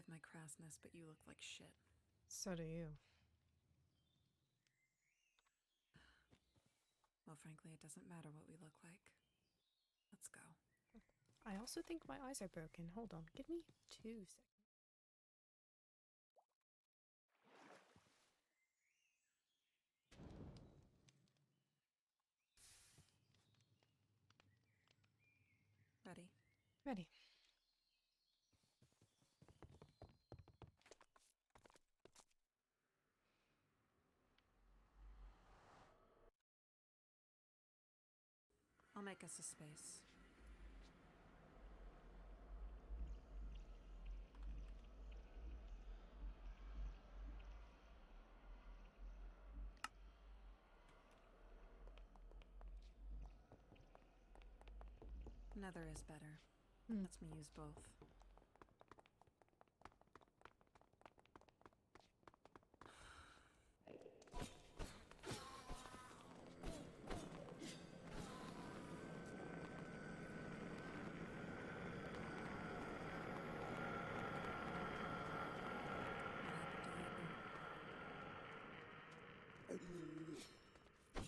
forgive my crassness, but you look like shit. So do you. Well, frankly, it doesn't matter what we look like. Let's go. I also think my eyes are broken. Hold on, give me 2 seconds. Ready? Ready. I'll make us a space. Nether is better. Lets me use both.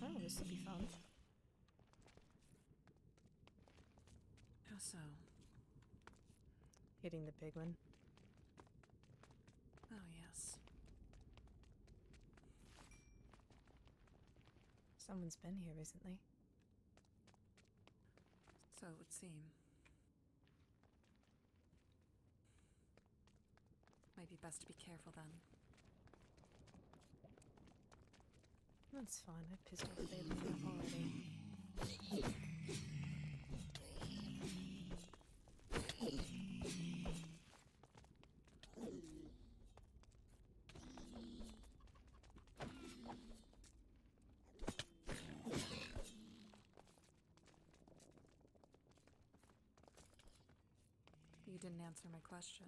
Oh, this will be fun. How so? Hitting the big one. Oh, yes. Someone's been here recently. So it would seem. Might be best to be careful then. That's fine, I've pissed off the baby enough already. You didn't answer my question.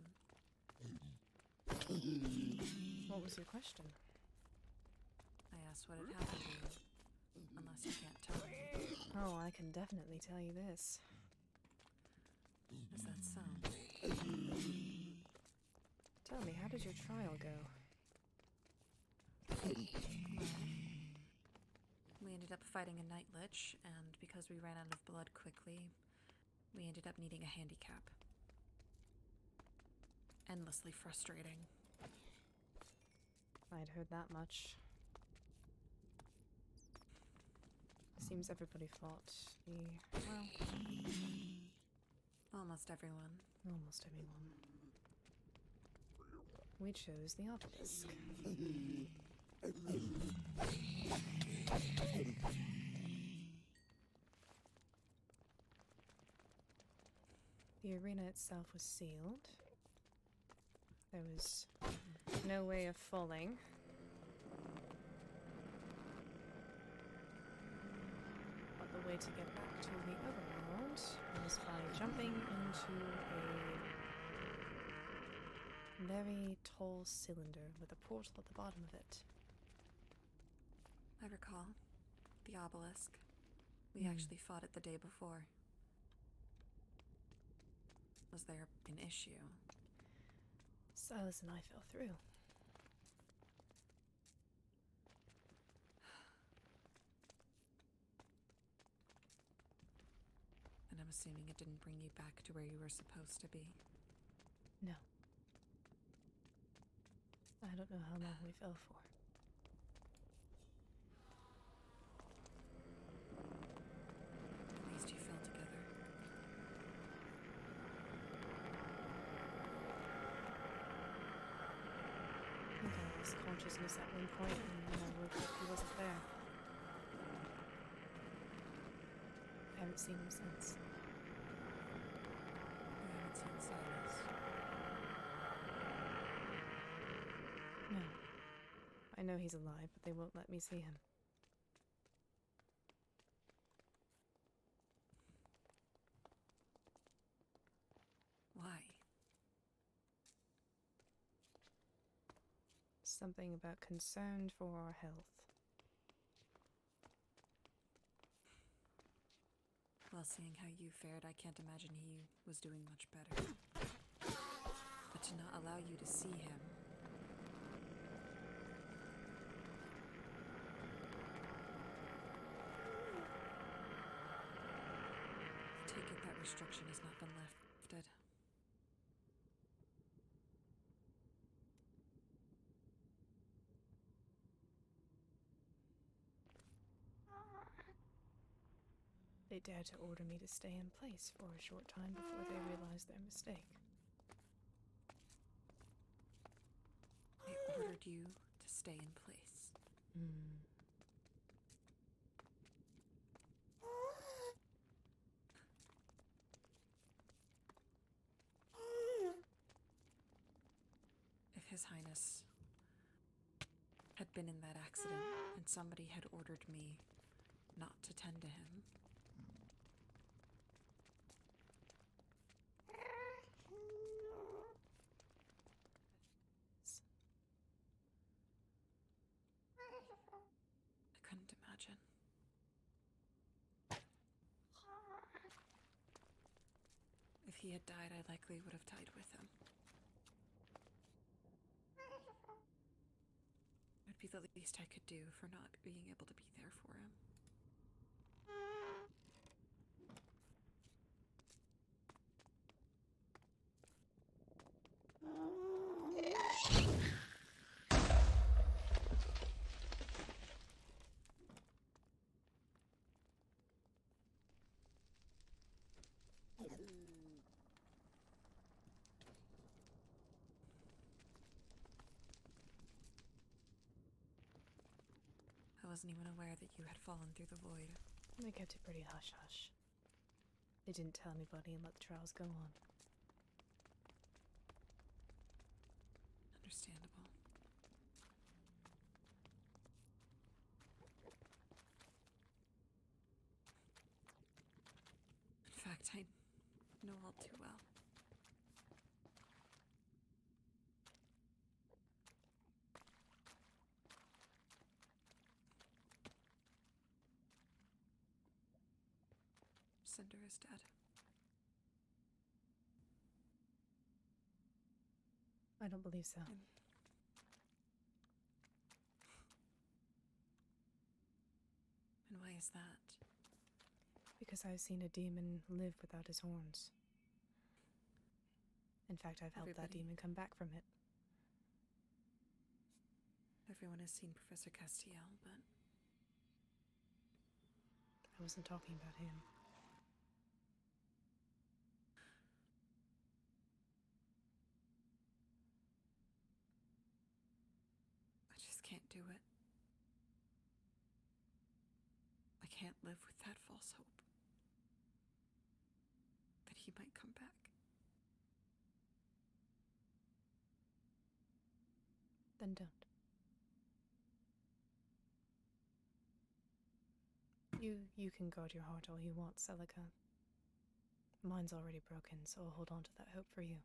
What was your question? I asked what had happened to you. Unless you can't tell me. Oh, I can definitely tell you this. Is that so? Tell me, how did your trial go? We ended up fighting a night lich, and because we ran out of blood quickly, we ended up needing a handicap. Endlessly frustrating. I'd heard that much. Seems everybody fought the... well... Almost everyone. almost everyone. We chose the obelisk. The arena itself was sealed. There was no way of falling. But the way to get back to the overworld was by jumping into a very tall cylinder with a portal at the bottom of it. I recall. The obelisk. We actually fought it the day before. Was there an issue? Sylas and I fell through. And I'm assuming it didn't bring you back to where you were supposed to be. No. I don't know how long we fell for. At least you fell together. I think I lost consciousness at one point, and when I woke up, he wasn't there. I haven't seen him since. You haven't seen Sylas. No. I know he's alive, but they won't let me see him. Why? Something about concern for our health. Well, seeing how you fared, I can't imagine he was doing much better. But to not allow allow you to see him. I take it that restriction has not been lifted. They dare to order me to stay in place for a short time before they realize their mistake. They ordered you to stay in place. If His Highness had been in that accident and somebody had ordered me not to tend to him, I couldn't imagine. If he had died, I likely would have died with him. It would be the least I could do for not being able to be there for him. I wasn't even aware that you had fallen through the void. They kept it pretty hush-hush. They didn't tell anybody and let the trials go on. Understandable. In fact, I know all too well. Cinder is dead. I don't believe so. And why is that? Because I've seen a demon live without his horns. In fact, I've helped that demon come back from it. Everyone has seen Professor Castiel, but I wasn't talking about him. I just can't do it. I can't live with that false hope that he might come back. Then don't. You can guard your heart all you want, Celica. Mine's already broken, so I'll hold on to that hope for you.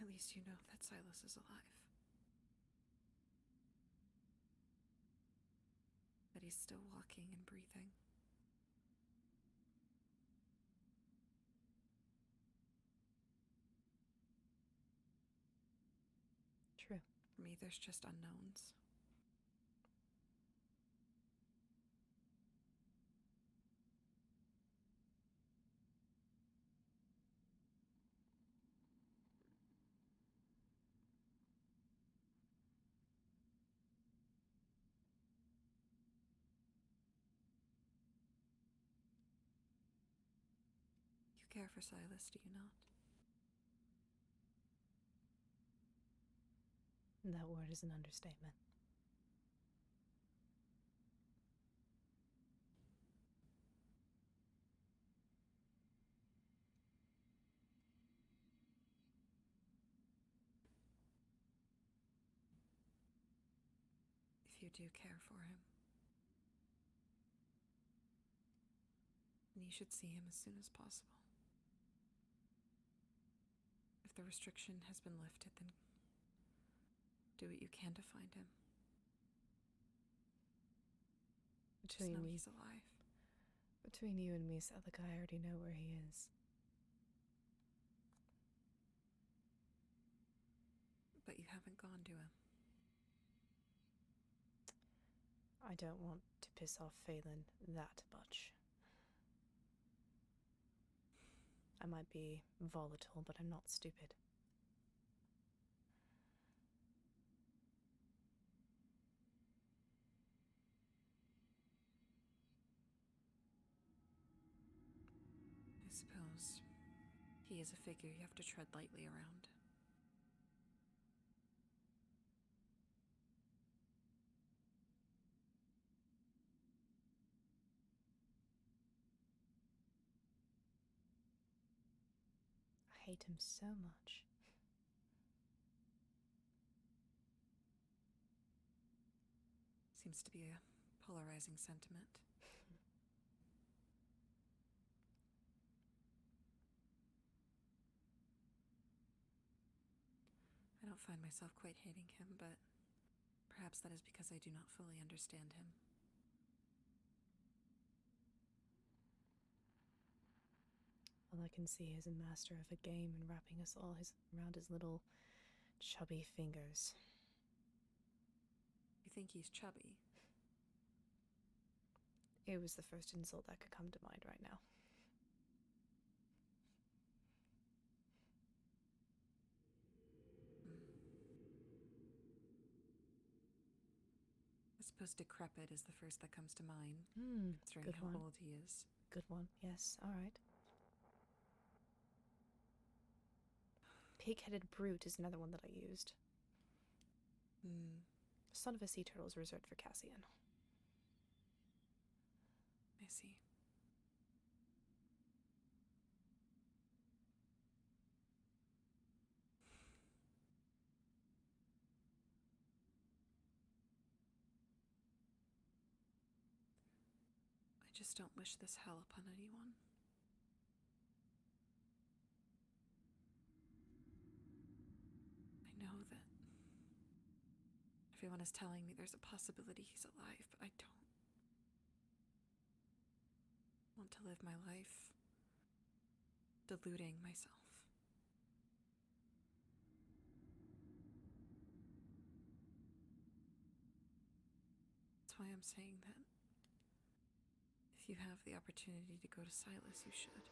At least you know that Sylas is alive. That he's still walking and breathing. True. For me, there's just unknowns. You care for Sylas, do you not? That word is an understatement. you do care for him. And you should see him as soon as possible. If the restriction has been lifted, then do what you can to find him. Just know he's alive. Between you and me, Celica, I already know where he is. But you haven't gone to him. I don't want to piss off Phelan that much. I might be volatile, but I'm not stupid. I suppose he is a figure you have to tread lightly around. I hate him so much. Seems to be a polarizing sentiment. I don't find myself quite hating him, but perhaps that is because I do not fully understand him. All I can see is a master of a game and wrapping us all around his little chubby fingers. You think he's chubby? It was the first insult that could come to mind right now. I suppose decrepit is the first that comes to mind, considering Good how one. old he is. Good one. Yes, all right. Pig-headed brute is another one that I used. Son of a sea turtle is reserved for Cassian. I see. I just don't wish this hell upon anyone. I know that everyone is telling me there's a possibility he's alive, but I don't want to live my life deluding myself. That's why I'm saying that if you have the opportunity to go to Sylas, you should.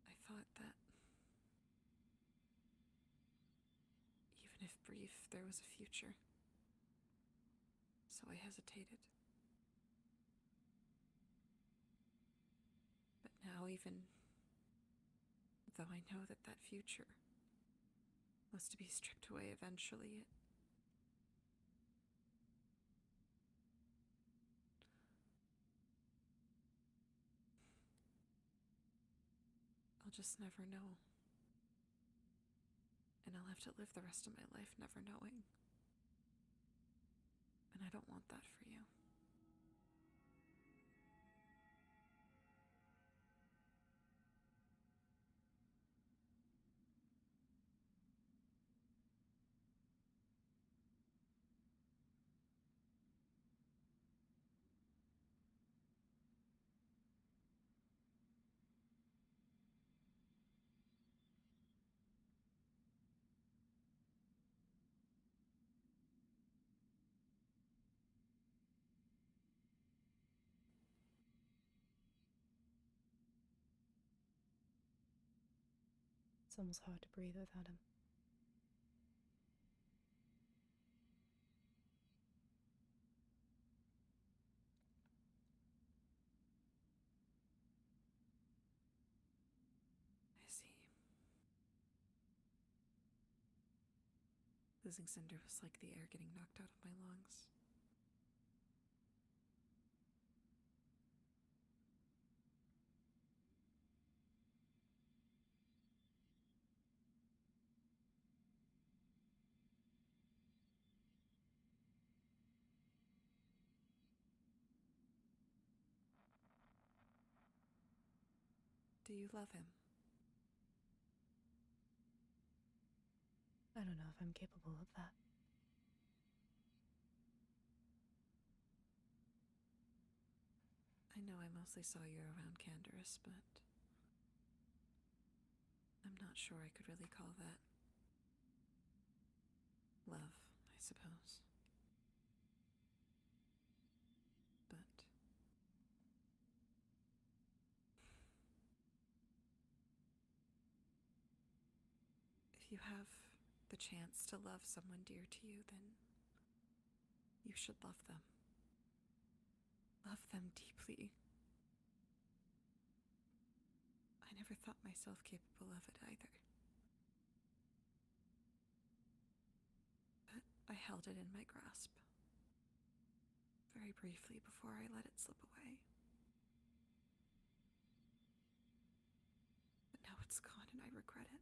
I thought that even if brief, there was a future. So I hesitated. But now, even though I know that that future was to be stripped away eventually, I'll just never know. And I'll have to live the rest of my life never knowing. And I don't want that for you. It's almost hard to breathe without him. I see. Losing Cinder was like the air getting knocked out of my lungs. Do you love him? I don't know if I'm capable of that. I know I mostly saw you around Canderous, but I'm not sure I could really call that love, I suppose. But if you have the chance to love someone dear to you, then you should love them. Love them deeply. I never thought myself capable of it either. But I held it in my grasp, very briefly before I let it slip away. But now it's gone and I regret it.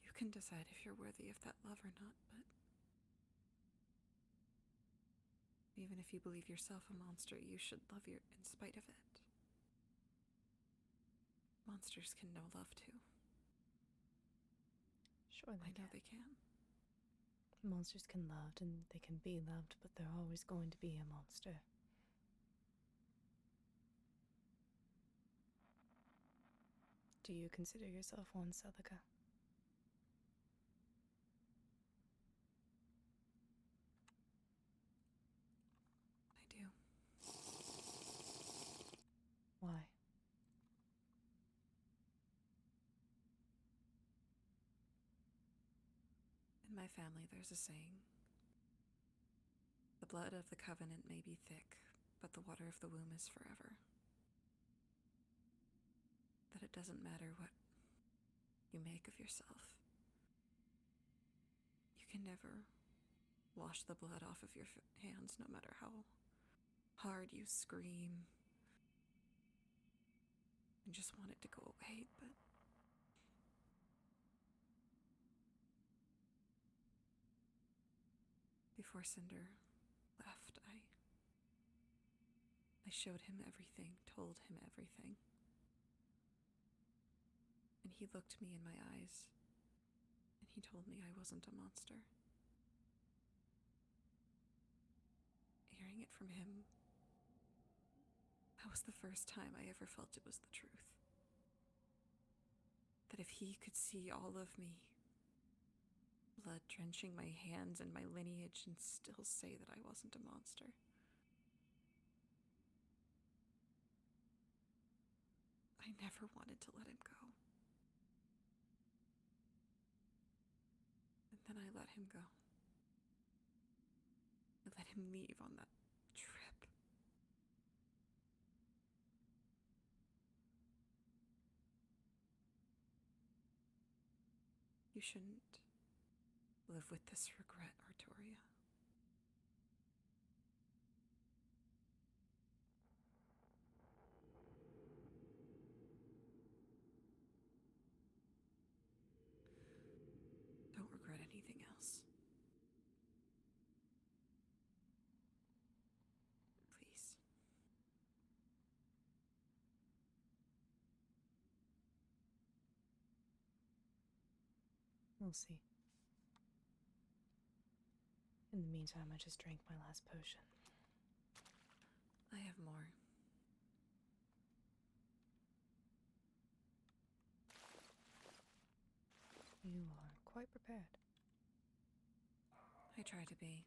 You can decide if you're worthy of that love or not, but even if you believe yourself a monster, you should love in spite of it. Monsters can know love too. Sure they I know can. they can. Monsters can love and they can be loved, but they're always going to be a monster. Do you consider yourself one, Celica? I do. Why? In my family, there's a saying. The blood of the covenant may be thick, but the water of the womb is forever. That it doesn't matter what you make of yourself. You can never wash the blood off of your hands, no matter how hard you scream and just want it to go away, but before Cinder left, I showed him everything, told him everything. And he looked me in my eyes, and he told me I wasn't a monster. Hearing it from him, that was the first time I ever felt it was the truth. That if he could see all of me, blood drenching my hands and my lineage, and still say that I wasn't a monster. I never wanted to let him go. And then I let him go. I let him leave on that trip. You shouldn't live with this regret, Artoria. Don't regret anything else. Please. We'll see. In the meantime, I just drank my last potion. I have more. You are quite prepared. I try to be.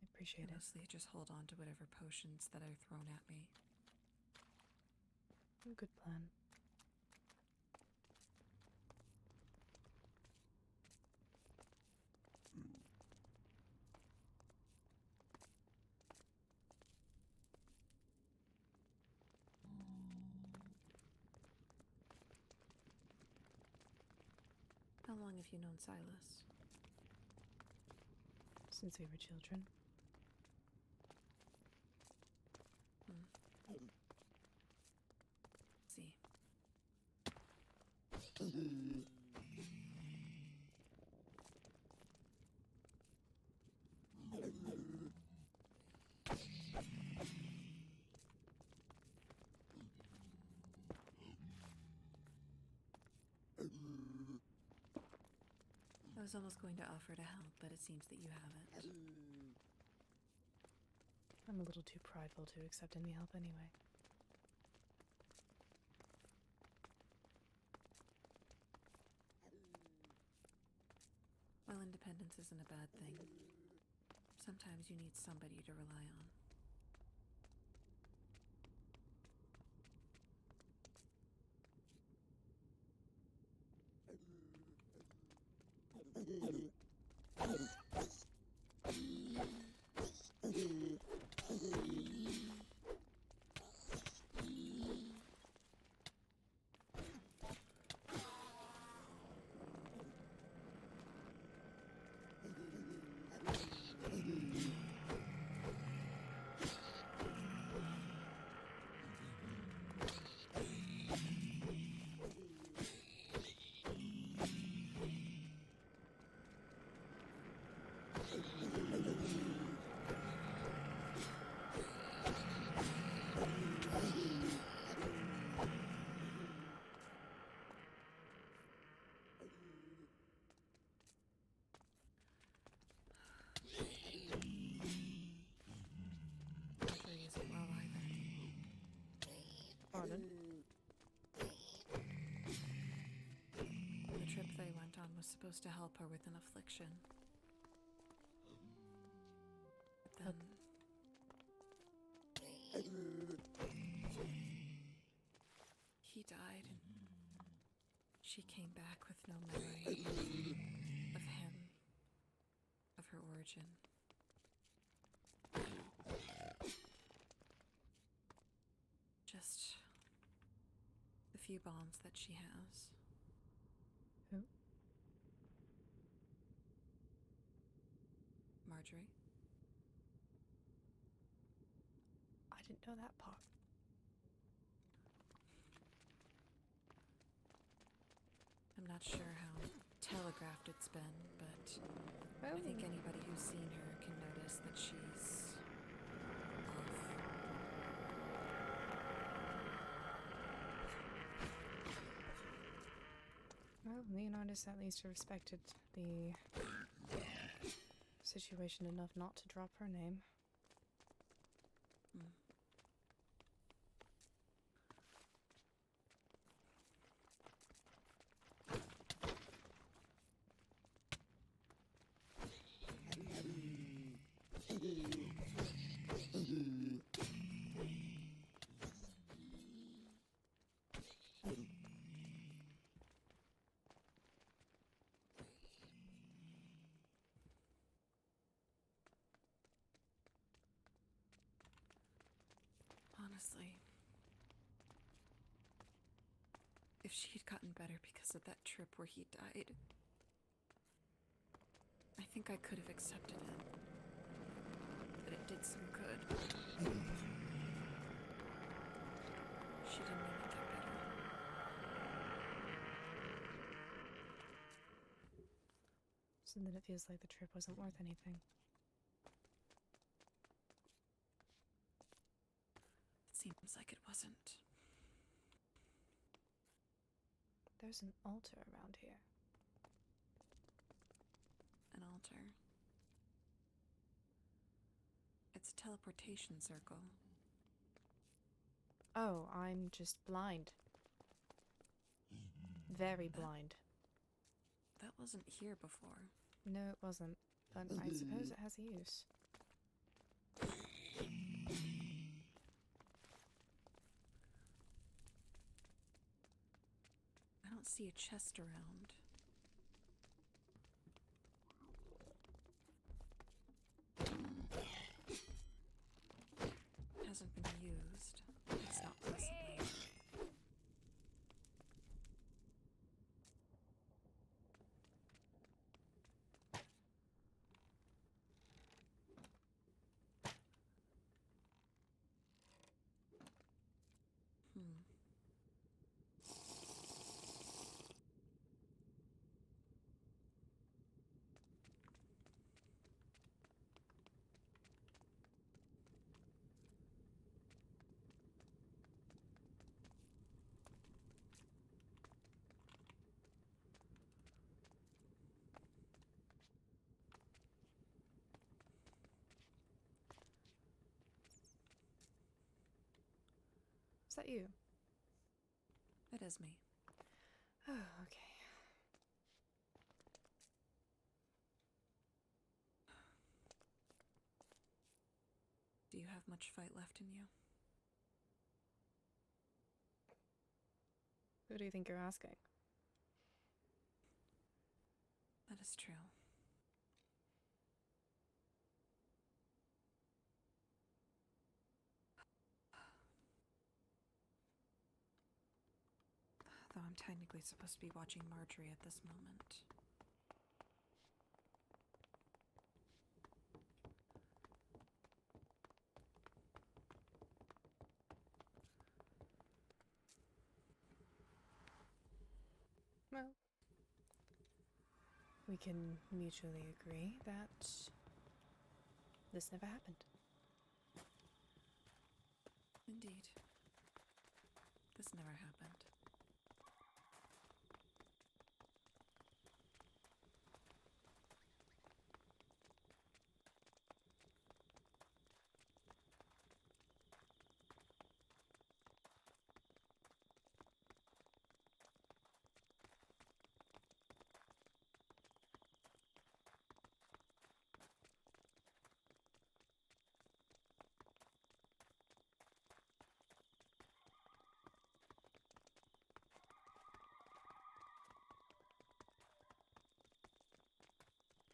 I appreciate I it. mostly just hold on to whatever potions that are thrown at me. Good plan. How long have you known Sylas? Since we were children. See. was almost going to offer to help, but it seems that you haven't. I'm a little too prideful to accept any help anyway. Well, independence isn't a bad thing. Sometimes you need somebody to rely on. Marjorie isn't well either. Pardon? The trip they went on was supposed to help her with an affliction. But then... he died, and she came back with no memory of him, of her origin. Just the few bonds that she has. Who? Marjorie? I didn't know that part. I'm not sure how telegraphed it's been, but Well, I think anybody who's seen her can notice that she's off. well, Leonidas at least respected the situation enough not to drop her name. Mm. Honestly, if she had gotten better because of that trip where he died, I think I could have accepted it. That it did some good. She didn't even get better. So then it feels like the trip wasn't worth anything. It seems like it wasn't. There's an altar around here. An altar. It's a teleportation circle. Oh, I'm just blind. Very blind. That wasn't here before. No, it wasn't. But I suppose it has a use. I don't see a chest around. It hasn't been used. It's not possible. Is that you? It is me. Oh, okay. Do you have much fight left in you? Who do you think you're asking? That is true. Though I'm technically supposed to be watching Marjorie at this moment. Well, we can mutually agree that this never happened. Indeed. This never happened.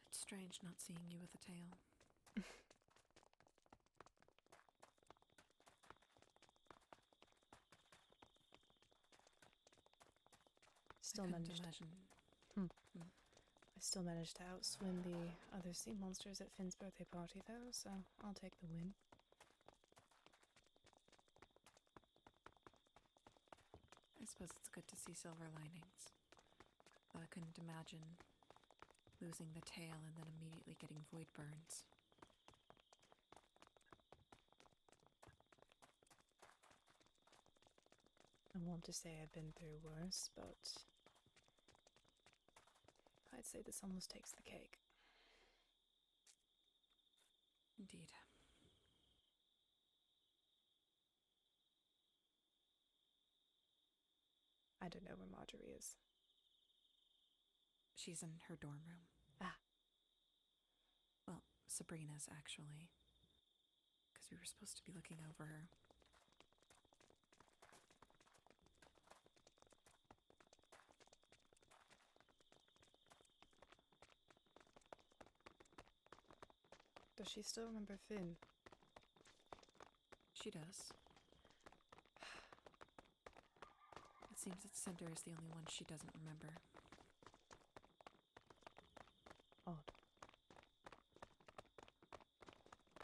It's strange not seeing you with a tail. Still I couldn't managed. imagine. I still managed to outswim the other sea monsters at Finn's birthday party, though, so I'll take the win. I suppose it's good to see silver linings. Though I couldn't imagine losing the tail and then immediately getting void burns. I want to say I've been through worse, but I'd say this almost takes the cake. Indeed. I don't know where Marjorie is. She's in her dorm room. Ah. Well, Sabrina's actually. Because we were supposed to be looking over her. Does she still remember Finn? She does. It seems that Cinder is the only one she doesn't remember. Odd.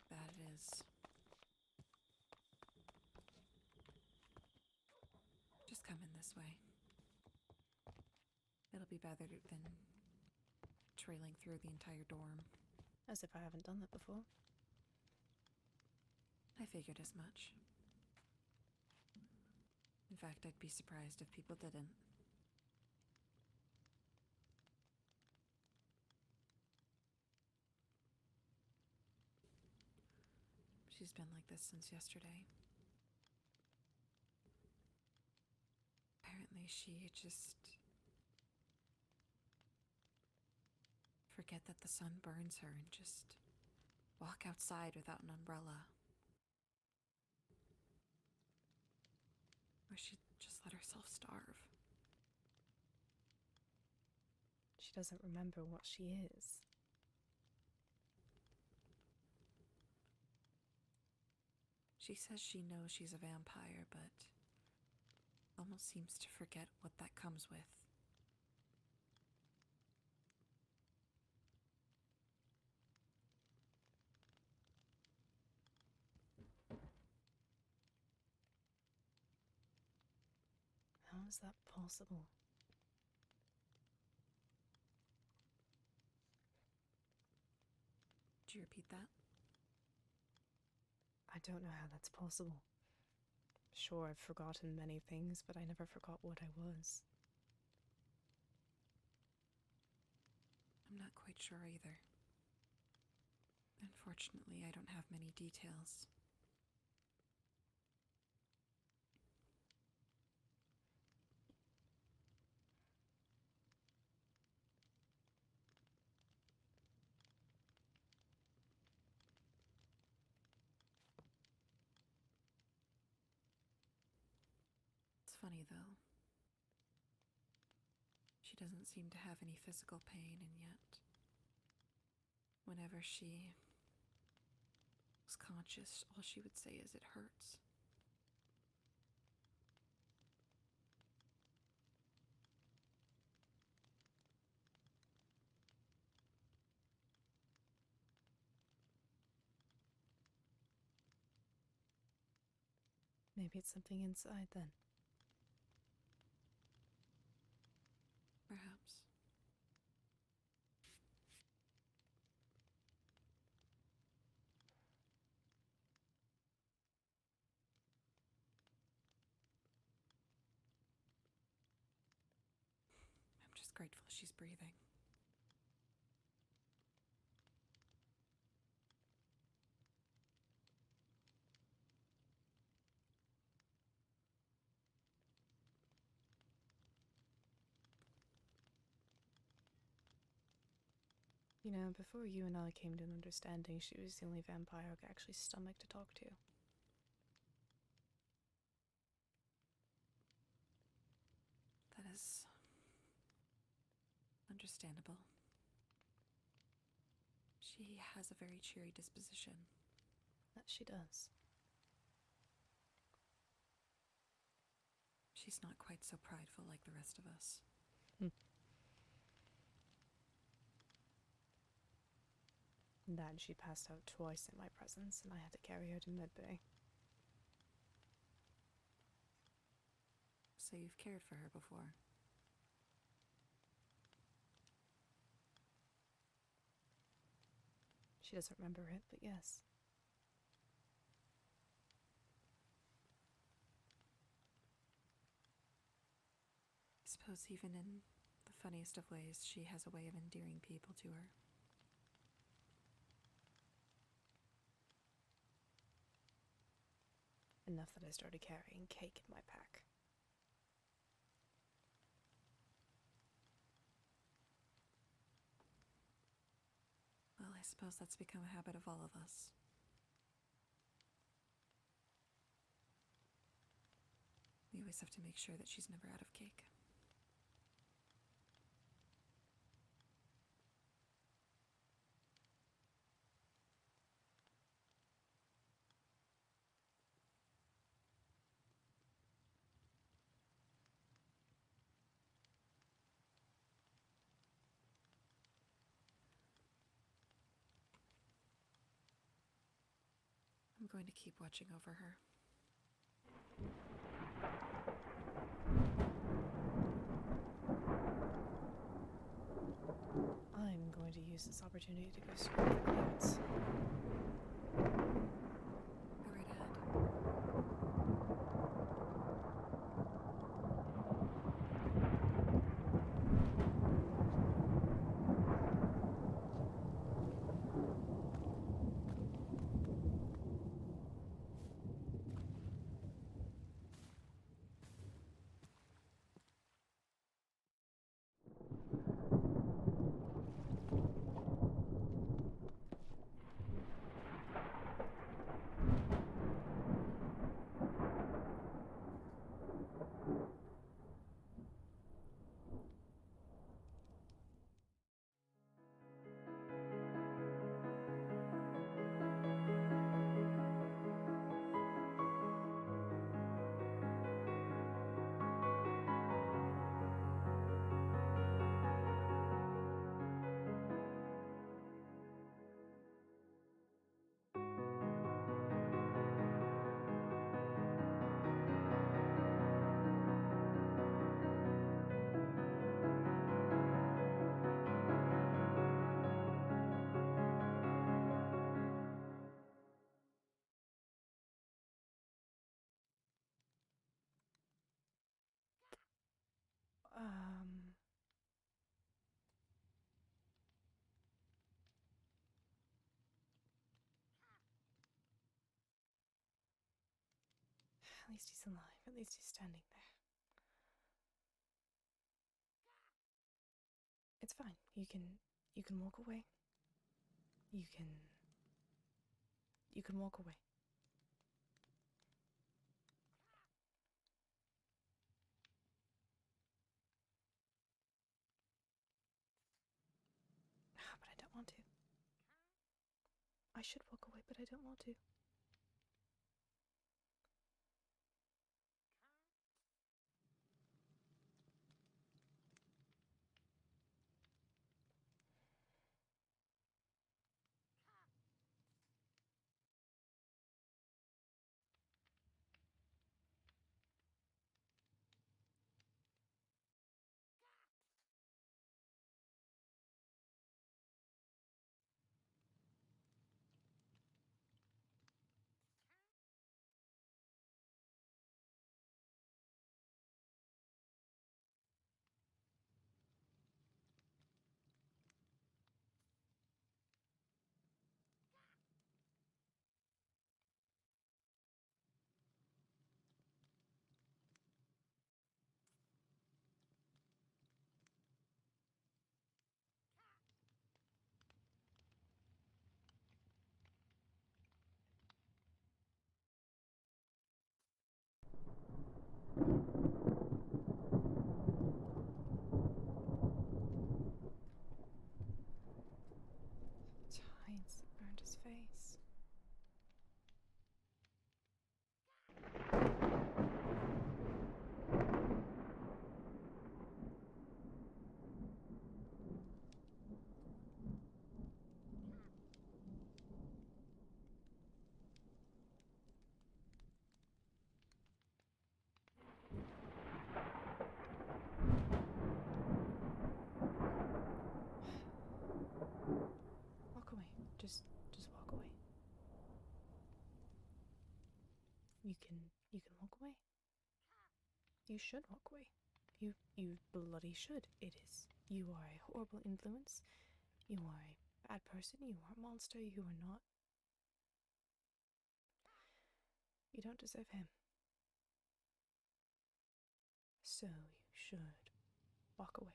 That it is. Just come in this way. It'll be better than trailing through the entire dorm. As if I haven't done that before. I figured as much. In fact, I'd be surprised if people didn't. She's been like this since yesterday. Apparently she just forget that the sun burns her and just walk outside without an umbrella. Or she'd just let herself starve. She doesn't remember what she is. She says she knows she's a vampire, but almost seems to forget what that comes with. How is that possible? Did you repeat that? I don't know how that's possible. Sure, I've forgotten many things, but I never forgot what I was. I'm not quite sure either. Unfortunately, I don't have many details. funny, though. She doesn't seem to have any physical pain, and yet, whenever she was conscious, all she would say is, "It hurts." Maybe it's something inside then. Perhaps. I'm just grateful she's breathing. You know, before you and I came to an understanding, she was the only vampire I could actually stomach to talk to. That is understandable. She has a very cheery disposition. That she does. She's not quite so prideful like the rest of us. That she passed out twice in my presence, and I had to carry her to medbay. So you've cared for her before? She doesn't remember it, but yes. I suppose even in the funniest of ways, she has a way of endearing people to her. Enough that I started carrying cake in my pack. Well, I suppose that's become a habit of all of us. We always have to make sure that she's never out of cake. I'm going to keep watching over her. I'm going to use this opportunity to go screw the clouds. Go right ahead. At least he's alive. At least he's standing there. It's fine. You can walk away. You can walk away. But I don't want to. I should walk away, but I don't want to. Tides burned his face. Walk away. Just walk away. You can walk away. You should walk away. You bloody should. It is. You are a horrible influence. You are a bad person. You are a monster. You are not. You don't deserve him. So you should walk away.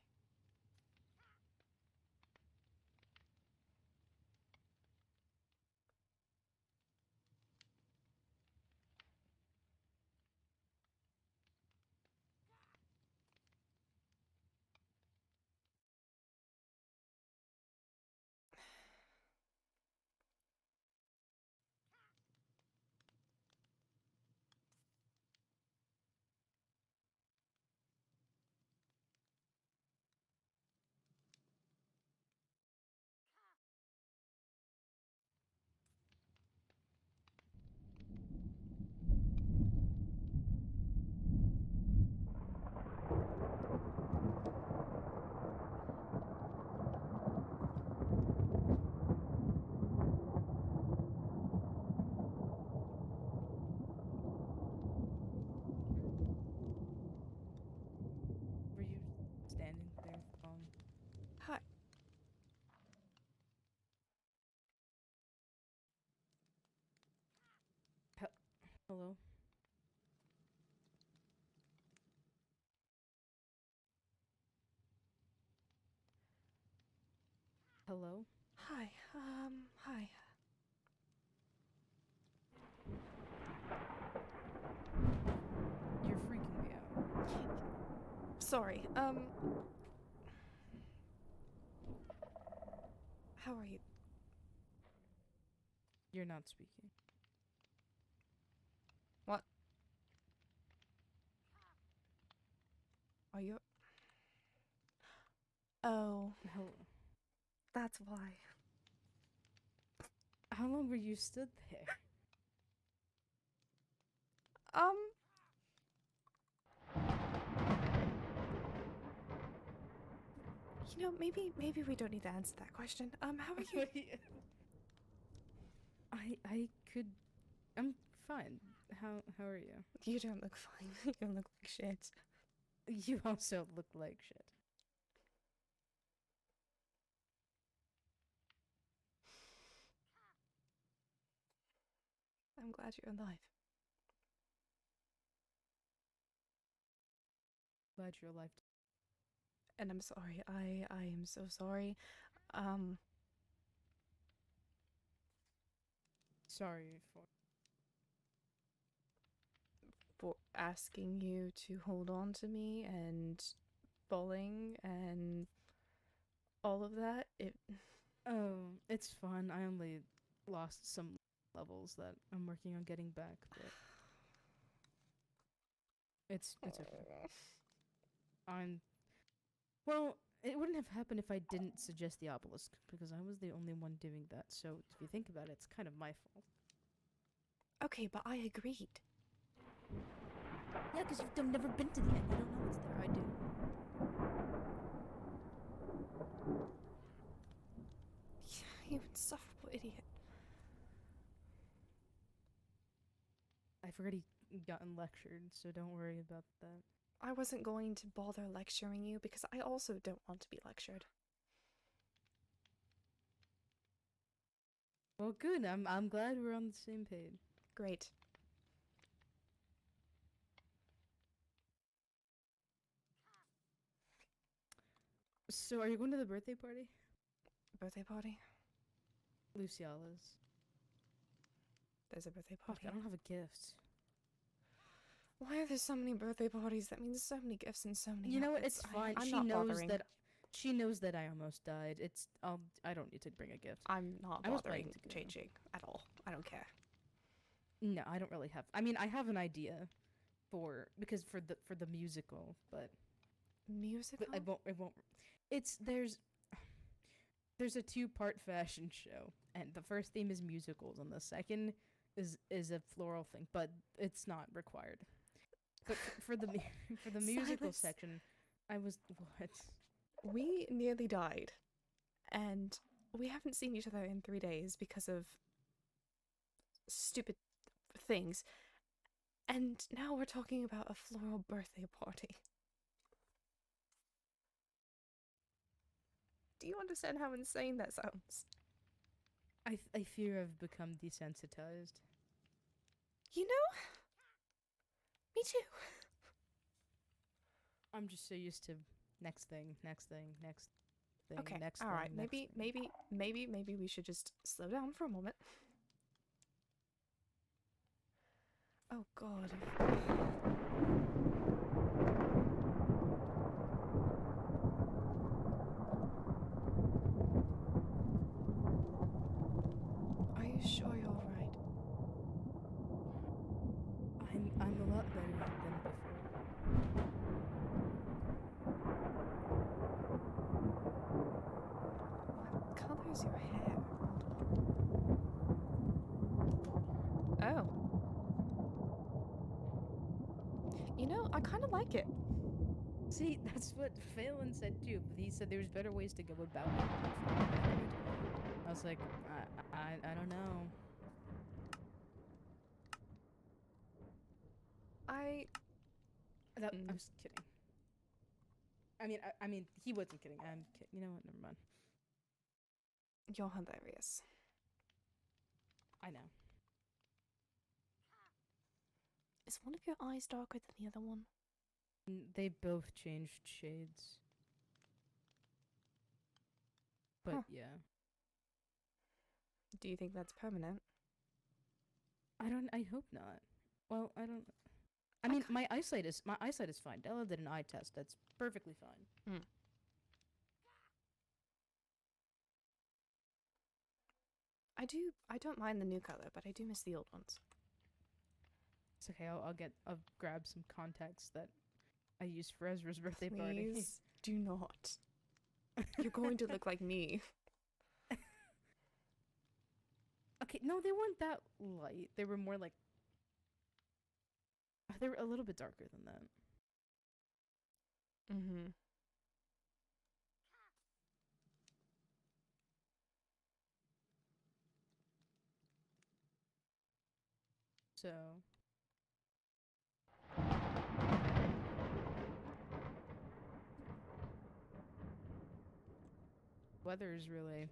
Were you standing there? Hi. Hello? Hello? Hi. Hi. You're freaking me out. Sorry. How are you? You're not speaking. What? Are you? Oh, Hello. that's why. How long were you stood there? You know, maybe we don't need to answer that question. How are you? I could. I'm fine. How are you? You don't look fine. You don't look like shit. You also look like shit. I'm glad you're alive. Glad you're alive. And I'm sorry. I am so sorry. Sorry For asking you to hold on to me and bullying and all of that. Oh, it's fun. I only lost some levels that I'm working on getting back, but it's okay. I'm well. It wouldn't have happened if I didn't suggest the obelisk because I was the only one doing that. So if you think about it, it's kind of my fault. Okay, but I agreed. Yeah, because you've never been to the end. You don't know what's there. I do. You insufferable idiot. I've already gotten lectured, so don't worry about that. I wasn't going to bother lecturing you because I also don't want to be lectured. Well, good. I'm glad we're on the same page. Great. So, are you going to the birthday party? Birthday party? Luciala's. There's a birthday Fuck, party. I don't have a gift. Why are there so many birthday parties? That means so many gifts and so many You know what? outfits. It's fine. I'm She not knows bothering. that. She knows that I almost died. I don't need to bring a gift. I'm not I was planning bothering to go. changing at all. I don't care. No, I don't really have. I mean, I have an idea for the musical, but Musical? I won't. There's a 2-part fashion show, and the first theme is musicals, and the second is a floral thing, but it's not required. But for the for the musical Sylas. section, I was what? We nearly died. And we haven't seen each other in 3 days because of stupid things. And now we're talking about a floral birthday party. Do you understand how insane that sounds? I fear I've become desensitized. You know? Me too. I'm just so used to next thing, next thing, next thing, Okay, next all thing. right. next thing. Maybe we should just slow down for a moment. Oh God. Are you sure you're all right? I'm a lot better than before. What color is your hair? Oh. You know, I kind of like it. See, that's what Phelan said too, but he said there's better ways to go about it. I was like, I don't know. I I was kidding. I mean, he wasn't kidding. I'm kidding. You know what? Never mind. You're hilarious. I know. Is one of your eyes darker than the other one? They both changed shades. But Huh. yeah. Do you think that's permanent? I hope not. Well, I don't. I mean, my eyesight is fine. Della did an eye test. That's perfectly fine. I don't mind the new color, but I do miss the old ones. It's okay. I'll grab some contacts that I used for Ezra's birthday party. Please do not. You're going to look like me. Okay, no, they weren't that light. They were more like. They were a little bit darker than that. Mm-hmm. So. Weather is really.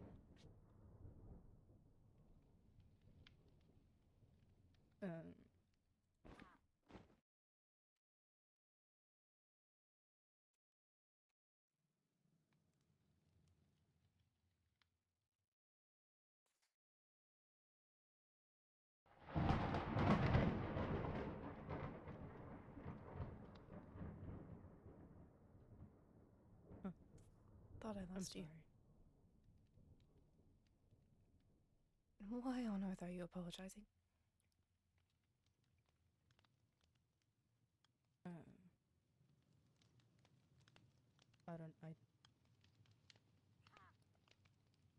Thought I I'm lost you. sorry. Why on earth are you apologizing? I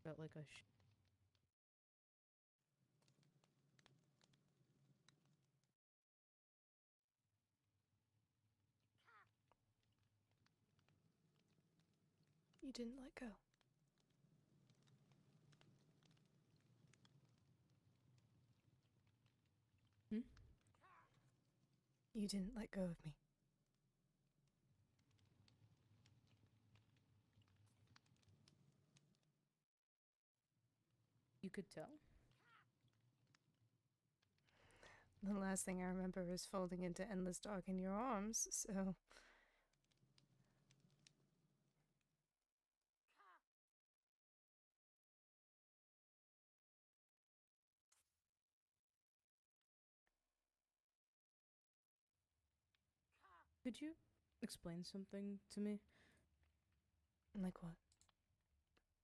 felt like I You didn't let go. You didn't let go of me. You could tell. The last thing I remember is folding into endless dark in your arms, so... Could you explain something to me? Like what?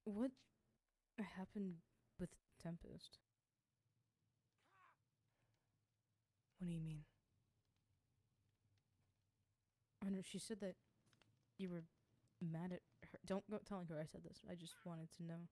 What happened with Tempest? What do you mean? I know she said that you were mad at her. Don't go telling her I said this. I just wanted to know.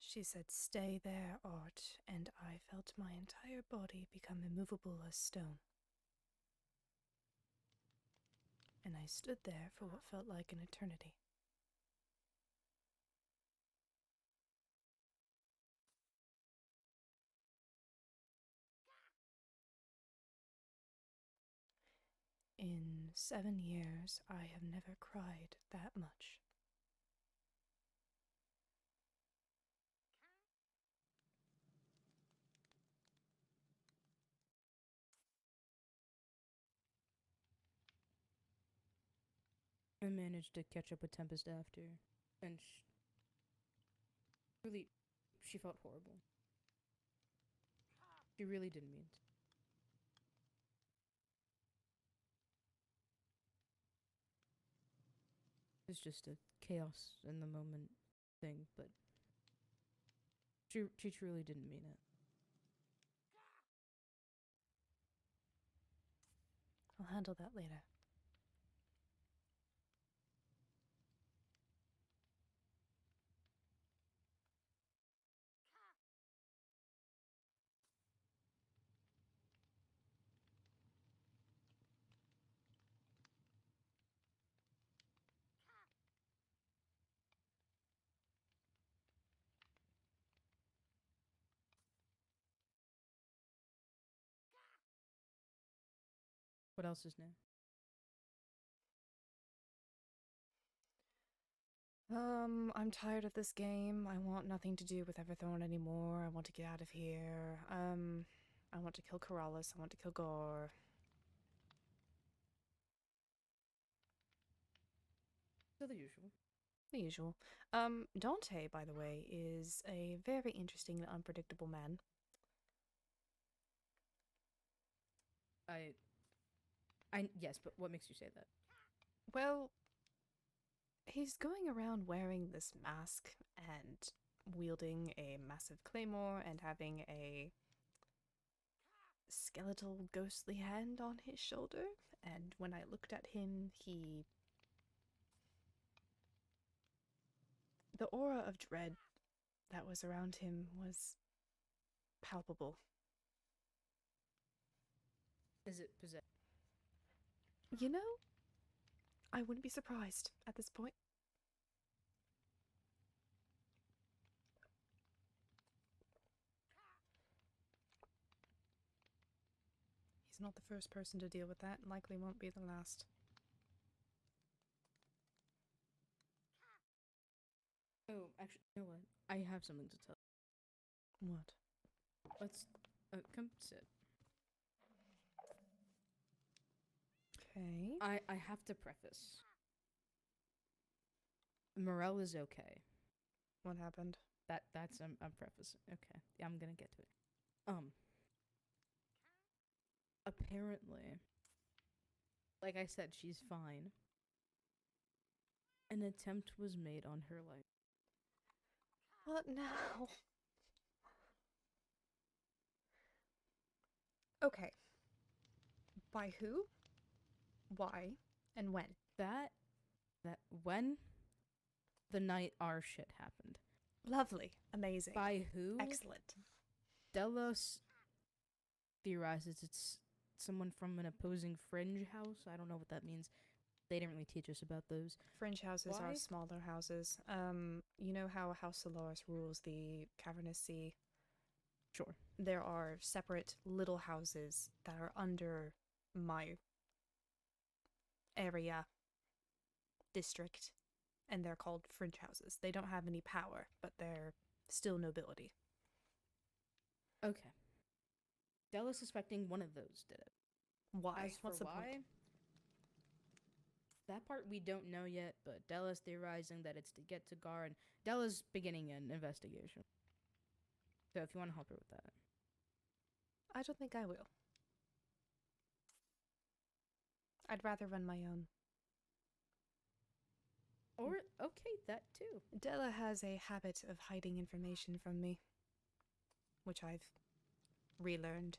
She said, "Stay there, Art," and I felt my entire body become immovable as stone. And I stood there for what felt like an eternity. In 7 years, I have never cried that much. I managed to catch up with Tempest after, and she felt horrible. She really didn't mean to. It's just a chaos in the moment thing, but she truly didn't mean it. I'll handle that later. What else is new? I'm tired of this game. I want nothing to do with Everthorne anymore. I want to get out of here. I want to kill Corrales. I want to kill Gore. So the usual. The usual. Dante, by the way, is a very interesting and unpredictable man. Yes, but what makes you say that? Well, he's going around wearing this mask and wielding a massive claymore and having a skeletal ghostly hand on his shoulder. And when I looked at him, the aura of dread that was around him was palpable. Is it possessed? You know, I wouldn't be surprised at this point. He's not the first person to deal with that, and likely won't be the last. Oh, actually, you know what? I have something to tell. What? Let's come sit. Okay. I have to preface. Morel is okay. What happened? That's I'm prefacing. Okay, yeah, I'm gonna get to it. apparently, like I said, she's fine. An attempt was made on her life. What now? Okay. By who? Why? And when? That when the night our shit happened. Lovely. Amazing. By who? Excellent. Delos theorizes it's someone from an opposing fringe house. I don't know what that means. They didn't really teach us about those. Fringe houses Why? are smaller houses. You know how House Solaris rules the Cavernous Sea? Sure. There are separate little houses that are under my area, district, and they're called fringe houses. They don't have any power, but they're still nobility. Okay. Delos suspecting one of those did it. Why? As for What's the why? point? That part we don't know yet, but Delos theorizing that it's to get to Gar, and Delos beginning an investigation. So if you want to help her with that. I don't think I will. I'd rather run my own. Or, okay, that too. Della has a habit of hiding information from me, which I've relearned.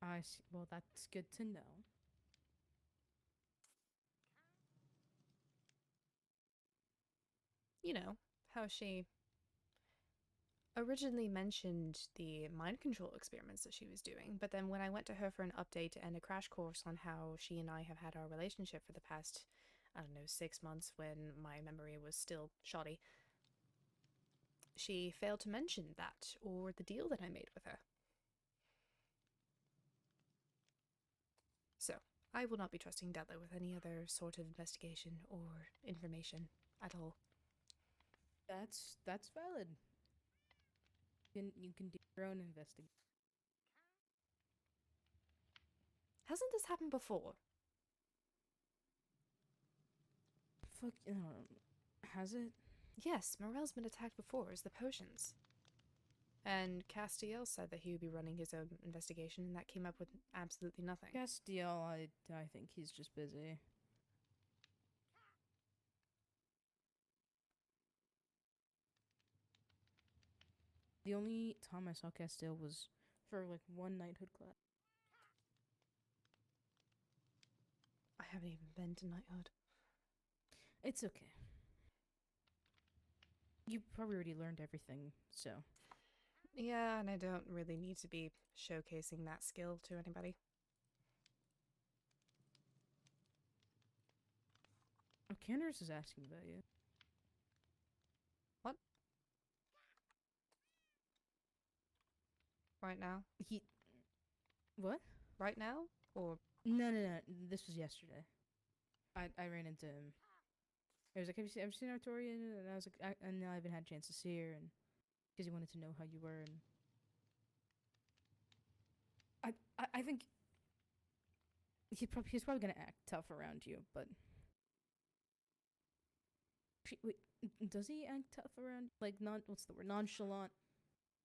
I see. Well, that's good to know. You know, how she originally mentioned the mind control experiments that she was doing, but then when I went to her for an update and a crash course on how she and I have had our relationship for the past, 6 months when my memory was still shoddy, she failed to mention that or the deal that I made with her. So, I will not be trusting Della with any other sort of investigation or information at all. That's valid. You can do your own investigation. Hasn't this happened before? Fuck, has it? Yes, Morel's been attacked before as the potions. And Castiel said that he would be running his own investigation, and that came up with absolutely nothing. Castiel, I think he's just busy. The only time I saw Castiel was for like one knighthood class. I haven't even been to knighthood. It's okay. You probably already learned everything, so. Yeah, and I don't really need to be showcasing that skill to anybody. Oh, Candace is asking about you. What? Right now? What? Right now? Or No. This was yesterday. I ran into him. I was like, have you seen Artoria? And I was like, and I haven't had a chance to see her, and because he wanted to know how you were, and I think he's probably gonna act tough around you, but wait, does he act tough around, like, what's the word, nonchalant?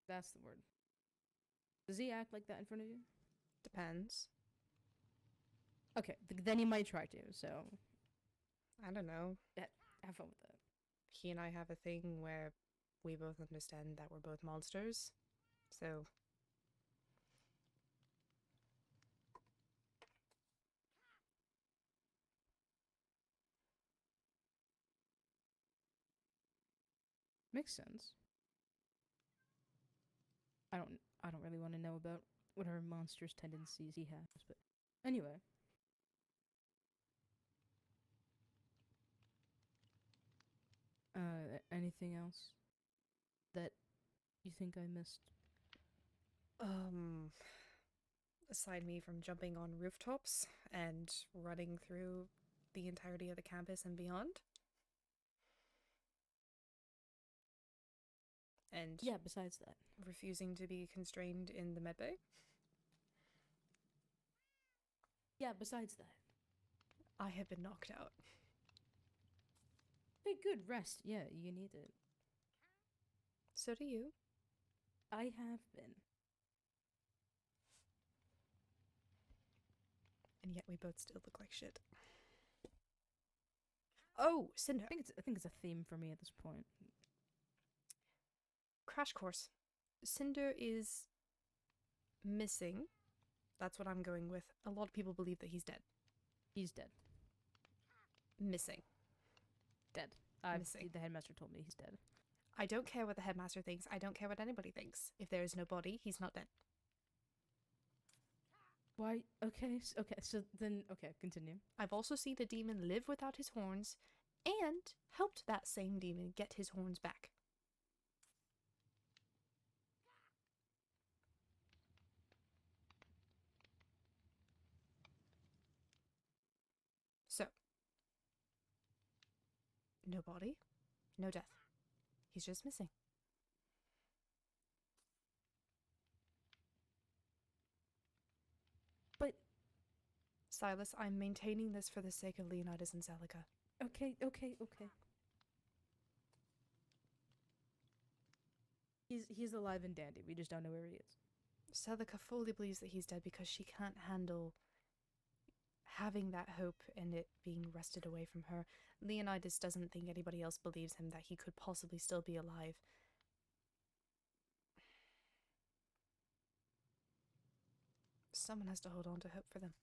That's the word. Does he act like that in front of you? depends. Okay, then he might try to. So I don't know. have fun with that. He and I have a thing where we both understand that we're both monsters. So Makes sense. I don't really want to know about whatever monstrous tendencies he has, but anyway. Anything else that you think I missed? aside me from jumping on rooftops and running through the entirety of the campus and beyond. And Yeah, besides that. refusing to be constrained in the medbay. Yeah, besides that. I have been knocked out. Hey, good rest. Yeah, you need it. So do you. I have been. And yet we both still look like shit. Oh, Cinder. I think it's a theme for me at this point. Crash course. Cinder is missing. That's what I'm going with. A lot of people believe that he's dead. He's dead. Missing. Dead. Missing. The headmaster told me he's dead. I don't care what the headmaster thinks. I don't care what anybody thinks. If there is no body, he's not dead. Why? Okay. So then, continue. I've also seen a demon live without his horns and helped that same demon get his horns back. So, no body, no death. He's just missing. But Sylas, I'm maintaining this for the sake of Leonidas and Celica. okay. He's alive and dandy. We just don't know where he is. Celica fully believes that he's dead because she can't handle having that hope and it being wrested away from her. Leonidas doesn't think anybody else believes him that he could possibly still be alive. Someone has to hold on to hope for them.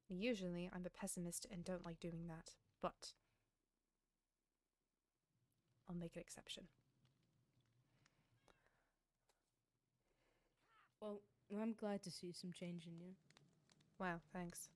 Usually, I'm a pessimist and don't like doing that, but I'll make an exception. Well, I'm glad to see some change in you. Wow, thanks.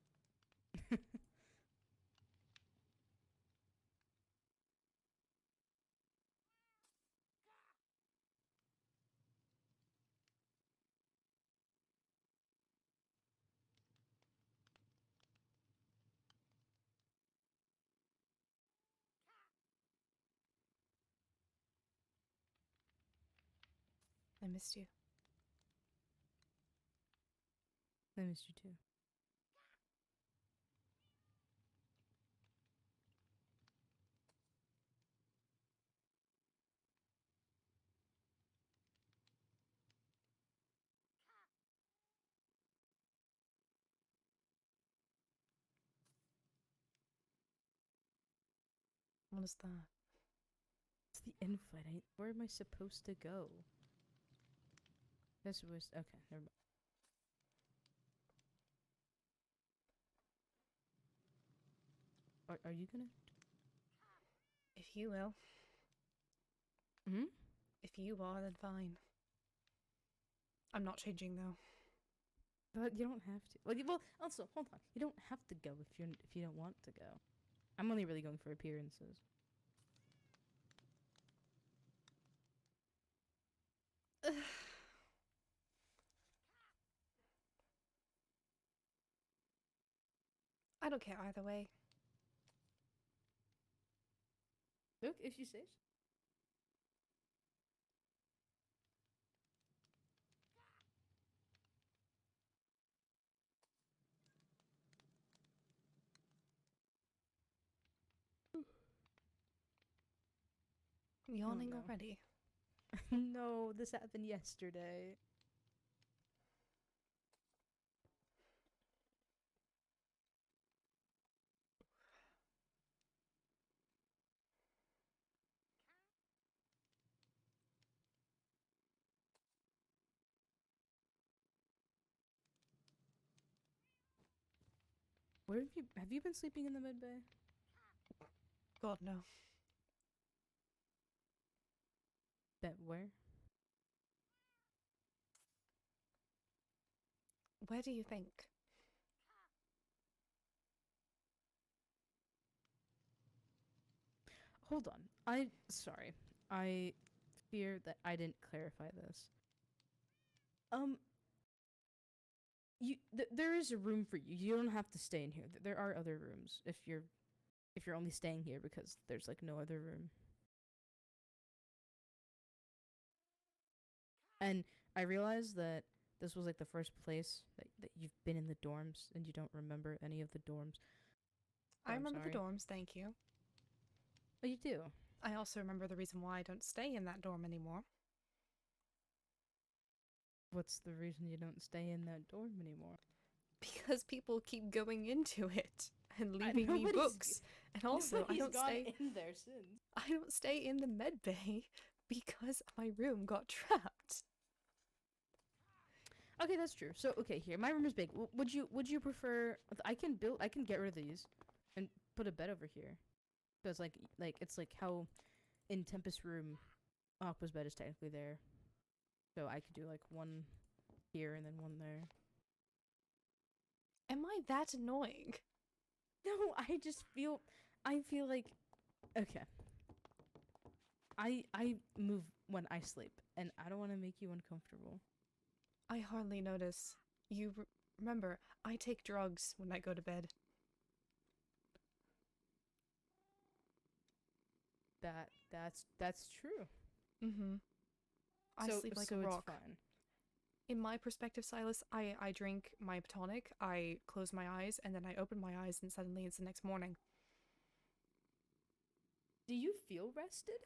I missed you. I missed you too. What is that? It's the invite. Where am I supposed to go? This was okay. Never mind. Are you gonna? If you will. Hmm. If you are, then fine. I'm not changing though. But you don't have to. Well, also hold on. You don't have to go if you don't want to go. I'm only really going for appearances. I don't care either way. Look, if she says. Yawning no. already. No, this happened yesterday. Where have you been sleeping in the mid bay? God, no. Bet where? Where do you think? Hold on. Sorry. I fear that I didn't clarify this. There is a room for you. You don't have to stay in here. There are other rooms if you're only staying here because there's like no other room. And I realized that this was like the first place that you've been in the dorms and you don't remember any of the dorms. I I'm remember the sorry. dorms, thank you. Oh, you do? I also remember the reason why I don't stay in that dorm anymore. What's the reason you don't stay in that dorm anymore? Because people keep going into it and I- leaving me nobody's books. And also, I Nobody's don't gone stay. in there since. I don't stay in the med bay because my room got trapped. Okay, that's true. So okay, here my room is big. Would you prefer? I can get rid of these, and put a bed over here. So it's it's like how in Tempest room, Aqua's bed is technically there. So I could do like one here and then one there. Am I that annoying? No, I feel like okay. I move when I sleep, and I don't want to make you uncomfortable. I hardly notice. Remember, I take drugs when I go to bed. That's true. Mm-hmm. I So- sleep like so a it's rock. fine. In my perspective, Silas, I drink my tonic, I close my eyes, and then I open my eyes, and suddenly it's the next morning. Do you feel rested?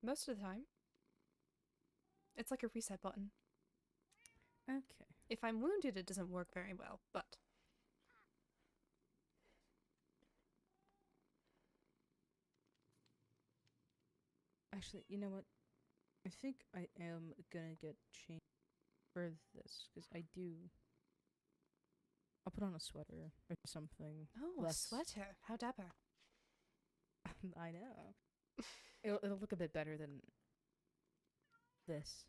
Most of the time. It's like a reset button. Okay. If I'm wounded, it doesn't work very well, but... Actually, you know what? I think I am gonna get changed for this because I do. I'll put on a sweater or something. Oh, less- a sweater. How dapper. I know. It'll look a bit better than this.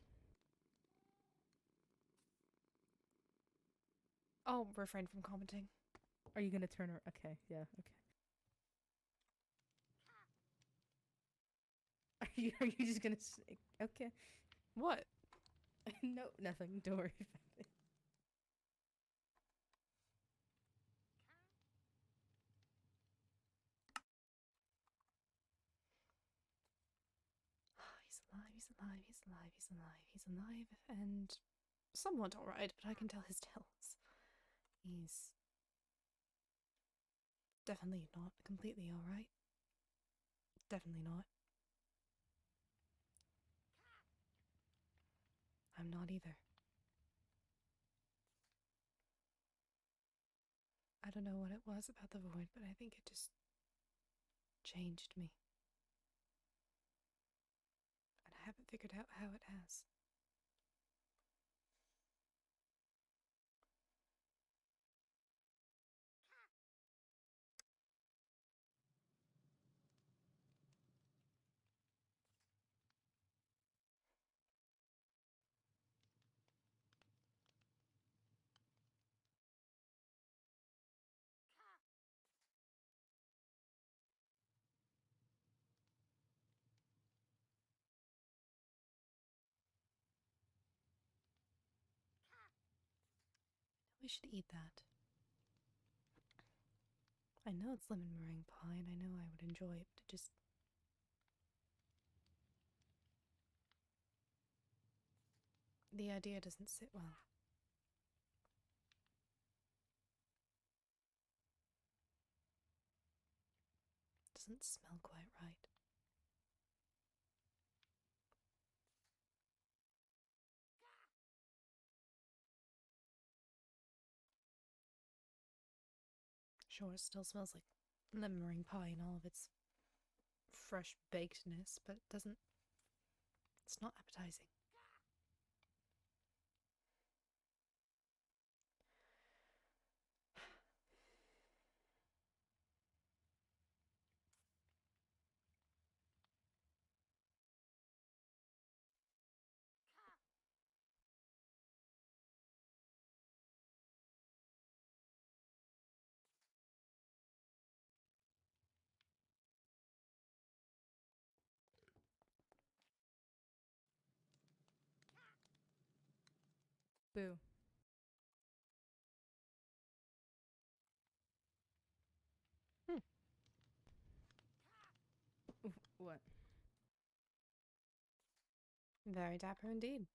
I'll refrain from commenting. Are you gonna turn her? Okay, yeah, okay. Are you just gonna say okay? What? No, nothing. Don't worry about it. He's alive, he's alive, he's alive, he's alive, he's alive, and somewhat alright, but I can tell his tells. He's definitely not completely alright. Definitely not. I'm not either. I don't know what it was about the void, but I think it just changed me. And I haven't figured out how it has. We should eat that. I know it's lemon meringue pie, and I know I would enjoy it, but it just... the idea doesn't sit well. Doesn't smell quite right. Sure, it still smells like lemon meringue pie in all of its fresh bakedness, but it doesn't... it's not appetizing. Boo. What? Very dapper indeed.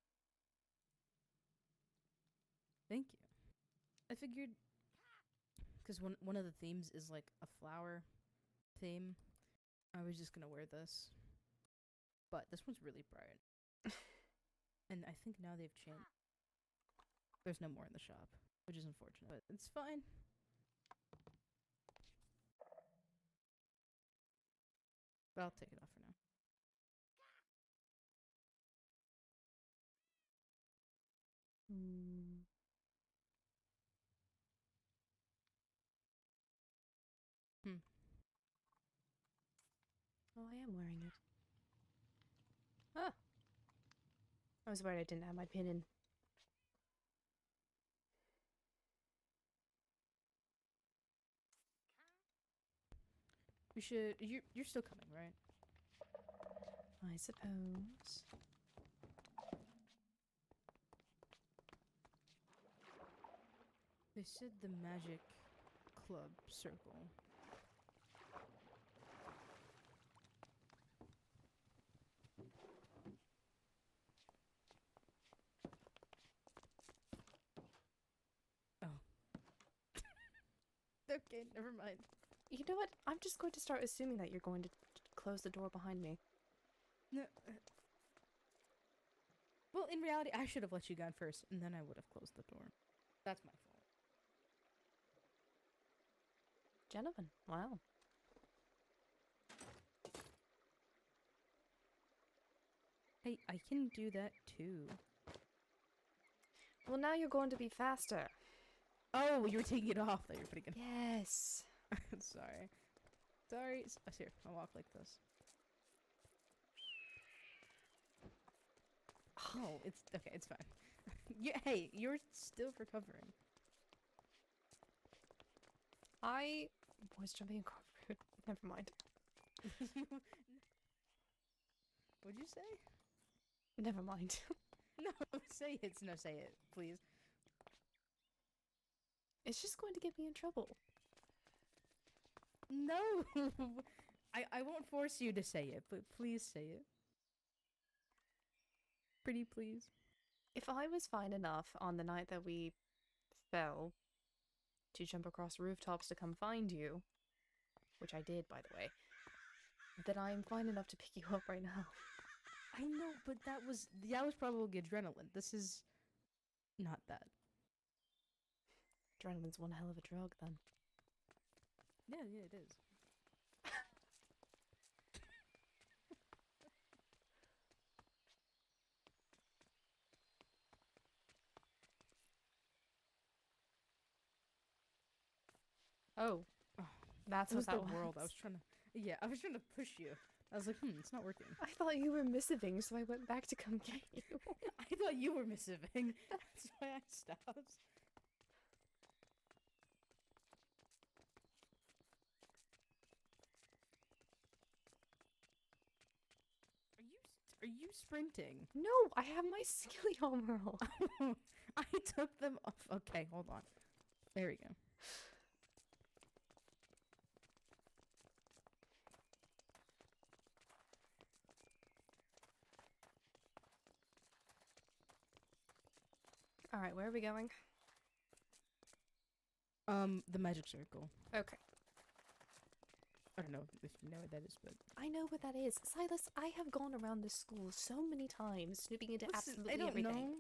Thank you. I figured because one of the themes is like a flower theme. I was just gonna wear this, but this one's really bright. And I think now they've changed. There's no more in the shop, which is unfortunate, but it's fine. But I'll take it off for now. Hmm. Oh, I am wearing it. Ah! I was worried I didn't have my pin in. We should. You're still coming, right? I suppose. They said the magic club circle. Oh. Okay, never mind. You know what? I'm just going to start assuming that you're going to close the door behind me. No. Well, in reality, I should have let you go in first, and then I would have closed the door. That's my fault. Gentlemen, wow. Hey, I can do that too. Well, now you're going to be faster. Oh, you were taking it off. That you're putting it. Yes. Sorry. Sorry. Here, I'll walk like this. Oh, it's okay. It's fine. Hey, you're still recovering. I was jumping across road. Never mind. What'd you say? Never mind. No, say it. No, say it, please. It's just going to get me in trouble. No, I won't force you to say it, but please say it. Pretty please. If I was fine enough on the night that we fell to jump across rooftops to come find you, which I did, by the way, then I am fine enough to pick you up right now. I know, but that was probably adrenaline. This is not that. Adrenaline's one hell of a drug, then. Yeah, it is. Oh, that's what was that the was. world. I was trying to push you. I was like, it's not working. I thought you were missing, so I went back to come get you. I thought you were missing. That's why I stopped. Are you sprinting? No, I have my skilly armor on. I took them off. Okay, hold on. There we go. Alright, where are we going? The magic circle. Okay. I don't know if you know what that is, but I know what that is. Silas, I have gone around this school so many times, snooping into absolutely I don't everything. know.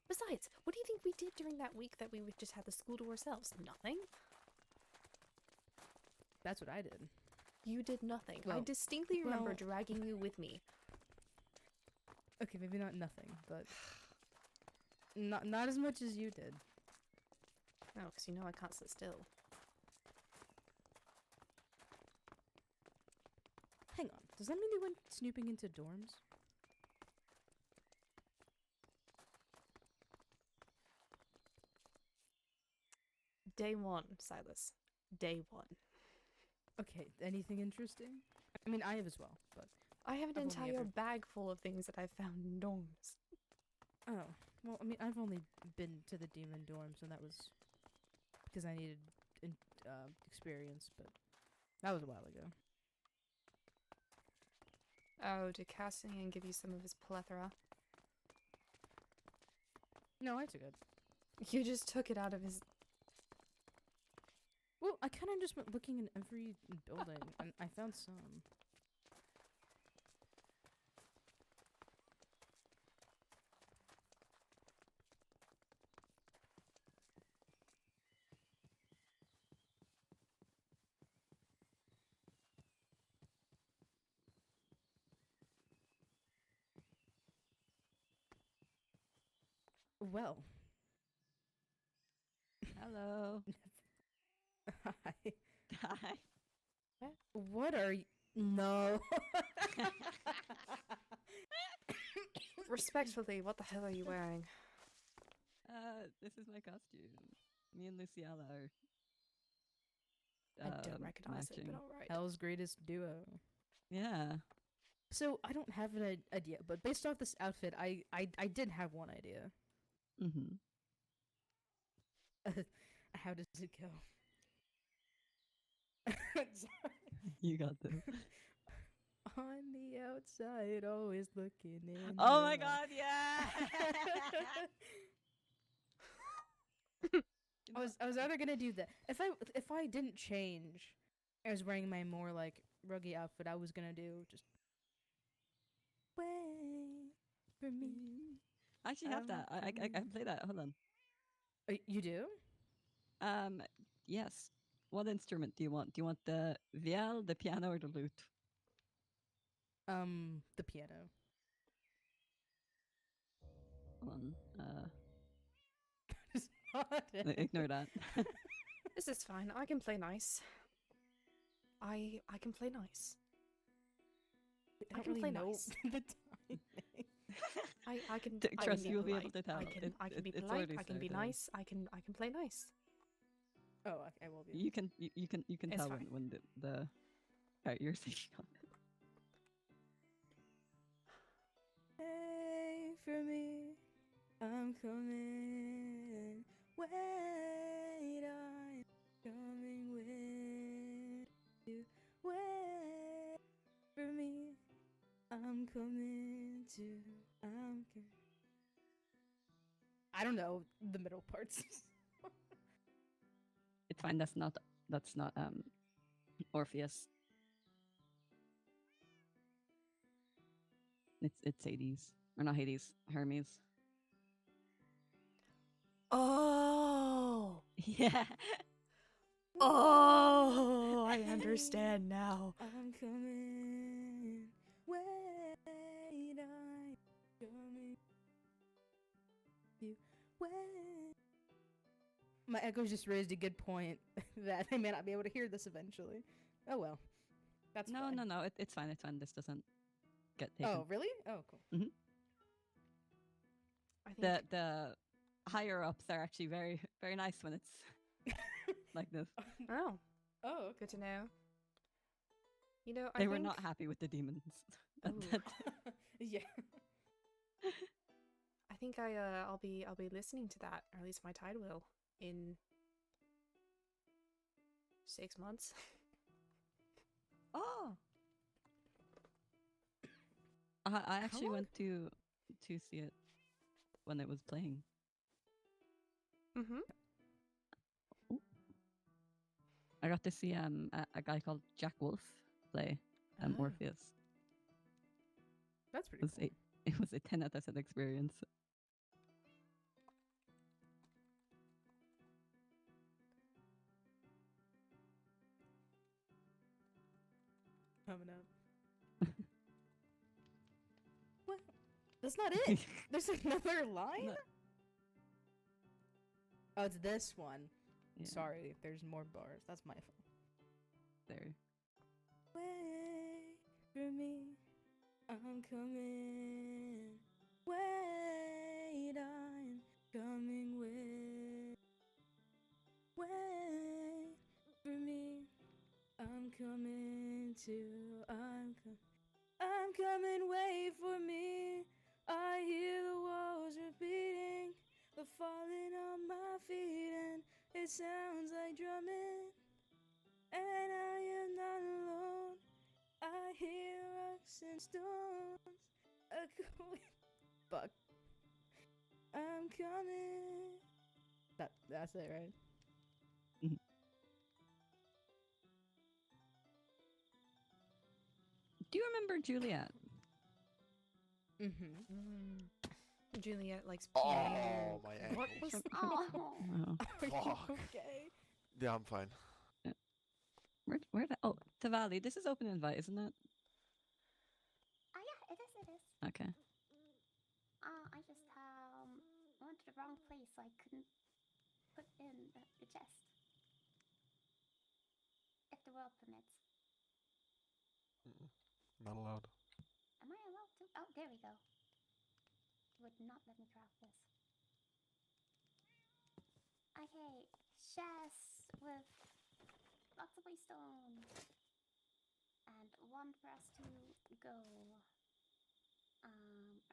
Besides, what do you think we did during that week that we just had the school to ourselves? Nothing. That's what I did. You did nothing. I Well, distinctly remember well- dragging you with me. Okay, maybe not nothing, but not as much as you did. No, because you know I can't sit still. Hang on. Does that mean they went snooping into dorms? Day one, Silas. Day one. Okay, anything interesting? I mean, I have as well, but... I have an I've only entire ever- bag full of things that I found in dorms. Oh. Well, I mean, I've only been to the demon dorms, and that was because I needed experience, but that was a while ago. Oh, did Cassian give you some of his plethora? No, I took it. You just took it out of his... Well, I kind of just went looking in every building, and I found some. Well, Hello. hi. Hi. What are you? No. Respectfully, what the hell are you wearing? This is my costume. Me and Luciella are. I don't recognize it, matching. but alright. Hell's greatest duo. Yeah. So I don't have an idea, but based off this outfit, I did have one idea. Mm-hmm. How does it go? You got this. On the outside, always looking in. Oh the my eye. god, yeah! I was either gonna do that if I didn't change, I was wearing my more like ruggy outfit. I was gonna do just wait for me. I actually have that. I can play that. Hold on. You do? Yes. What instrument do you want? Do you want the viol, the piano, or the lute? The piano. Hold on. It's not it. Ignore that. This is fine. I can play nice. I can play nice. I don't can play know nice. the timing. I can. Trust I can you'll be able polite. to tell. I can be It's polite. already I can be started. nice. I can play nice. Oh, I will be. You can It's tell fine. when the you're singing on it. Hey for me, I'm coming. Wait, I'm coming with you. Wait for me, I'm coming too. I'm coming. I don't know the middle parts. It's fine. That's not Orpheus. It's Hades, or not Hades, Hermes. Oh. Yeah. Oh, I understand now. I'm coming. Wait, I'm coming. You wait. My echoes just raised a good point that I may not be able to hear this eventually. Oh well, that's No, fine. no. It's fine. It's fine. This doesn't get taken. Oh really? Oh cool. I think The higher ups are actually very very nice when it's like this. Oh, Oh good to know. You know, They were not happy with the demons. Ooh. yeah. I think I'll be listening to that, or at least my tide will, in 6 months. Oh. I actually long? went to see it when it was playing. Mm-hmm. I got to see a guy called Jack Wolf play Oh. Orpheus. That's pretty cool. It was a 10 out of 10 experience. Coming up. What? That's not it. There's another line? No. Oh, it's this one. Yeah, Sorry, there's more bars. That's my fault. there. Wait for me, I'm coming. Wait, I'm coming with. Wait for me, I'm coming too. I'm coming. Wait for me. I hear the walls repeating, the falling on my feet, and it sounds like drumming. And I am not alone. I hear rocks and stones echoing. Fuck. I'm coming. That's it, right? Do you remember Juliet? Mm-hmm. Juliet likes Oh, piano. my ankle. What was? Oh. Are you Fuck. okay? Yeah, I'm fine. Where oh, Tavali, this is open invite, isn't it? Yeah, it is. Okay. I just wanted to wrong place, so I couldn't put in the chest. If the world permits. Not allowed. Am I allowed to? Oh, there we go. Would not let me craft this. Okay, chest with lots of waystone. And one for us to go.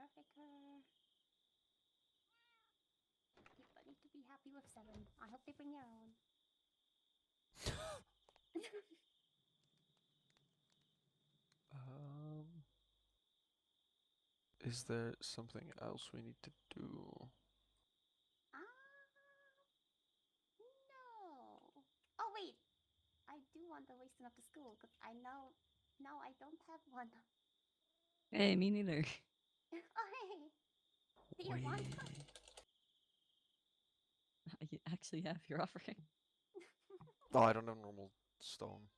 Earthmaker. People need to be happy with 7. I hope they bring their own. Is there something else we need to do? No. Oh wait, I do want the waistone up to school because I know. No, I don't have one. Hey, me neither. Oh hey, do you want one? Actually, yeah, if you're offering. Oh, I don't have normal stone.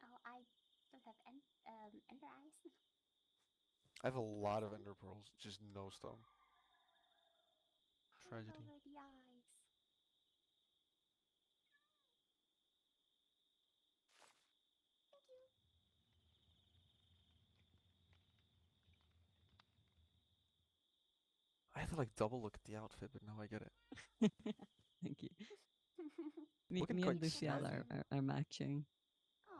Oh, I don't have ender eyes. I have a lot of ender pearls, just no stone. Bring Tragedy. over the eyes. Thank you. I had to like double look at the outfit, but now I get it. Thank you. Me, Looking me and quite Lucielle snazzy. are matching. Oh.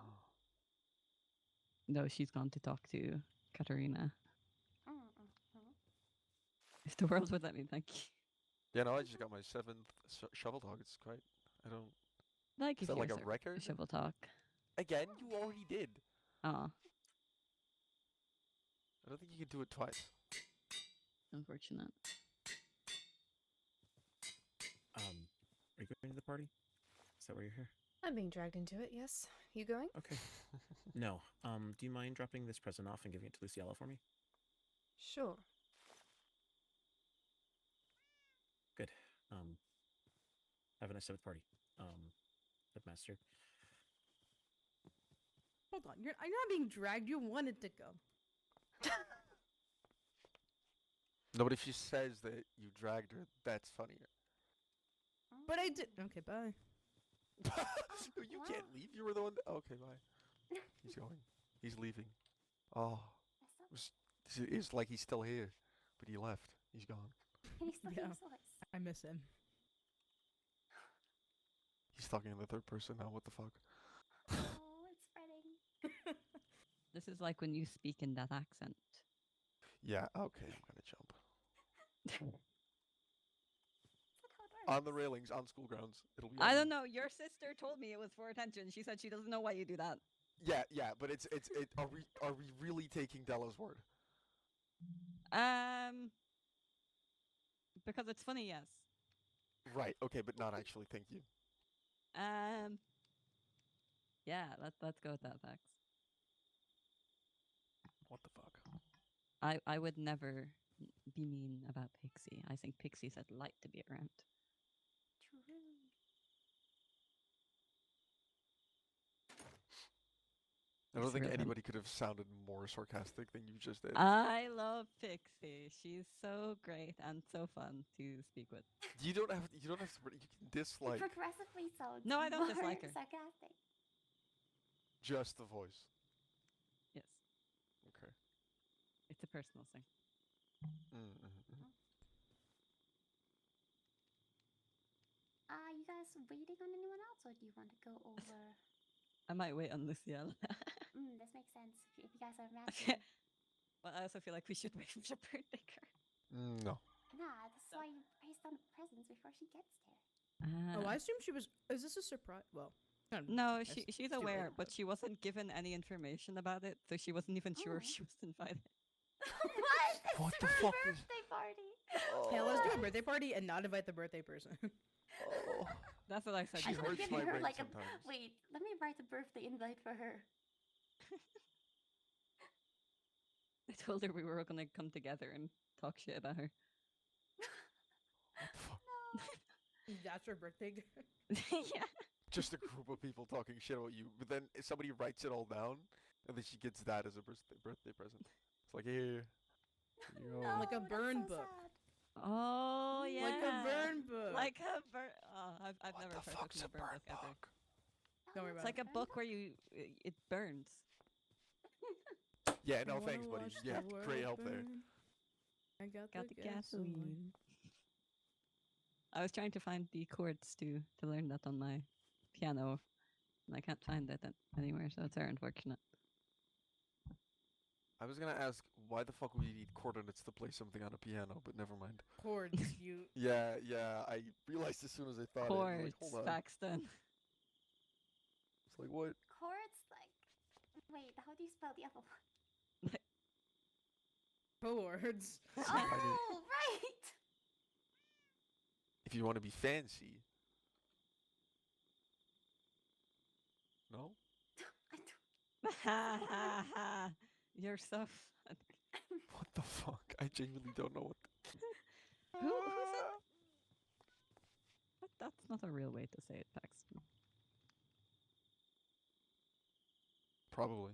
No, she's gone to talk to Katarina. Mm-mm-mm. If the world would let me, thank you. Yeah, no, I just got my 7th shovel dog. It's quite. I don't. Like Is if that like you're a record? shovel talk. Again, you already did. Oh, I don't think you can do it twice. unfortunate. Are you going to the party? Is that why you're here? I'm being dragged into it, yes. You going? Okay. No. Do you mind dropping this present off and giving it to Luciella for me? Sure. Good. Have a nice 7th party. Headmaster. Hold on, I'm not being dragged. You wanted to go. No, but if she says that you dragged her, that's funnier. But I did. Okay, bye. No, you can't leave. You were the one. Okay, bye. He's going. He's leaving. Oh, it's like he's still here, but he left. He's gone. He's still Yeah. useless. I miss him. He's talking in the 3rd person now. What the fuck? Oh, it's spreading. This is like when you speak in that accent. Yeah. Okay, I'm gonna jump That's not how it works. on the railings on school grounds. It'll be. I on don't me. know. Your sister told me it was for attention. She said she doesn't know why you do that. Yeah, but it's. Are we really taking Della's word? Because it's funny, yes. Right. Okay, but not actually. Thank you. Yeah. Let's go with that, Pax. What the fuck? I would never be mean about Pixie. I think Pixie's a delight to be around. True. I don't It's think real fun. anybody could have sounded more sarcastic than you just did. I love Pixie. She's so great and so fun to speak with. You don't have to. You can dislike Progressively sounds No, I don't more dislike her. sarcastic. just the voice. Yes, Okay. it's a personal thing. You guys waiting on anyone else, or do you want to go over? I might wait on Lucielle. This makes sense. If you guys are matching. But I also feel like we should wait for the birthday girl. No. Nah, that's why you placed down the presents before she gets there. Oh, I assume she was. Is this a surprise? Well, kind of No, surprise. she's Too aware, late, but she wasn't given any information about it, so she wasn't even sure if she was invited. What? It's What the her fuck is- birthday party. Okay, let's do a birthday party and not invite the birthday person. Oh. That's what I said. She I before. should hurts give my her brain like sometimes. Wait, let me write a birthday invite for her. I told her we were gonna come together and talk shit about her. What the fuck? No. That's her birthday. Yeah. Just a group of people talking shit about you, but then if somebody writes it all down, and then she gets that as a birthday present. It's like, here you go. No, Like a that's burn so book. sad. Oh yeah. Like a burn book. Like a burn. Oh, I've What never the partook fuck's in a a burn burn book ever. book? Don't worry It's about like a book where it burns. Yeah, I no wanna thanks, buddy. watch Yeah, the great world help there. burn. I got Got the the gasoline. gasoline. I was trying to find the chords to learn that on my piano, and I can't find it anywhere, so it's very unfortunate. I was gonna ask why the fuck would you need coordinates to play something on a piano, but never mind. Chords, you. Yeah, I realized as soon as I thought it. I was Chords, like, hold on. Paxton. It's like what? Chords, like. Wait, how do you spell the other one? Chords. Oh, right! If you want to be fancy. No? I don't. Ha ha ha! You're so funny. What the fuck? I genuinely don't know what. Who said? But that's not a real way to say it, Paxton. Probably.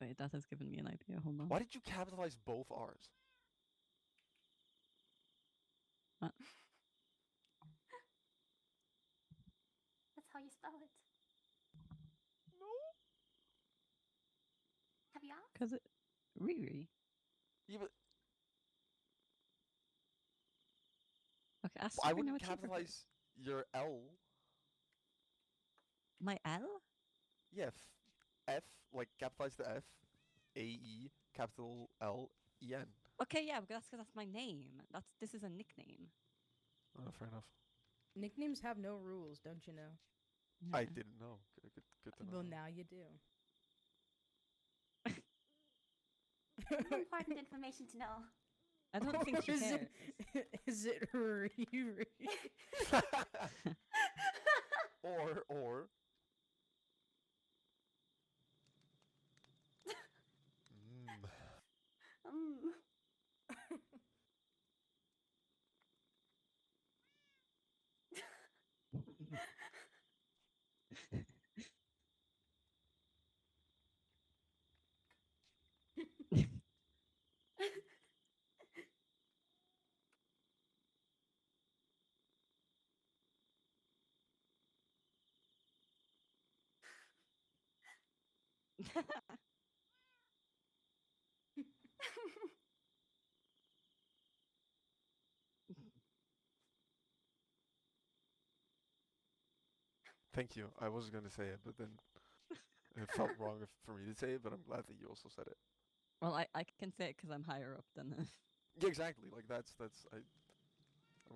Wait, that has given me an idea. Hold on. Why did you capitalize both R's? That's how you spell it. No. Have you asked? Because it. Riri. Yeah, but Okay, ask I Sabrina wouldn't what she prefers. capitalize your L. My L? Yeah, F, like capitalize the F, A-E, capital L-E-N. Okay, yeah, but that's because that's my name. This is a nickname. Oh, fair enough. Nicknames have no rules, don't you know? I Yeah. didn't know. Good to know. Well, now you do. More important information to know. I don't think she Is cares. Is it Riri? or. Mm. Thank you. I was going to say it, but then it felt wrong for me to say it, but I'm glad that you also said it. Well, I can say it because I'm higher up than. Yeah, exactly. Like, I'm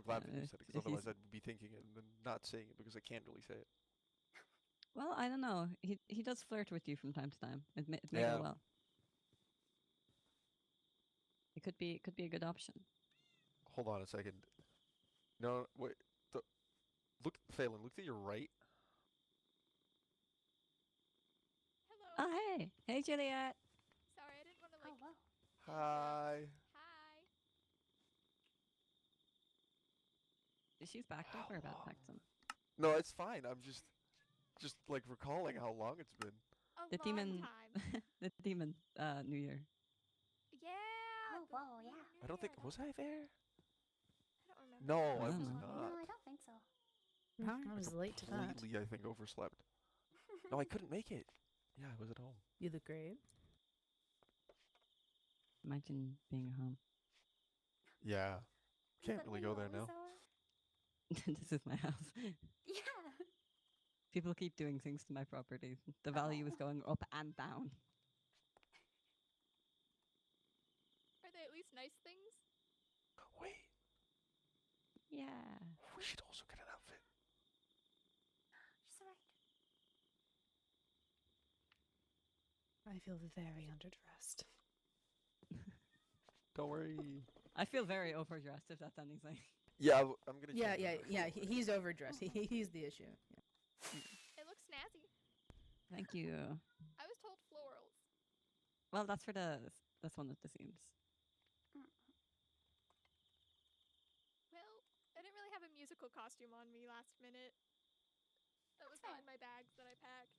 glad that you said it, because if he's- otherwise I'd be thinking it and then not saying it because I can't really say it. Well, I don't know. He does flirt with you from time to time. It may Yeah. go well. It could be a good option. Hold on a second. No, wait. Look, Phelan, look to your right. Hello. Oh hey Juliet. Sorry, I didn't want to Oh, like. wow. Hi. Hi. She's backed up or about How Paxton. No, it's fine. I'm just like recalling how long it's been. A The long demon. time. The demon. New Year. Yeah. Oh, the whoa, yeah. New I don't think Year, was I there? I don't remember. No, I I don't was know. not. No, I don't think so. I was late to that. Completely, I think, overslept. No, I couldn't make it. Yeah, I was at home. You look great. Imagine being at home. Yeah. Can't But really when go you there now. always are- This is my house. Yeah. People keep doing things to my property. The value is Oh. going up and down. Are they at least nice things? Wait, Yeah. we should also get an outfit. She's right. I feel very underdressed. Don't worry. I feel very overdressed if that's anything. Yeah, I'm gonna. Yeah, change yeah, that. yeah. He's overdressed. He's the issue. Yeah. It looks snazzy. Thank you. I was told florals. Well, that's for this one with the seams. Well, I didn't really have a musical costume on me last minute. That was not in my bags that I packed.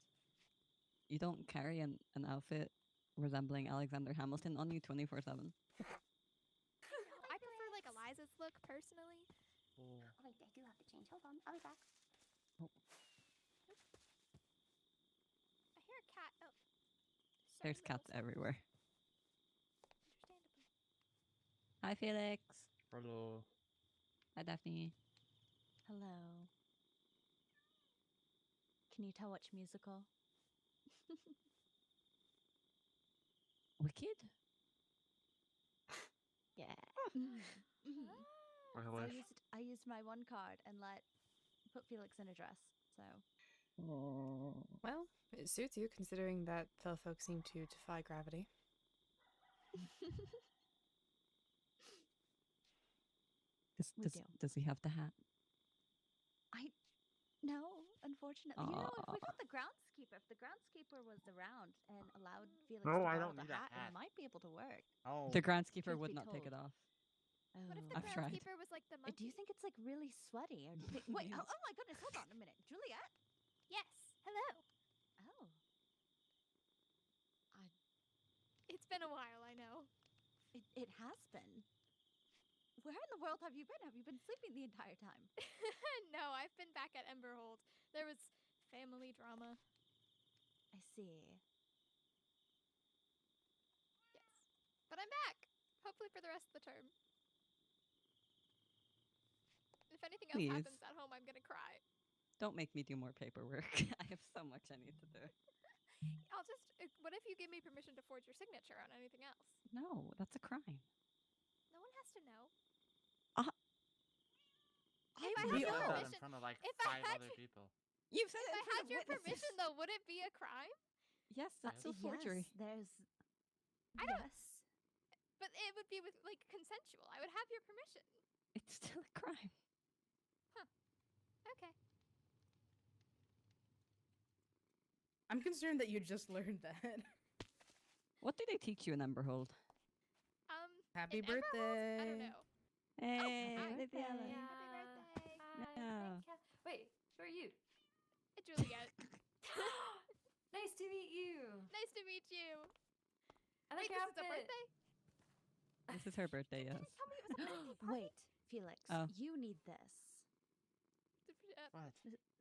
You don't carry an outfit resembling Alexander Hamilton on you 24/7. look personally. Oh, wait, I do have to change. Hold on, I'll be back. I hear a cat. Oh, sorry, There's cats Melissa. everywhere. Understandably. Hi, Felix. Hello. Hi, Daphne. Hello. Can you tell which musical? Wicked? Yeah. Really? I used my one card and put Felix in a dress. So Well, it suits you considering that fellow folk seem to defy gravity. We do. Does he have the hat? No, unfortunately. You know, if we got the groundskeeper, if the groundskeeper was around and allowed Felix No, to I borrow don't the need a hat, hat. it might be able to work. Oh. The groundskeeper Truth would be not take it told. off. What if the I've tried. groundskeeper was like the Do monkey? you think it's like really sweaty? Or wait, Yes. oh my goodness, hold on a minute. Juliet? Yes. Hello. Oh. It's been a while, I know. It has been. Where in the world have you been? Have you been sleeping the entire time? No, I've been back at Emberhold. There was family drama. I see. Yes. But I'm back. Hopefully for the rest of the term. If anything else Please. happens at home, I'm gonna cry. Don't make me do more paperwork. I have so much I need to do. I'll just. What if you give me permission to forge your signature on anything else? No, that's a crime. No one has to know. I If I will. had your Said that in permission, front of like if I 5 had other your- people. You've said if it I in front had of your witnesses. permission, though, would it be a crime? Yes, that's still forgery. Yes, there's. I don't- Yes. But it would be with like consensual. I would have your permission. It's still a crime. Okay. I'm concerned that you just learned that. What do they teach you in Emberhold? Happy in Emerald? birthday. I don't know. Hey, happy Lady birthday. Ellen. Happy birthday. Yeah. Wait, who are you? Juliet. Nice to meet you. Nice to meet you. I Wait, like your this is a outfit. birthday? This is her birthday, Did yes. you tell me it was a birthday party? Wait, Felix, Oh. you need this. What?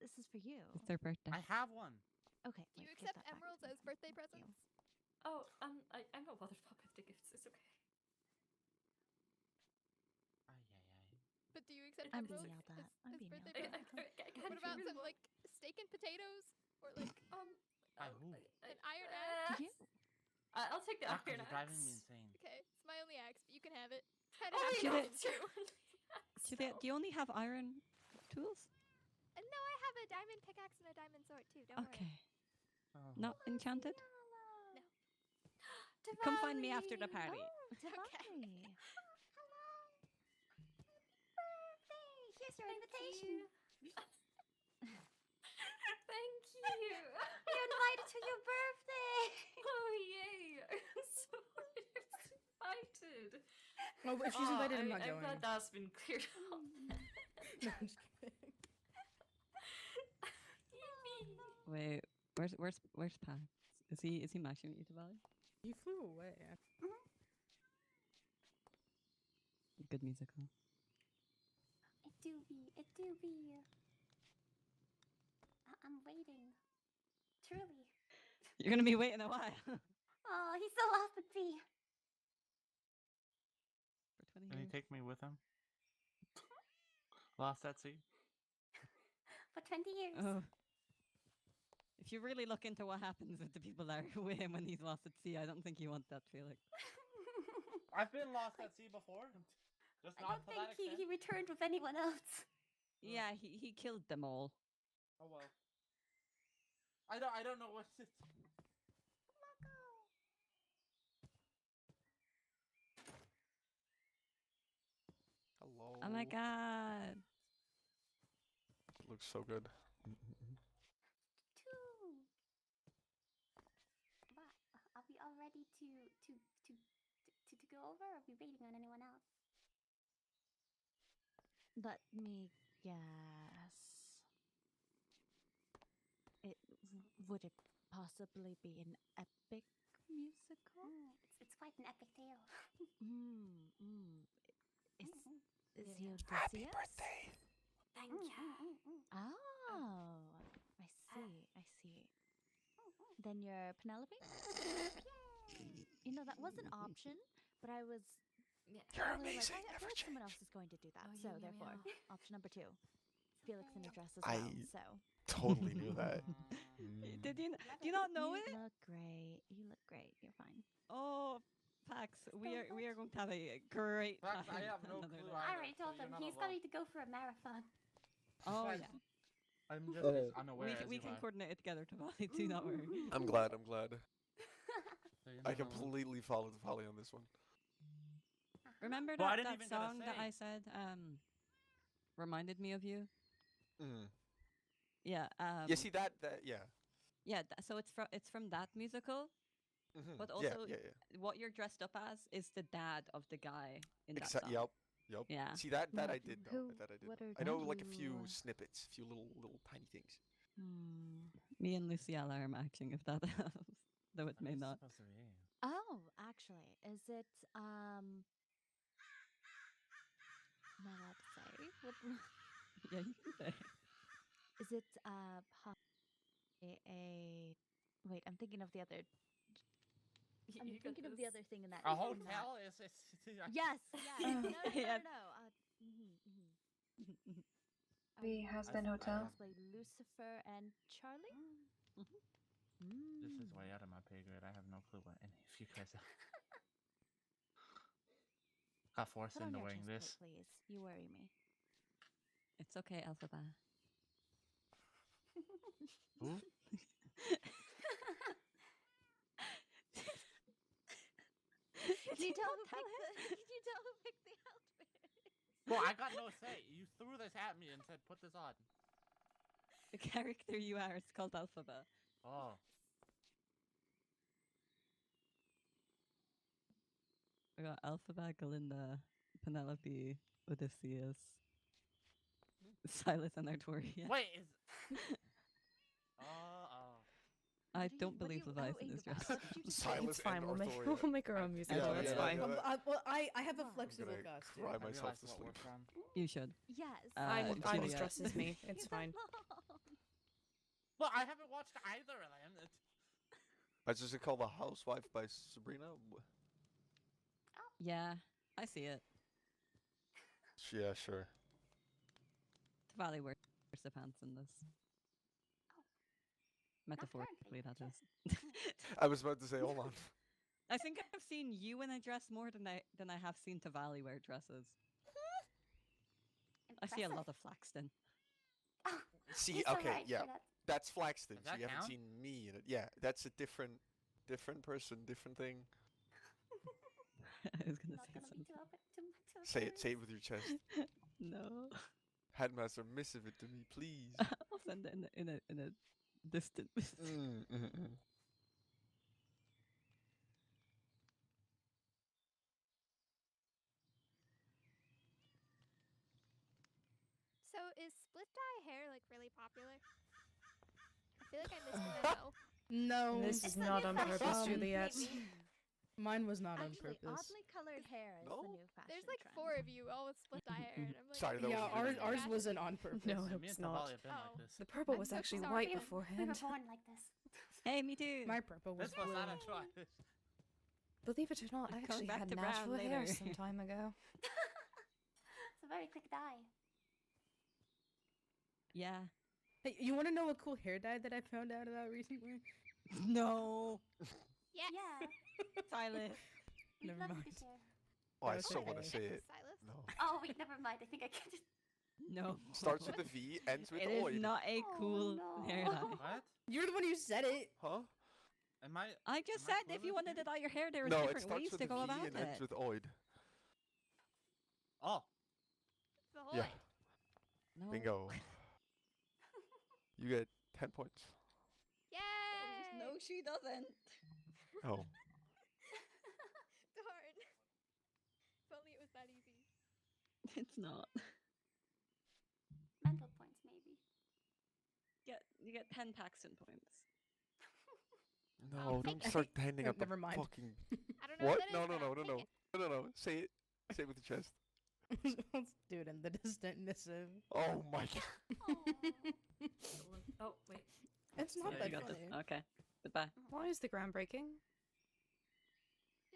This is for you. It's their birthday. I have one. Okay. Do you wait, give accept that back emeralds to me. as birthday Thank you. presents? Oh, I'm not bothered about birthday gifts. It's okay. Ay, ay, ay. But do you accept I'm emeralds being yelled at. I'm as being birthday yelled at. presents? What What about some like steak and potatoes or like By who? an iron axe? You. I'll take the Ah, 'cause iron you're driving me axe. insane. Okay, it's my only axe, but you can have it. Kind Oh, of wait, Do no, they- it's your only axe, Juliet, do you only have iron tools? No, I have a diamond pickaxe and a diamond sword too. Don't worry. Okay. Oh. Not enchanted? No. Come find me after the Diwali! party. Oh, Diwali. Birthday! Here's your Thank invitation. you. Thank you. You're invited to your birthday. Oh yay! I'm so excited. Oh, but she's invited. I'm not I'm going. glad that's been cleared up. No, I'm just kidding. Yippee. Wait, where's Pax? Is he matching with you to Valley? You flew away. Good musical. It do be. It do be. I'm waiting. Truly. You're gonna be waiting a while. Oh, he's so off with me. For 20 Can he years. take me with him? Lost at sea? For 20 years. Oh. If you really look into what happens with the people that are with him when he's lost at sea, I don't think you want that, Felix. I've been lost at sea before. Just I not don't to think that extent. he returned with anyone else. Yeah, he killed them all. Oh well. I don't know what it. Hello. Oh my god. Looks so good. Two. But are we all ready to go over? Or are we waiting on anyone else? Let me guess. Would it possibly be an epic musical? It's quite an epic tale. Mm, mm. Is Is Yeah. he Odysseus? Happy birthday. Thank you. Oh, I see. I see. Then you're Penelope? You know, that was an option, but I was Yeah. You're really amazing. like, I Never feel like someone change. else is going to do that. Oh, So yeah, yeah, therefore, yeah. option number 2. Felix in a dress as I- well. So Totally knew that. Did you? Do you not know you it? look great. You look great. You're fine. Oh, Pax, we are going to have a great Pax, time. I have no another clue day. I either, already so told you're him not he's alone. going to go for a marathon. Oh Pax, yeah, I'm just Oh. as unaware as we you can are. coordinate it together, Tavali. Do not worry. I'm glad. I'm glad. So you're I not alone. completely followed Polly on this one. Remember Well, I that, didn't that even get a song that say. I said reminded me of you? Mm. Yeah. Yeah. See that? Yeah. Yeah. So it's from that musical, Mhm. but Yeah, also yeah. what you're dressed up as is the dad of the guy in that Exactly. song. Yep. Yeah. See that Now, I did know. who- That I did. what know. are I know like a few you, snippets, a few little tiny things. Me and Luciella are matching, if that helps. Though it What may is not. supposed to be? Oh, actually, is it am I allowed to say? What, Yeah, you can say. is it a wait, I'm thinking of the other I'm You got thinking of the this. other thing in that A in that- hotel is Yes, yes. No, no, no, Yeah. no. mhm. The You Has-Been Hotel. cosplay Lucifer and Charlie? This is way out of my pay grade. I have no clue what any of you guys are. Got forced Put on into your wearing chest this. plate, please. You worry me. It's okay, Alphaba. Who? Did you tell who picked the outfit? Well, I got no say. You threw this at me and said, "Put this on." The character you are, it's called Alphaba. Oh, We got Alphaba, Galinda, Penelope, Odysseus, Sylas, and Artoria. wait, is oh. I What do you- don't what do believe you- Levi's oh, in this Ingvar, dress. what did you just say? Silas It's fine. and We'll make, Artoria. we'll make our own musical. Yeah, It's yeah, fine. yeah. Well, I have a I'm flexible gonna costume. cry I myself realized to what we're sleep. from. You should. Yes. Mine Julia. just dresses me. It's Leave fine. alone. Well, I haven't watched either of them. Is this called The Housewife by Sabrina? Yeah, I see it. Yeah, sure. Tavali wears the pants in this. Not Metaphorically, that currently, is. I was about to say, hold on. I think I've seen you in a dress more than I have seen Tavali wear dresses. I see a lot of Flaxton. Oh, See, you're so okay, right, yeah, Charlotte. that's Flaxton. Does So that you haven't count? seen me in it. Yeah, that's a different person, different thing. I was gonna Not say gonna be something. too open. Too Say it with your chest. No, Headmaster, missive it to me, please. I'll send it in a distant. Mm. So is split dye hair like really popular? I feel like I missed the memo. No, This It's is the not new on fashion purpose, trend, Juliet. maybe. mine was not on Actually, purpose. oddly colored hair is No? the new fashion There's like trend. 4 of you all with split dye hair, and I'm like, Sorry, that Yeah, was really ours fashion. wasn't on purpose. No, Me it's and not. Tavali have been Oh. like this. The purple I'm was so actually sorry. white We were beforehand. born like this. Hey, me too. My purple was This was blue. not a choice. Believe it or not, I Coming actually back had to brown natural hair later. some time ago. It's a very quick dye. Yeah. Hey, you want to know a cool hair dye that I found out about recently? No. yes. Yeah. Silent. We'd Never love mind. to share. Oh, I That's so want to okay. say it. Silas? No. Oh wait, never mind. I think I can just. No. Starts with a V, ends with It is oid. not a Oh, cool no. hair dye. What? You're the one who said it. Huh? Am I? I just Am I said if you clueless wanted here? to dye your hair, there was No, it different starts ways with to a go V about and ends it. with oid. Oh, The whole Yeah. No. Bingo. You get 10 points. Yay! No, she doesn't. Oh. Darn. If only it was that easy. It's not. Mental points, maybe. You get 10 Paxton points. No, take don't it. start handing up Never the mind. fucking... I don't know What? what that No, is, no, but no, I'll no, take no. it. No, no, no. Say it. Say it with your chest. Let's do it in the distant missive. Oh my god. Oh, wait. It's not Yeah, that you got funny. this. Okay. Goodbye. Why is the ground breaking?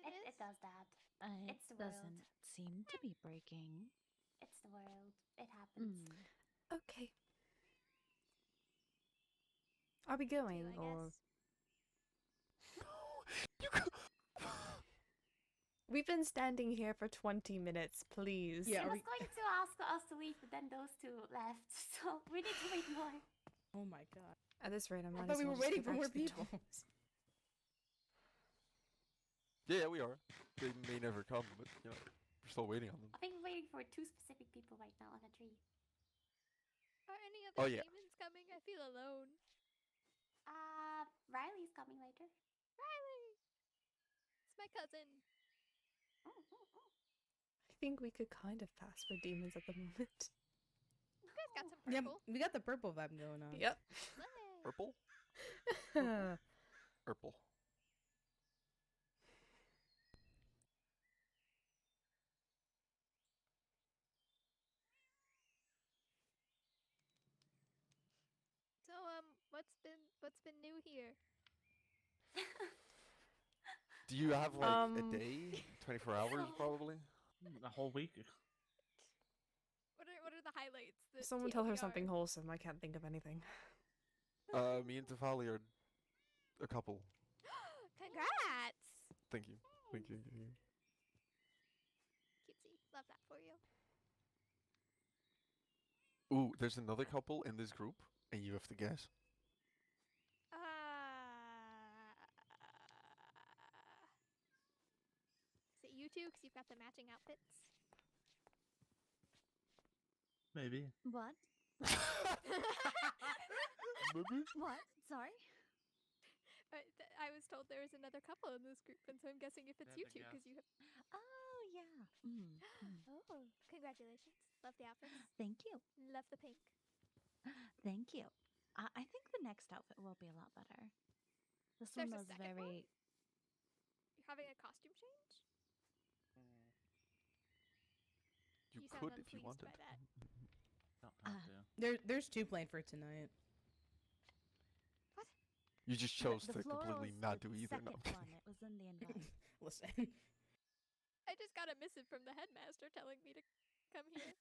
It does that. It It's the world. doesn't seem to be breaking. It's the world. It happens. Okay. Are we going, I or guess. we've been standing here for 20 minutes? Please. Yeah, He are was going to ask us to leave, but then those two left, so we need to wait more. Oh my god. At this rate, I might thought as we well were just waiting go for back more to the people. dorms. Yeah, we are. They may never come, but you know, we're still waiting on them. I think we're waiting for two specific people right now on a tree. Are any Oh, other yeah. demons coming? I feel alone. Riley's coming later. Riley! It's my cousin. I think we could kind of pass for demons at the moment. You guys got some Yeah, purple. we got the purple vibe going on. Yep. Slay. Purple? Purple. So what's been new here? Do you have like a Um, day? 24 hours probably? A whole week. What are the highlights? The Someone tell her TLDR? something wholesome. I can't think of anything. Me and Tafali are a couple. Congrats! Thank you. Thank you. Thank you. Cutesy. Love that for you. Ooh, there's another couple in this group, and you have to guess. Is it you two? Because you've got the matching outfits. Maybe. What? Maybe? What? Sorry? I was told there was another couple in this group, and so I'm guessing if it's you two, because you have. Oh, yeah. Oh, congratulations! Love the outfits. Thank you. Love the pink. Thank you. I think the next outfit will be a lot better. This There's one a was second very. You're having a costume change? You sound could if you unpleased wanted. by that. Don't have to. There's two planned for tonight. You just chose the to completely floral's not the do either. No. second one. It was in the invite. Listen. I just got a missive from the headmaster telling me to come here.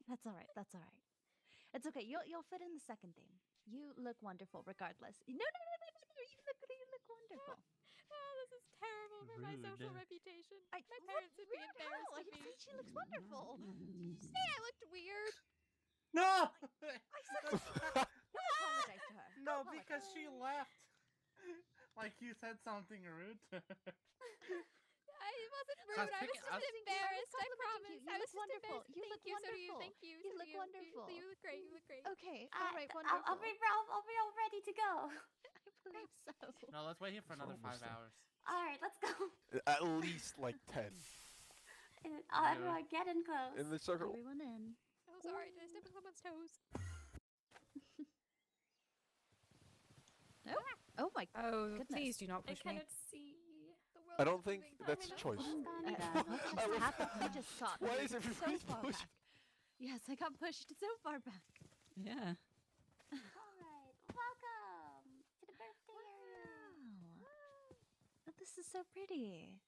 That's all right. That's all right. It's okay. You'll fit in the second theme. You look wonderful, regardless. No. You look wonderful. Oh, this is terrible for my social Rude. reputation. My parents would be embarrassed How? of I me. said she looks wonderful. Did you say I looked weird? No! I said go apologize to her. No, because she left. Like you said something rude to her. It wasn't rude. I was I was picking- just I was- embarrassed. I complimenting promise. you. You I was look just wonderful. embarrassed. You Thank look you. So do you. wonderful. Thank you. You So look do wonderful. You look great. You look great. Okay. All right. I'll Wonderful. be all ready to go. I believe so. No, let's wait here for another 5 almost done. hours. All right, let's go. At least like 10 Everyone get in close. in the circle. Everyone in. Oh, sorry. Did I step on someone's toes? Oh my. Oh, Goodness. please do not I push me. cannot see. The world I don't is think moving. that's a choice. What just happened? You just caught me Why is so everybody far pushing? back. Yes, I got pushed so far back. Yeah. Alright, welcome to the birthday area. Wow. Oh, this is so pretty.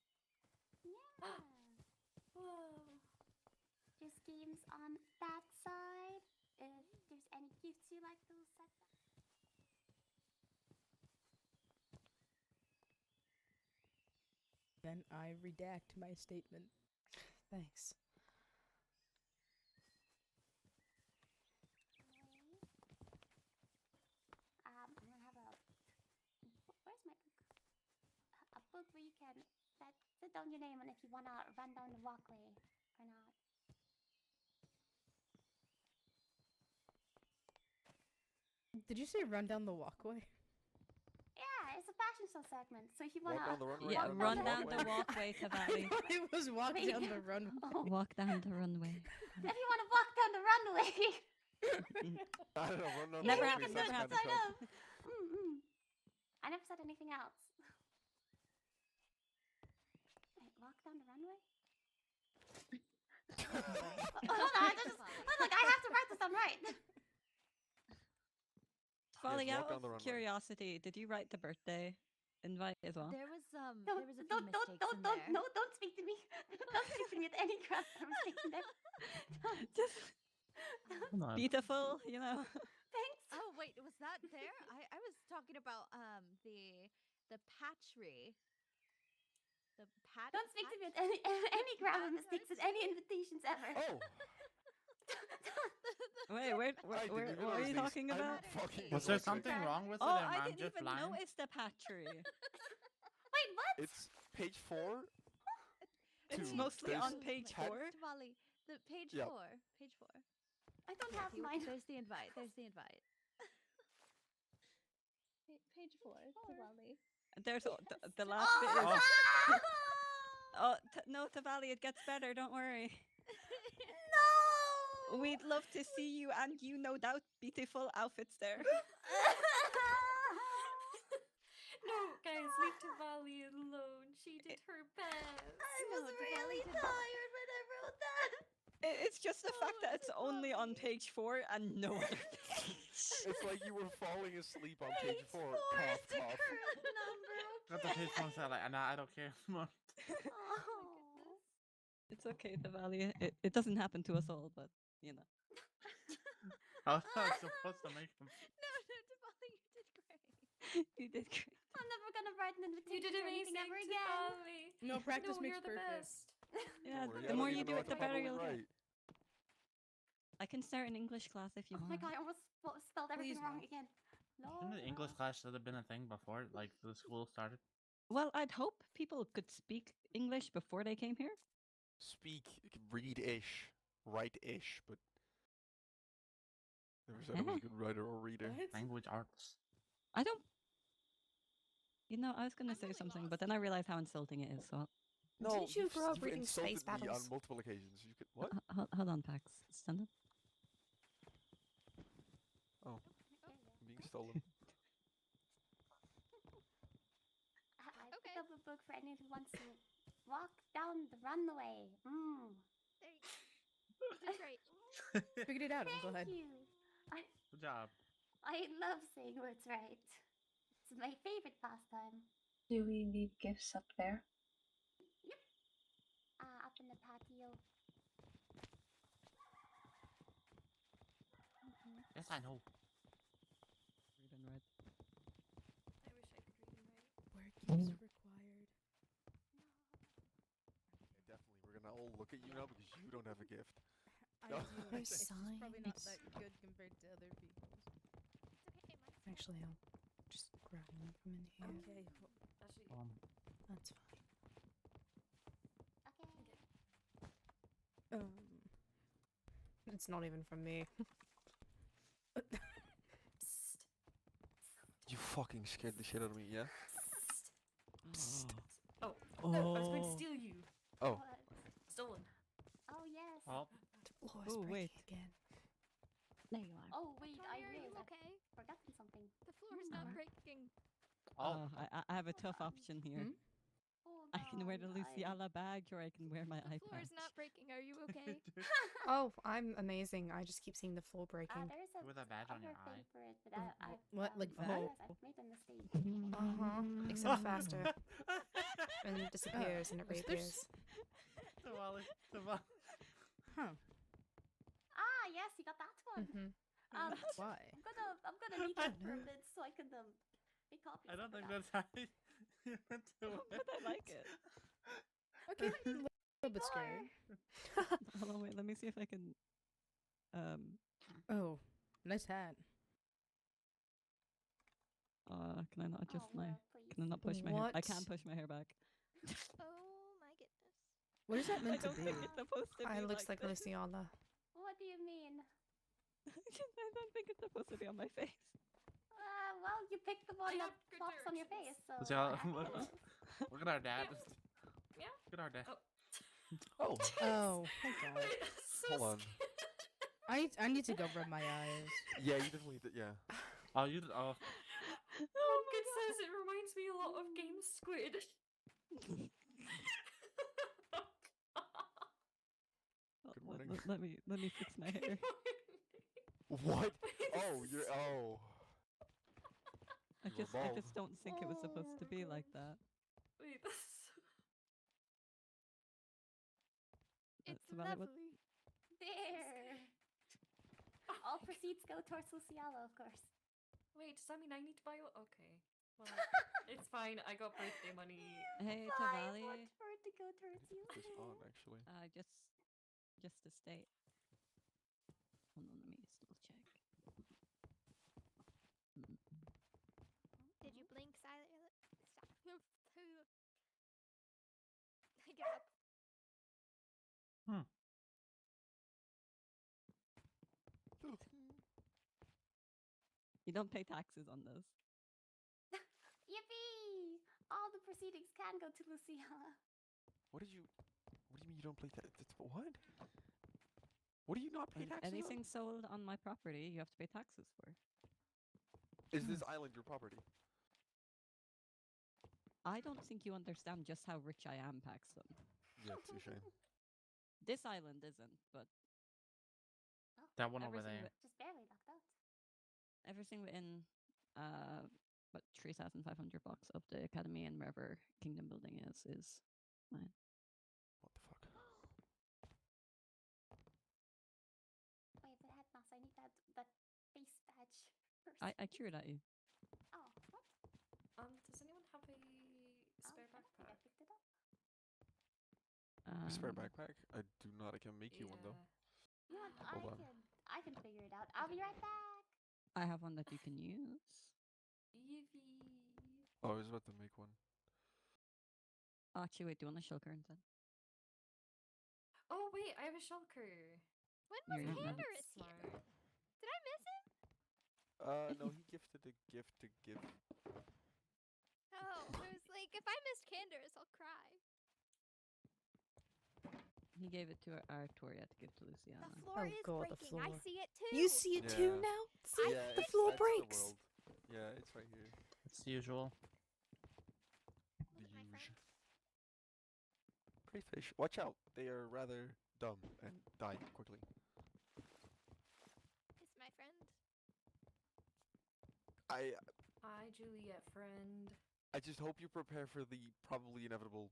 Yeah. Whoa. There's games on that side. If there's any gifts you like, those set back. Then I redact my statement. Thanks. I'm gonna have a. Where's my book? A book where you can sit down your name and if you wanna run down the walkway or not. Did you say run down the walkway? Yeah, it's a fashion show segment. So if you wanna Walk down the runway. Yeah, run run down down the the walkway, Tavali. It was walk Wait. down the runway. Oh, Walk down the runway. if you wanna walk down the runway. I don't know. Run down Never the happened, runway never sounds happened. kinda Sign tough. up. I never said anything else. Wait, walk down the runway? Hold on, look, I have to write this down right. Folly, walk out down the of runway. curiosity, did you write the birthday invite as well? There was there Don't, was a few don't, don't, mistakes don't, in don't, there. no, don't speak to me. Don't speak to me at any ground. I'm taking there. Just Come on. beautiful, you know. Thanks. Oh wait, was that there? I was talking about the patchery. The patch. Don't speak to me at any grammar mistakes at any invitations ever. Oh, Wait, I didn't even what are notice you these. talking I'm about? fucking Was there dyslexic. something wrong with it? Oh, and I I'm didn't just even blind? notice the patchery. Wait, what? It's page 4. It's Two. mostly There's on page pat- 4. Tavali, the page Yep. 4. Page 4. I don't Yeah, have mine. There's the invite. There's the invite. Page 4. Tavali. There's the last bit is. Oh. Oh, no, Tavali, it gets better. Don't worry. No. We'd love to see you, and you no doubt beautiful outfits there. No, guys, leave Tavali alone. She did her best. I was really tired when I wrote that. It's just the fact that it's only on page 4 and no other page. It's like you were falling asleep on page 4. Four Cough, is the cough. current number. Got the page one side, like, nah, I don't care anymore. Oh. It's okay, Tavali. It doesn't happen to us all, but you know. I was supposed to make them. No, Tavali, you did great. You did great. I'm never gonna write an You invitation did or anything amazing, ever again. Tavali. No, practice No, makes you're the perfect. best. Yeah, Don't worry, I the don't more you even do know it, how the to better properly you'll get. write. I can start an English class if you Oh want. my god, I almost spelled everything Please wrong no. again. No. Shouldn't the English class should have been a thing before, like, the school started? Well, I'd hope people could speak English before they came here. Speak, read-ish, write-ish, but never said I was a good writer or reader. Language arts. I don't. You know, I was gonna I'm say really something, lost. but then I realized how insulting it is. So No, Didn't you grow up you've reading insulted space me on battles? multiple occasions. You could what? hold on, Pax. Stand up. Oh, I'm being stolen. I picked up a book for anyone who wants to walk down the runway. There you go. You did great. Figured it out. Go ahead. Thank you. Good job. I love saying words right. It's my favorite pastime. Do we leave gifts up there? Yep. Up in the patio. Yes, I know. Read and read. I wish I could read and write. Where gifts required. Okay, definitely, we're gonna all look at you now because you don't have a gift. I No. do. There's It's just sign. probably not It's- that good compared to other people's. It's okay, mine's Actually, I'll just grab one from in here. Okay. Actually, That's fine. Okay. It's not even from me. psst. You fucking scared the shit out of me, yeah? Oh, no, I was going to steal you. Oh, What? Stolen. Oh yes. Well, The floor is Oh, breaking wait. again. There you are. Oh wait, I Artoria, are you realized okay? I've forgotten something. The floor is not breaking. oh, I have a tough option here. Hmm? Hold I can wear the on, Luciala bag, or I can wear my The eye floor is patch. not breaking. Are you okay? Oh, I'm amazing. I just keep seeing the floor breaking. There's a With a badge on your other eye. thing for it, but What, like I that? realized I've made a mistake. Uh-huh. Except faster. And then it disappears and it was there reappears. Tavali, Tavali. Huh. Ah, yes, you got that one. Mm-hmm. Why? I'm gonna need that for a bit so I can make copies. I don't of think that. that's how you meant to But I like it. Okay. A little bit scary. Hold on, wait. Let me see if I can. Oh, nice hat. Can I not adjust Oh, my? Will, please. Can I not push my hair? I What? can push my hair back. Oh my goodness. What is that I meant to don't be? think it's supposed to be. I looks like this. Luciana. What do you mean? I don't think it's supposed to be on my face. Well, you picked the one I that have good pops on your directions. face, so. Let's see how- I look- guess. Look at our dad. Yeah. Look at our dad. Oh. oh, Oh, thank God. So hold on. I need to go rub my eyes. Yeah, you definitely did. Yeah. Oh, you did. Oh, Pumpkin says it reminds me a lot of Game Squid. Could Morning. Let me fix my hair. What? Oh, you're I You were just don't think it was supposed to be like that. Wait, that's It's That's about it. lovely. There. All proceeds go towards Luciano, of course. Wait, does that mean I need to buy one? Okay. Well, it's fine. I got birthday money. Hey, Fine, Tavali. want for it to go towards you. this on actually. Just to state. Hold on, let me still check. Did you blink silently? Stop. I get up. You don't pay taxes on this. Yippee! All the proceedings can go to Luciana. What do you mean you don't pay that? What? What do you not pay taxes Anything sold on my property, you have to pay taxes for. on? Is this island your property? I don't think you understand just how rich I am, Paxton. Yeah, touche. This island isn't, but That one over everything there. Just barely lucked out. everything within what 3,500 blocks of the academy and wherever kingdom building is mine. What the fuck? Wait, but Headmaster, I need that face badge first. I threw it at you. Oh, what? Does anyone have a spare I don't think I backpack? picked it up. A spare backpack? I do not. I can make you one though. You know what? Hold on. I can figure it out. I'll be right back. I have one that you can use. Evie. Oh, I was about to make one. Actually, wait, do you want a shulker instead? Oh wait, I have a shulker. When was You're not Candaris here? smart. Did I miss him? No, he gifted a gift to give. Oh, I was like, if I missed Candaris, I'll cry. He gave it to Artoria to give to Luciana. The floor is God, the breaking. I floor. see it too. You see it too Yeah. now? See, Yeah, the it's- floor that's breaks. The world. Yeah, it's right here. It's the usual. The Look at my huge. friend. Crayfish. Watch out. They are rather dumb and die quickly. Is my friend. Hi, Juliet, friend. I just hope you prepare for the probably inevitable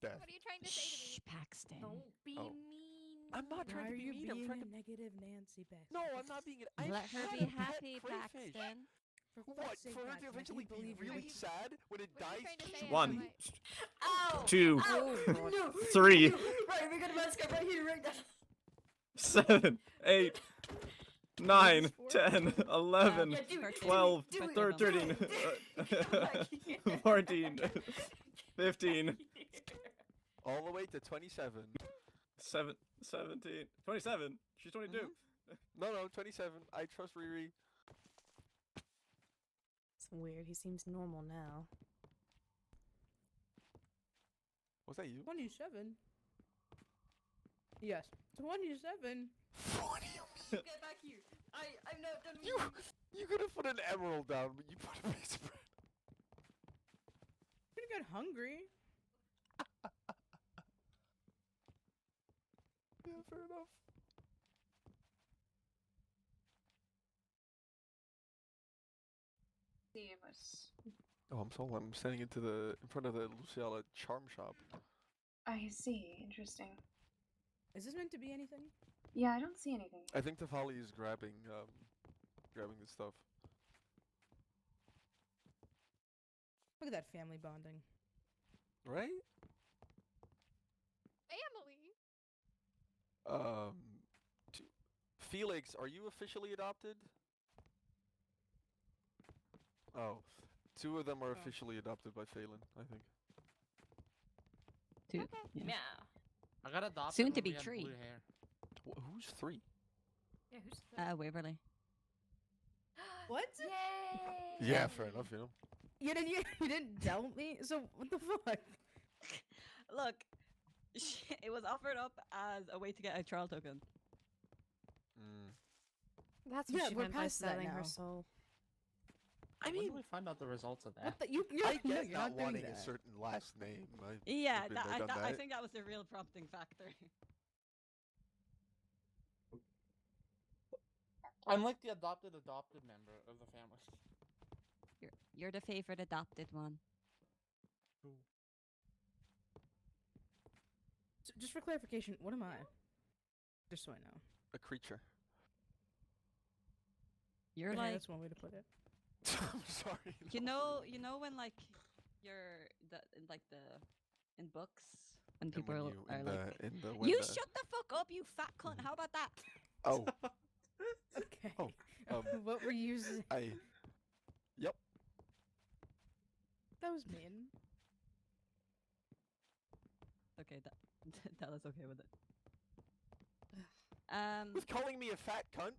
death. What are you trying to say to me? Shh, Paxton. Don't be Oh. mean. I'm not Why trying are to be you mean. I'm being trying a to. negative Nancy Bex? No, I'm not being. I Let her had be a pet happy, crayfish. Paxton. For What? fuck's sake, For her Paxton, to I eventually can't be believe you really would- sad when it What are you dies? trying to say? One. Am Ow! Two. Ow! Oh, No! 3. No! Right, we got a mask up right here, right now. 7, 8, 9, 10, 11, Yeah, do it, 12, do it, 13, do it. 14, 15, All the way to 27. 17, 27. She's 22. No, 27. I trust Riri. It's weird. He seems normal now. Was that you? 27. Yes, 27. What do you mean? Get back here. I'm not done with You could have put an emerald down, but you put a piece of bread. I'm gonna get hungry. Yeah, fair enough. Oh, I'm sold. I'm standing in front of the Luciana charm shop. I see. Interesting. Is this meant to be anything? Yeah, I don't see anything. I think Tafali is grabbing the stuff. Look at that family bonding. Right? Family. Felix, are you officially adopted? Oh, 2 of them are officially adopted by Phelan, I think. 2. Okay. Yeah. Meow. I got adopted. Soon when to be we had 3. blue hair. Who's 3? Yeah, who's that? Waverly. What? Yay! Yeah, fair enough, you know. You didn't tell me? So, what the fuck? Look, it was offered up as a way to get a trial token. That's Yeah, what she we're meant by past that selling her now. soul. I When mean, do we find out the results of that? What the, you, I no, get you're not not doing wanting that. a certain last name. Yeah, I've been there, done I that. think that was the real prompting factor. I'm like the adopted member of the family. You're the favorite adopted one. So just for clarification, what am I? Just so I know. A creature. You're Okay, like that's one way to put it. I'm sorry. you know when like you're in books when And people when you are in like the in the when you the, shut the fuck up, you fat cunt. How about that? Oh, Okay. oh. What were you using? Yep. That was mean. Okay, that that was okay with it. Who's calling me a fat cunt?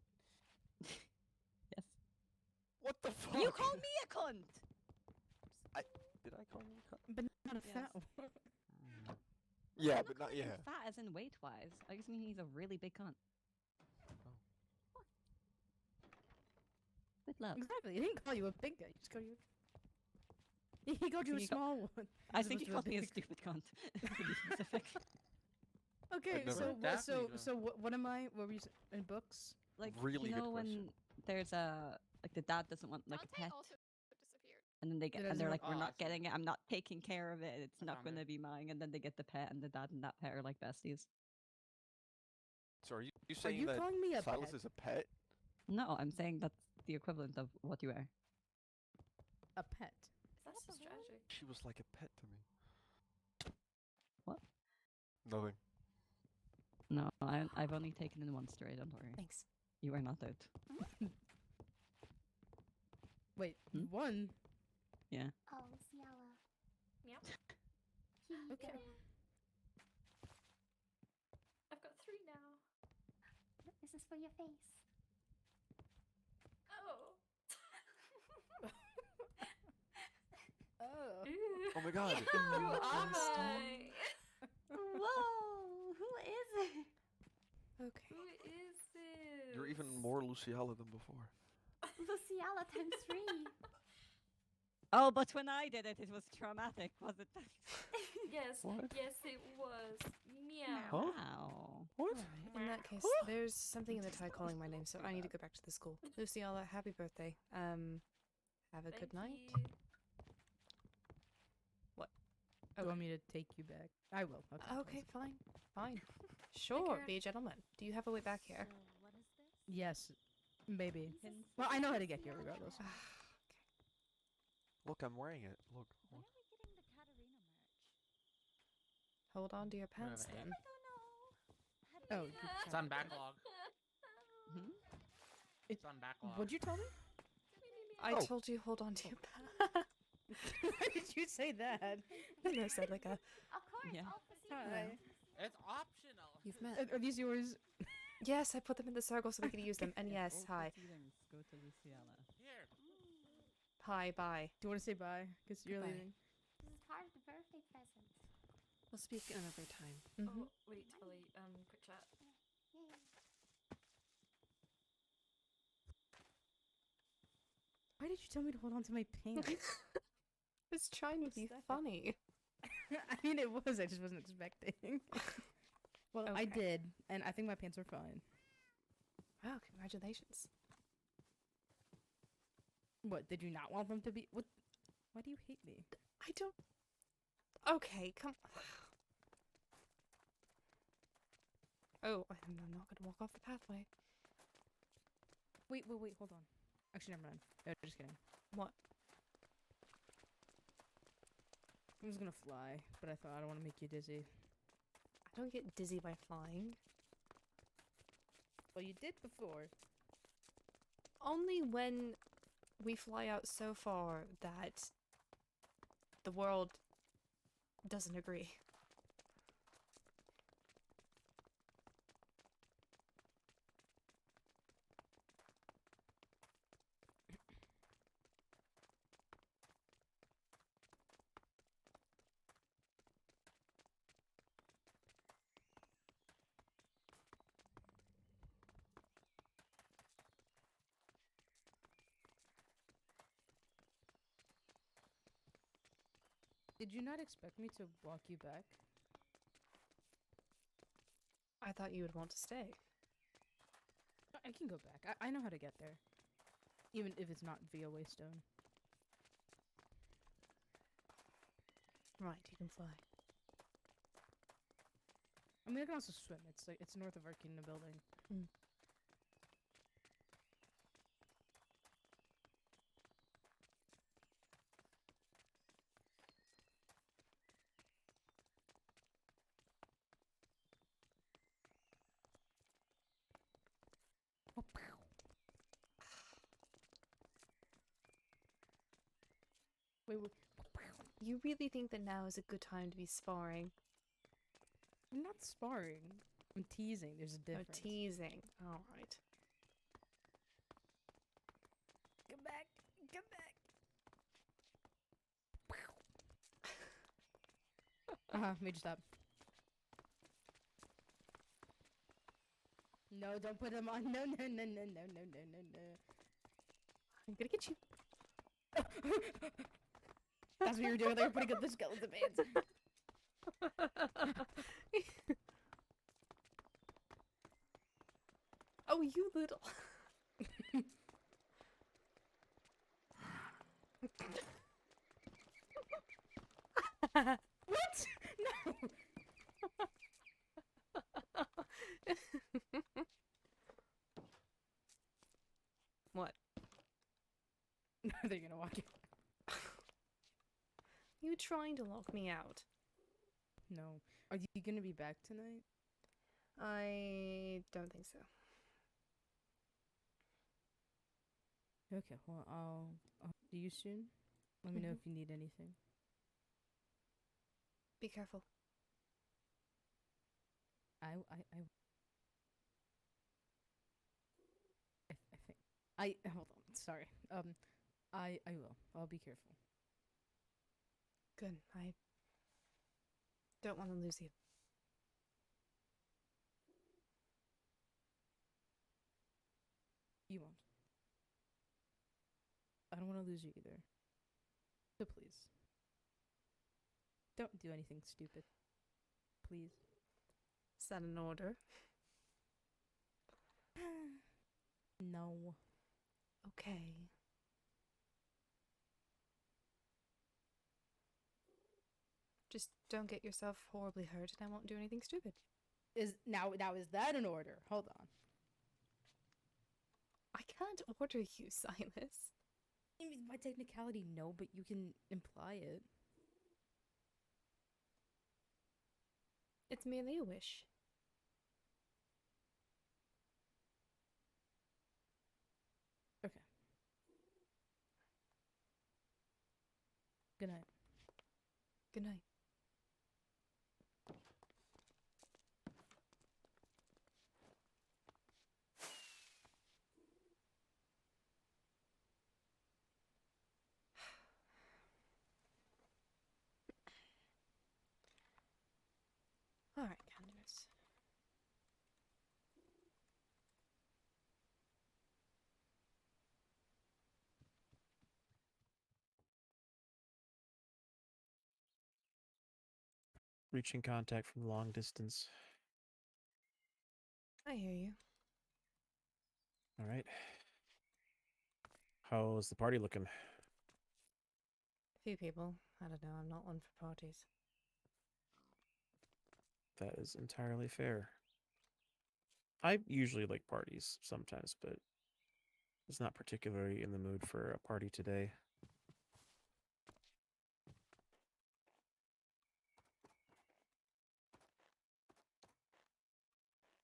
Yes. What the fuck? You call me a cunt. Did I call you a cunt? But not a Yes. fat one. Yeah, I'm but not calling him yeah. fat as in weight wise. I just mean he's a really big cunt. With love. Exactly. He didn't call you a big guy. He just called you. He called you a He called- small one. I as think he opposed to called me a big. stupid cunt. To be specific. Okay, never so heard what, that either. so what am I? What were you in books? Like Really you good know when question. there's a like the dad doesn't want like a Dante pet, also disappeared. and then they get It and they're doesn't- like, we're Oh, I not see. getting it. I'm not taking care of it. It's I not found going to it. be mine. And then they get the pet, and the dad and that pet are like besties. So are you Are saying you that calling me a Sylas pet? is a pet? No, I'm saying that's the equivalent of what you are. A pet. That's just tragic. She was like a pet to me. What? Nothing. No, I've only taken in one stray. Don't worry. Thanks. You are not out. Wait, Hmm? one. Yeah. Oh, Ciala. Meow. Here you Okay. go. I've got 3 now. This is for your face. Oh. Oh. Ew. Oh my god. Who am I? Whoa! Who is it? Okay. Who is this? You're even more Luciala than before. Luciala times 3. Oh, but when I did it, it was traumatic, was it? Yes. What? Yes, it was. Meow. Huh? Wow. What? Alright, in that case, there's something in the tide calling my name, so I need to go back to the school. Luciala, happy birthday. Have a Thank good night. you. Do you want me to take you back? I will. Okay, fine. Fine. Sure, care. be a gentleman. Do you have a way back here? What is this? Yes, maybe. Well, I know how to get here regardless. Look, I'm wearing it. Look. When look. are we getting the Katarina merch? Hold on to your have pants an then. I don't know. How do Oh, we- you It's on backlog. Hmm? It's on backlog. What'd you tell me? I Oh. told you hold on to your pants. Why did you say that? I said like a. Of course, Yeah. all for Hi. It's optional. You've met. Are these yours? Yes, I put them in the circle so we could use them. And yes, hi. Go to Luciala. Here. Hi, bye. Do you want to say bye? Because you're Goodbye. leaving. This is part of the birthday present. We'll speak another time. Mm-hmm. Oh, wait, Tilly. Quick chat. Yay. Why did you tell me to hold on to my pants? I was trying to be Stop it. funny. I mean, it was. I just wasn't expecting. Well, I Okay. did, and I think my pants are fine. Wow, congratulations. What, did you not want them to be? What? Why do you hate me? I don't. Okay, come. Oh, I'm not gonna walk off the pathway. Wait, hold on. Actually, never mind. Just kidding. What? I was gonna fly, but I thought I don't want to make you dizzy. I don't get dizzy by flying. Well, you did before. Only when we fly out so far that the world doesn't agree. Did you not expect me to walk you back? I thought you would want to stay. I can go back. I know how to get there. Even if it's not via Waystone. Right, you can fly. I mean, I can also swim. It's north of our kingdom building. Mm. Oh, pow. Wait. You really think that now is a good time to be sparring? I'm not sparring. I'm teasing. There's a difference. Oh, teasing. All right. Come back. Come back. Made you stop. No, don't put him on. No. I'm gonna get you. That's what you were doing. They were putting up the skeleton bands. Oh, you little. What? No. What? They're gonna walk you. You trying to lock me out? No. Are you gonna be back tonight? I don't think so. Okay, well, I'll see you soon. Let me know if you need anything. Be careful. I think hold on. Sorry. I will. I'll be careful. Good. I don't want to lose you. You won't. I don't want to lose you either. So please. Don't do anything stupid. Please. Is that an order? No. Okay. Just don't get yourself horribly hurt and I won't do anything stupid. Is that an order? Hold on. I can't order you, Sylas. I mean, by technicality, no, but you can imply it. It's merely a wish. Okay. Good night. Good night. All right, Candace. Reaching contact from long distance. I hear you. All right. How's the party looking? Few people. I don't know. I'm not one for parties. That is entirely fair. I usually like parties sometimes, but was not particularly in the mood for a party today.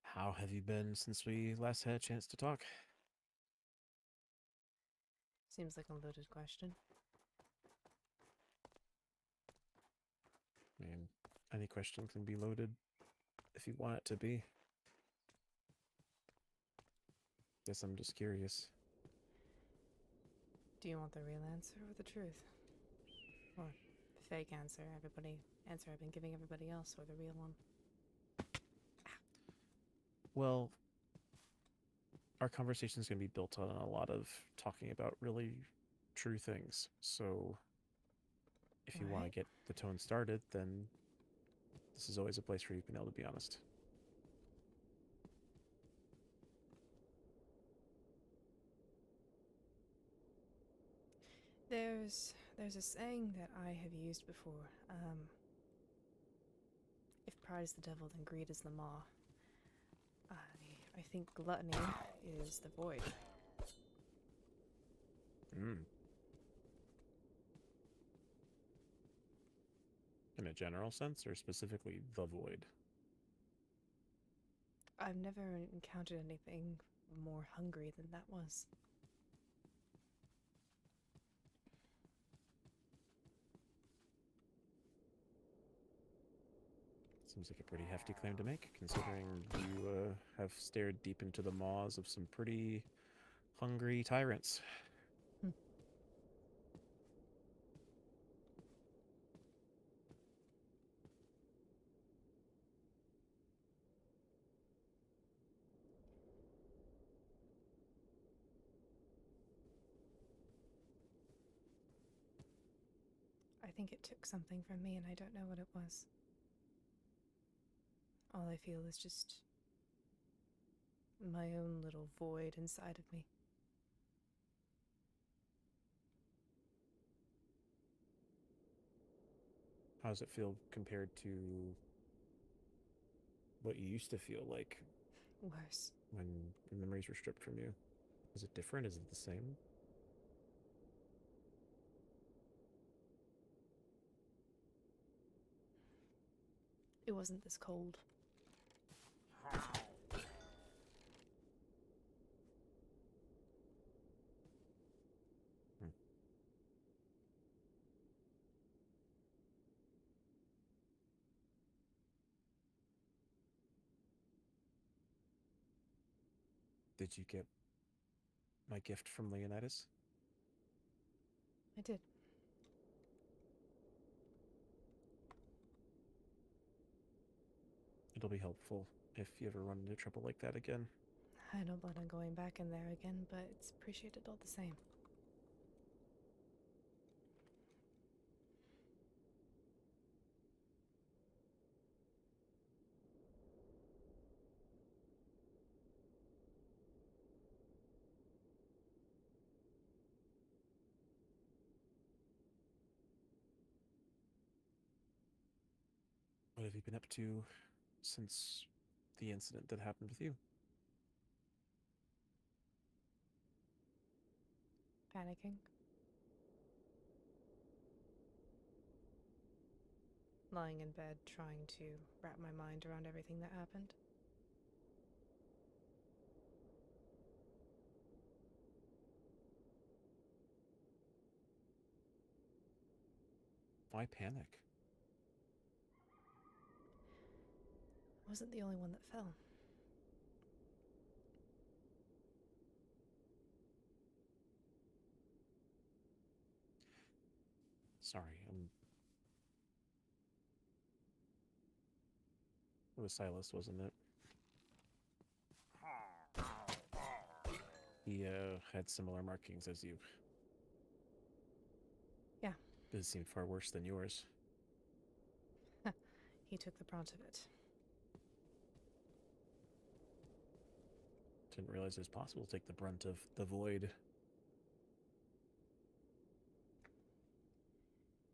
How have you been since we last had a chance to talk? Seems like a loaded question. I mean, any question can be loaded if you want it to be. Guess I'm just curious. Do you want the real answer or the truth? Or the fake answer I've been giving everybody else, or the real one? Well, our conversation is going to be built on a lot of talking about really true things. So if you want to get the tone started, then this is always a place where you've been able to be honest. There's a saying that I have used before. If pride is the devil, then greed is the maw. I think gluttony is the void. In a general sense, or specifically the void? I've never encountered anything more hungry than that was. Seems like a pretty hefty claim to make, considering you have stared deep into the maws of some pretty hungry tyrants. I think it took something from me, and I don't know what it was. All I feel is just my own little void inside of me. How does it feel compared to what you used to feel like? Worse. When the memories were stripped from you? Is it different? Is it the same? It wasn't this cold. Did you get my gift from Leonidas? I did. It'll be helpful if you ever run into trouble like that again. I don't plan on going back in there again, but it's appreciated all the same. What have you been up to since the incident that happened with you? Panicking. Lying in bed, trying to wrap my mind around everything that happened. Why panic? I wasn't the only one that fell. Sorry, it was Sylas, wasn't it? He had similar markings as you. Yeah. It seemed far worse than yours. He took the brunt of it. Didn't realize it was possible to take the brunt of the void.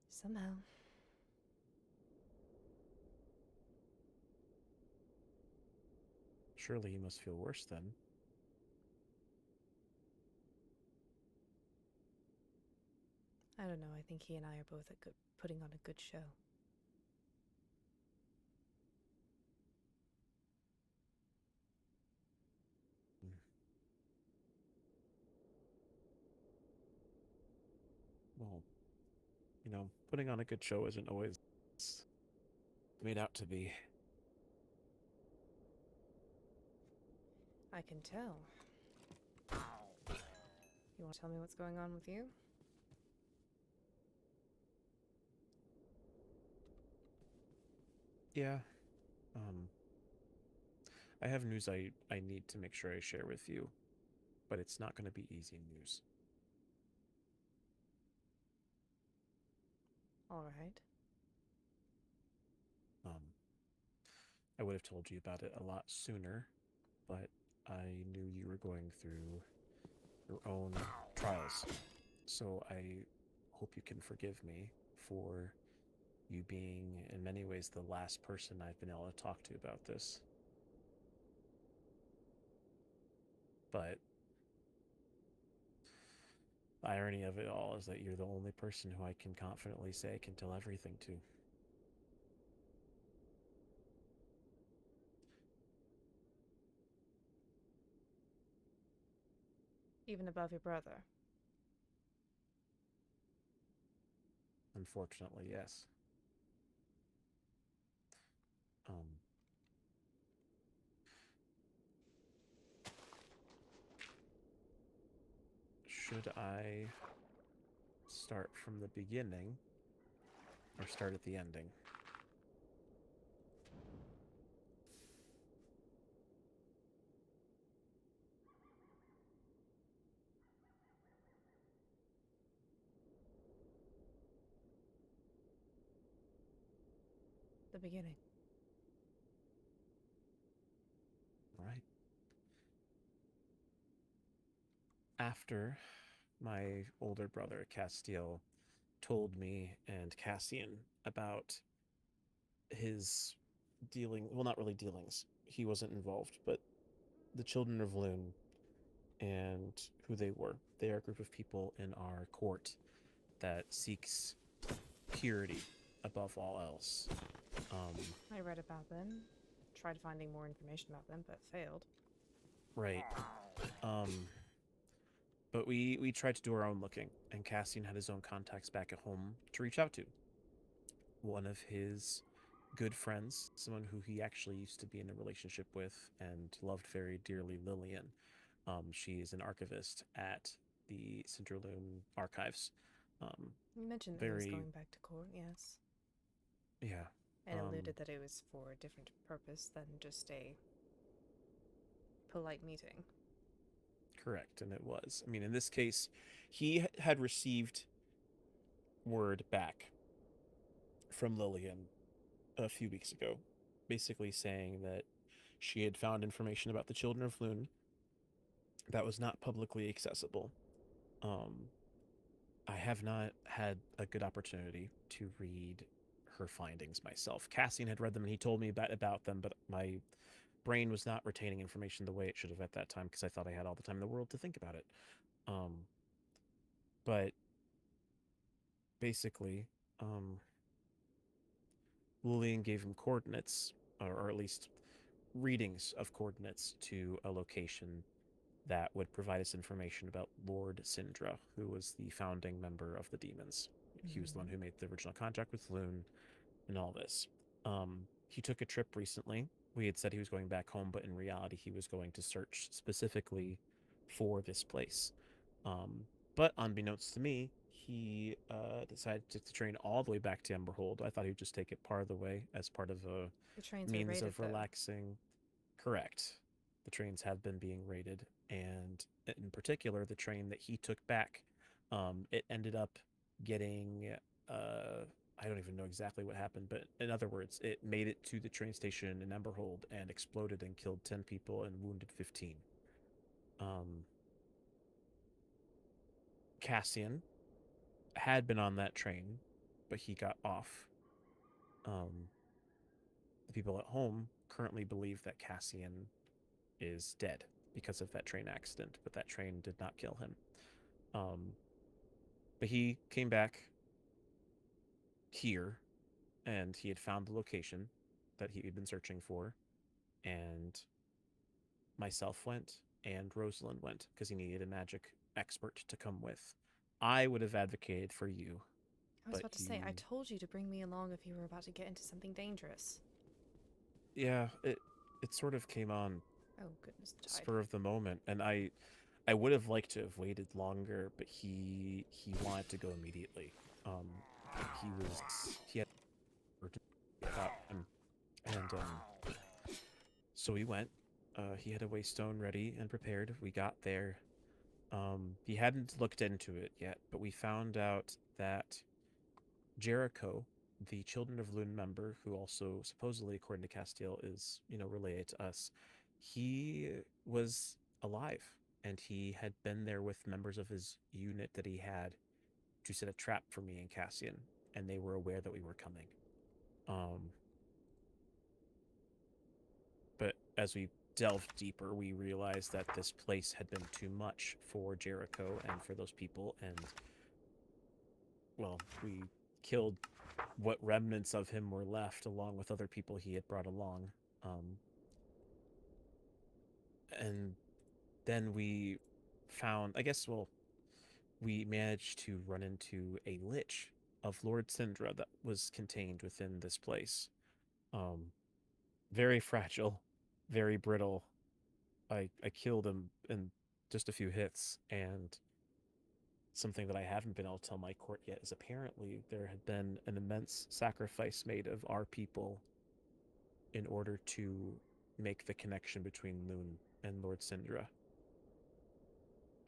Somehow. Surely he must feel worse then. I don't know, I think he and I are both at putting on a good show. Well, putting on a good show isn't always made out to be. I can tell. You want to tell me what's going on with you? Yeah. I have news I need to make sure I share with you, but it's not going to be easy news. All right. I would have told you about it a lot sooner, but I knew you were going through your own trials. So I hope you can forgive me for you being, in many ways, the last person I've been able to talk to about this. But the irony of it all is that you're the only person who I can confidently say I can tell everything to. Even above your brother. Unfortunately, yes. Should I start from the beginning or start at the ending? The beginning. Right. After my older brother, Castiel, told me and Cassian about his well, not really dealings. He wasn't involved, but the Children of Lune and who they were. They are a group of people in our court that seeks purity above all else. I read about them, tried finding more information about them, but failed. Right. But we tried to do our own looking, and Cassian had his own contacts back at home to reach out to. One of his good friends, someone who he actually used to be in a relationship with and loved very dearly, Lillian. She is an archivist at the Cindralune archives. You mentioned that he was going back to court, yes. Yeah. And alluded that it was for a different purpose than just a polite meeting. Correct, and it was. I mean, in this case, he had received word back from Lillian a few weeks ago, basically saying that she had found information about the Children of Lune that was not publicly accessible. I have not had a good opportunity to read her findings myself. Cassian had read them and he told me about them, but my brain was not retaining information the way it should have at that time because I thought I had all the time in the world to think about it. But basically, Lillian gave him coordinates, or at least readings of coordinates to a location that would provide us information about Lord Syndra, who was the founding member of the demons. He was the one who made the original contract with Lune and all this. He took a trip recently. We had said he was going back home, but in reality, he was going to search specifically for this place. But unbeknownst to me, he decided to take the train all the way back to Emberhold. I thought he would just take it part of the way as part of a means of relaxing. Correct. The trains have been being raided, and in particular, the train that he took back, it ended up getting, I don't even know exactly what happened, but in other words, it made it to the train station in Emberhold and exploded and killed 10 people and wounded 15. Cassian had been on that train, but he got off. The people at home currently believe that Cassian is dead because of that train accident, but that train did not kill him. But he came back here, and he had found the location that he had been searching for, and myself went, and Rosalind went, because he needed a magic expert to come with. I would have advocated for you. I was about to say, I told you to bring me along if you were about to get into something dangerous. Yeah, it sort of came on spur of the moment, and I would have liked to have waited longer, but he wanted to go immediately. He had about him, and so we went. He had a waystone ready and prepared. We got there. He hadn't looked into it yet, but we found out that Jericho, the Children of Lune member, who also supposedly, according to Castiel, is, related to us, he was alive, and he had been there with members of his unit that he had to set a trap for me and Cassian, and they were aware that we were coming. But as we delved deeper, we realized that this place had been too much for Jericho and for those people, and, well, we killed what remnants of him were left, along with other people he had brought along. And then we found, we managed to run into a lich of Lord Syndra that was contained within this place. Very fragile, very brittle. I killed him in just a few hits, and something that I haven't been able to tell my court yet is apparently there had been an immense sacrifice made of our people in order to make the connection between Moon and Lord Syndra.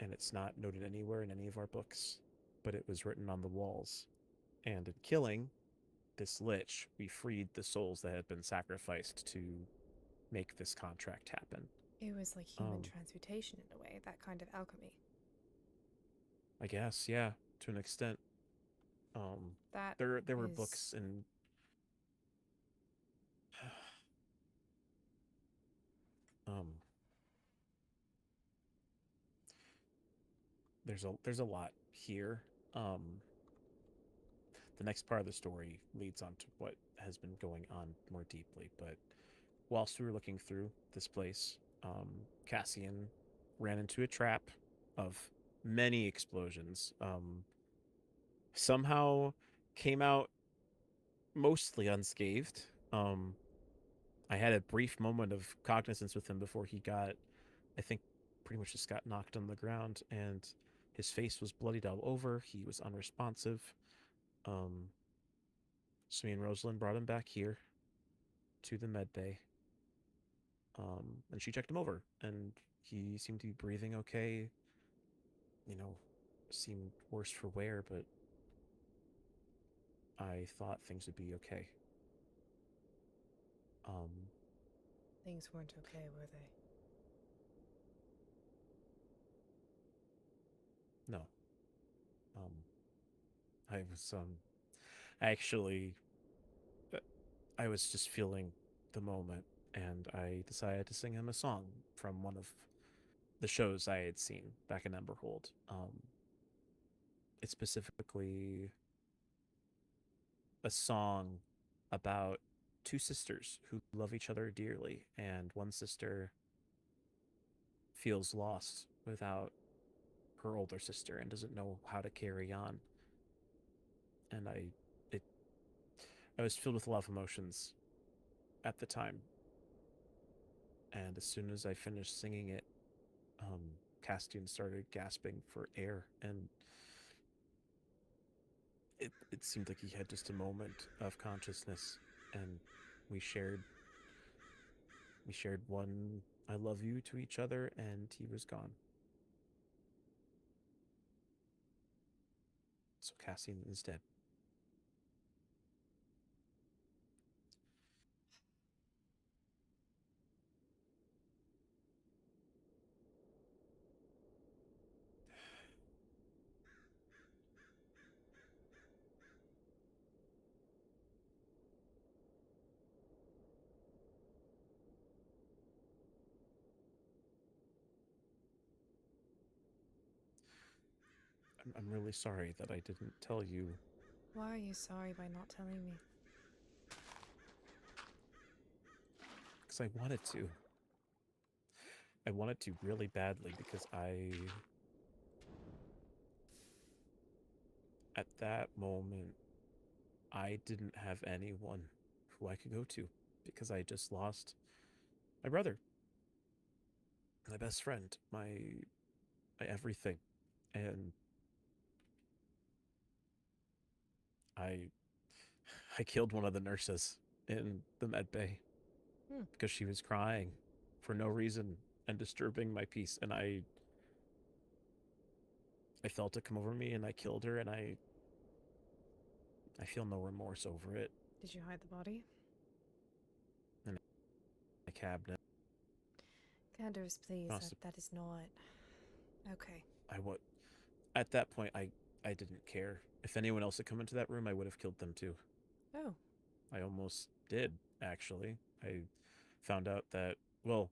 And it's not noted anywhere in any of our books, but it was written on the walls. And in killing this lich, we freed the souls that had been sacrificed to make this contract happen. It was like human transmutation in a way, that kind of alchemy. I guess, yeah, to an extent. There were books and there's a lot here. The next part of the story leads on to what has been going on more deeply, but whilst we were looking through this place, Cassian ran into a trap of many explosions. Somehow came out mostly unscathed. I had a brief moment of cognizance with him before he got, I think, pretty much just got knocked on the ground, and his face was bloodied all over. He was unresponsive. So me and Rosalind brought him back here to the med bay. And she checked him over, and he seemed to be breathing okay. You know, seemed worse for wear, but I thought things would be okay. Things weren't okay, were they? No. I was, actually, I was just feeling the moment, and I decided to sing him a song from one of the shows I had seen back in Emberhold. It's specifically a song about two sisters who love each other dearly, and one sister feels lost without her older sister and doesn't know how to carry on. And I was filled with a lot of emotions at the time. And as soon as I finished singing it, Castian started gasping for air, and it seemed like he had just a moment of consciousness, and we shared one I love you to each other, and he was gone. So Cassian is dead. I'm really sorry that I didn't tell you. Why are you sorry by not telling me? Because I wanted to. I wanted to really badly because at that moment, I didn't have anyone who I could go to because I just lost my brother, my best friend, my everything. And I killed one of the nurses in the med bay because she was crying for no reason and disturbing my peace, and I felt it come over me, and I killed her, and I feel no remorse over it. Did you hide the body? In a cabinet. Candace, please, that is not... Okay. At that point, I didn't care. If anyone else had come into that room, I would have killed them too. Oh. I almost did, actually. I found out that, well,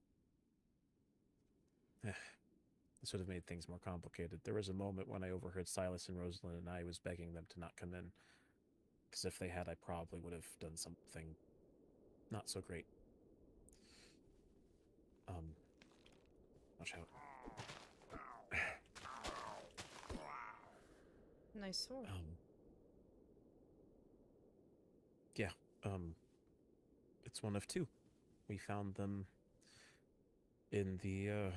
this would have made things more complicated. There was a moment when I overheard Sylas and Rosalind and I was begging them to not come in. Because if they had, I probably would have done something not so great. Watch out. Nice sword. Yeah, it's one of two. We found them in the,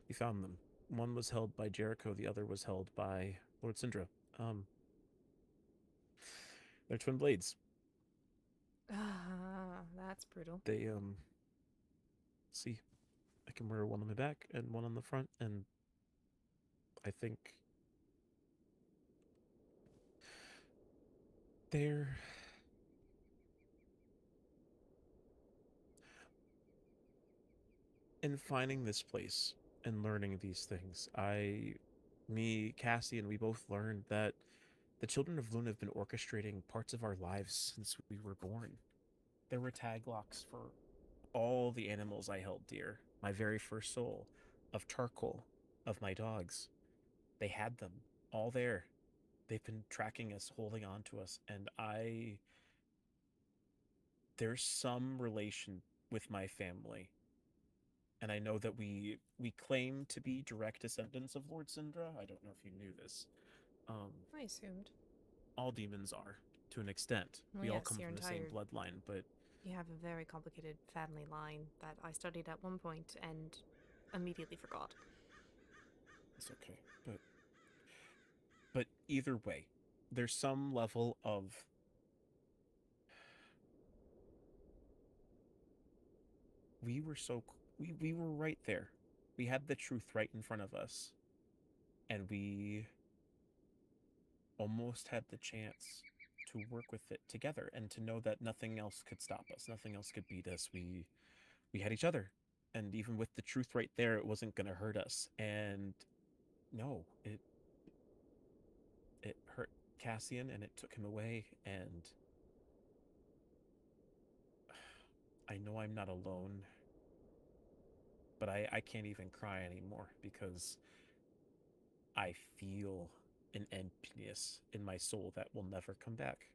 we found them. One was held by Jericho, the other was held by Lord Syndra. They're twin blades. Ah, that's brutal. They, see, I can wear one on my back and one on the front, and I think they're... In finding this place and learning these things, Cassian, we both learned that the children of Luna have been orchestrating parts of our lives since we were born. There were tag locks for all the animals I held dear. My very first soul, of charcoal, of my dogs. They had them, all there. They've been tracking us, holding on to us, and there's some relation with my family. And I know that we claim to be direct descendants of Lord Syndra. I don't know if you knew this. I assumed. All demons are, to an extent. Well, we all yes, come your from the same entire- bloodline, but... You have a very complicated family line that I studied at one point and immediately forgot. It's okay, but either way, there's some level of... We were right there. We had the truth right in front of us. And we almost had the chance to work with it together and to know that nothing else could stop us. Nothing else could beat us. We had each other. And even with the truth right there, it wasn't going to hurt us. And no, it hurt Cassian and it took him away. And I know I'm not alone, but I can't even cry anymore because I feel an emptiness in my soul that will never come back.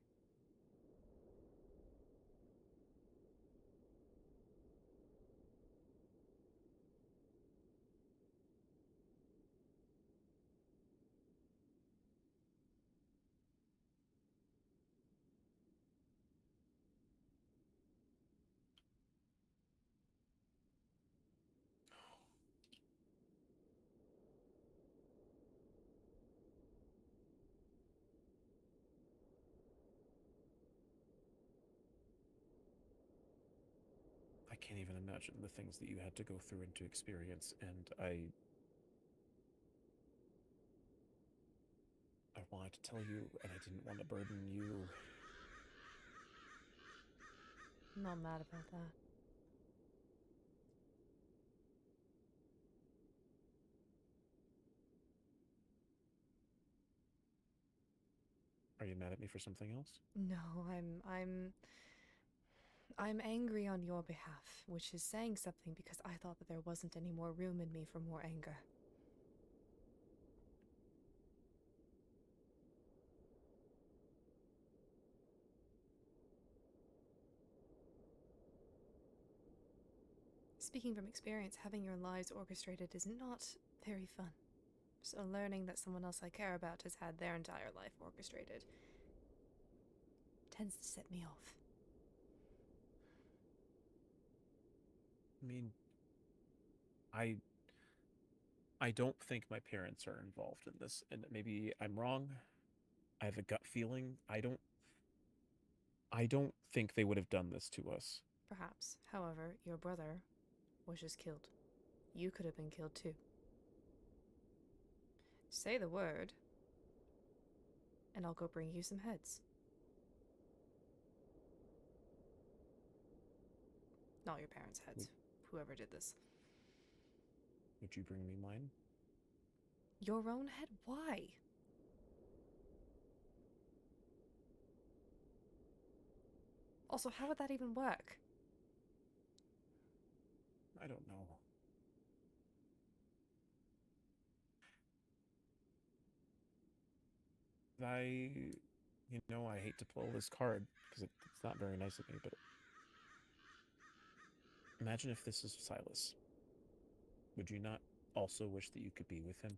I can't even imagine the things that you had to go through and to experience, and I wanted to tell you, and I didn't want to burden you. I'm not mad about that. Are you mad at me for something else? No, I'm angry on your behalf, which is saying something because I thought that there wasn't any more room in me for more anger. Speaking from experience, having your lives orchestrated is not very fun. So learning that someone else I care about has had their entire life orchestrated tends to set me off. I mean, I don't think my parents are involved in this, and maybe I'm wrong. I have a gut feeling. I don't think they would have done this to us. Perhaps. However, your brother was just killed. You could have been killed too. Say the word, and I'll go bring you some heads. Not your parents' heads. Whoever did this. Would you bring me mine? Your own head? Why? Also, how would that even work? I don't know. I hate to pull this card because it's not very nice of me, but imagine if this is Sylas. Would you not also wish that you could be with him?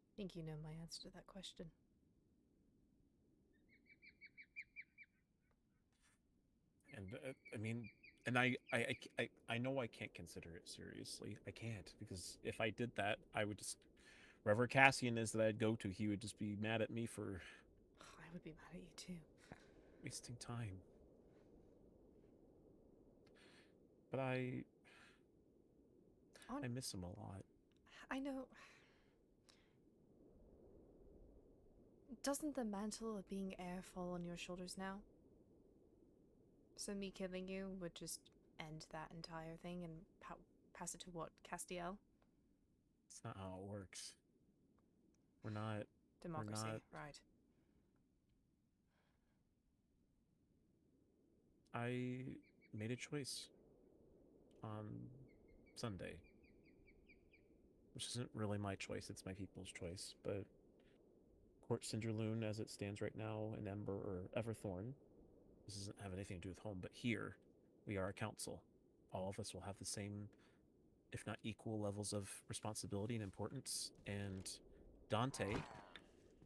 I think you know my answer to that question. And I mean, and I know I can't consider it seriously. I can't, because if I did that, I would just, wherever Cassian is that I'd go to, he would just be mad at me for I would be mad at you too. wasting time. But I miss him a lot. I know. Doesn't the mantle of being heir fall on your shoulders now? So me killing you would just end that entire thing and pass it to what, Castiel? It's not how it works. We're not... Democracy, we're not, right. I made a choice on Sunday. Which isn't really my choice, it's my people's choice, but Court Cindralune, as it stands right now in Everthorne, this doesn't have anything to do with home, but here, we are a council. All of us will have the same, if not equal, levels of responsibility and importance, and Dante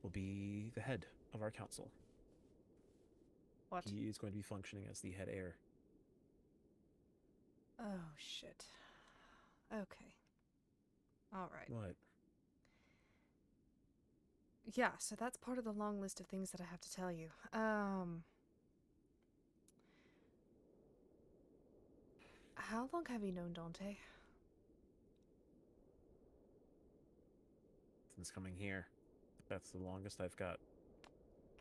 will be the head of our council. What? He is going to be functioning as the head heir. Oh, shit. Okay. Alright. What? Yeah, so that's part of the long list of things that I have to tell you. How long have you known Dante? Since coming here. That's the longest I've got.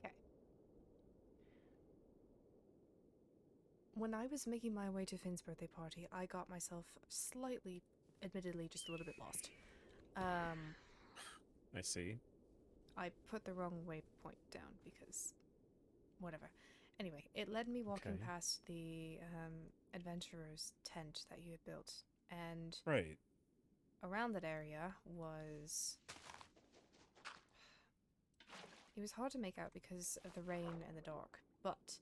Okay. When I was making my way to Finn's birthday party, I got myself slightly, admittedly, just a little bit lost. I see. I put the wrong waypoint down because... whatever. Anyway, it led me walking past the adventurer's tent that you had built, and right around that area was... it was hard to make out because of the rain and the dark, but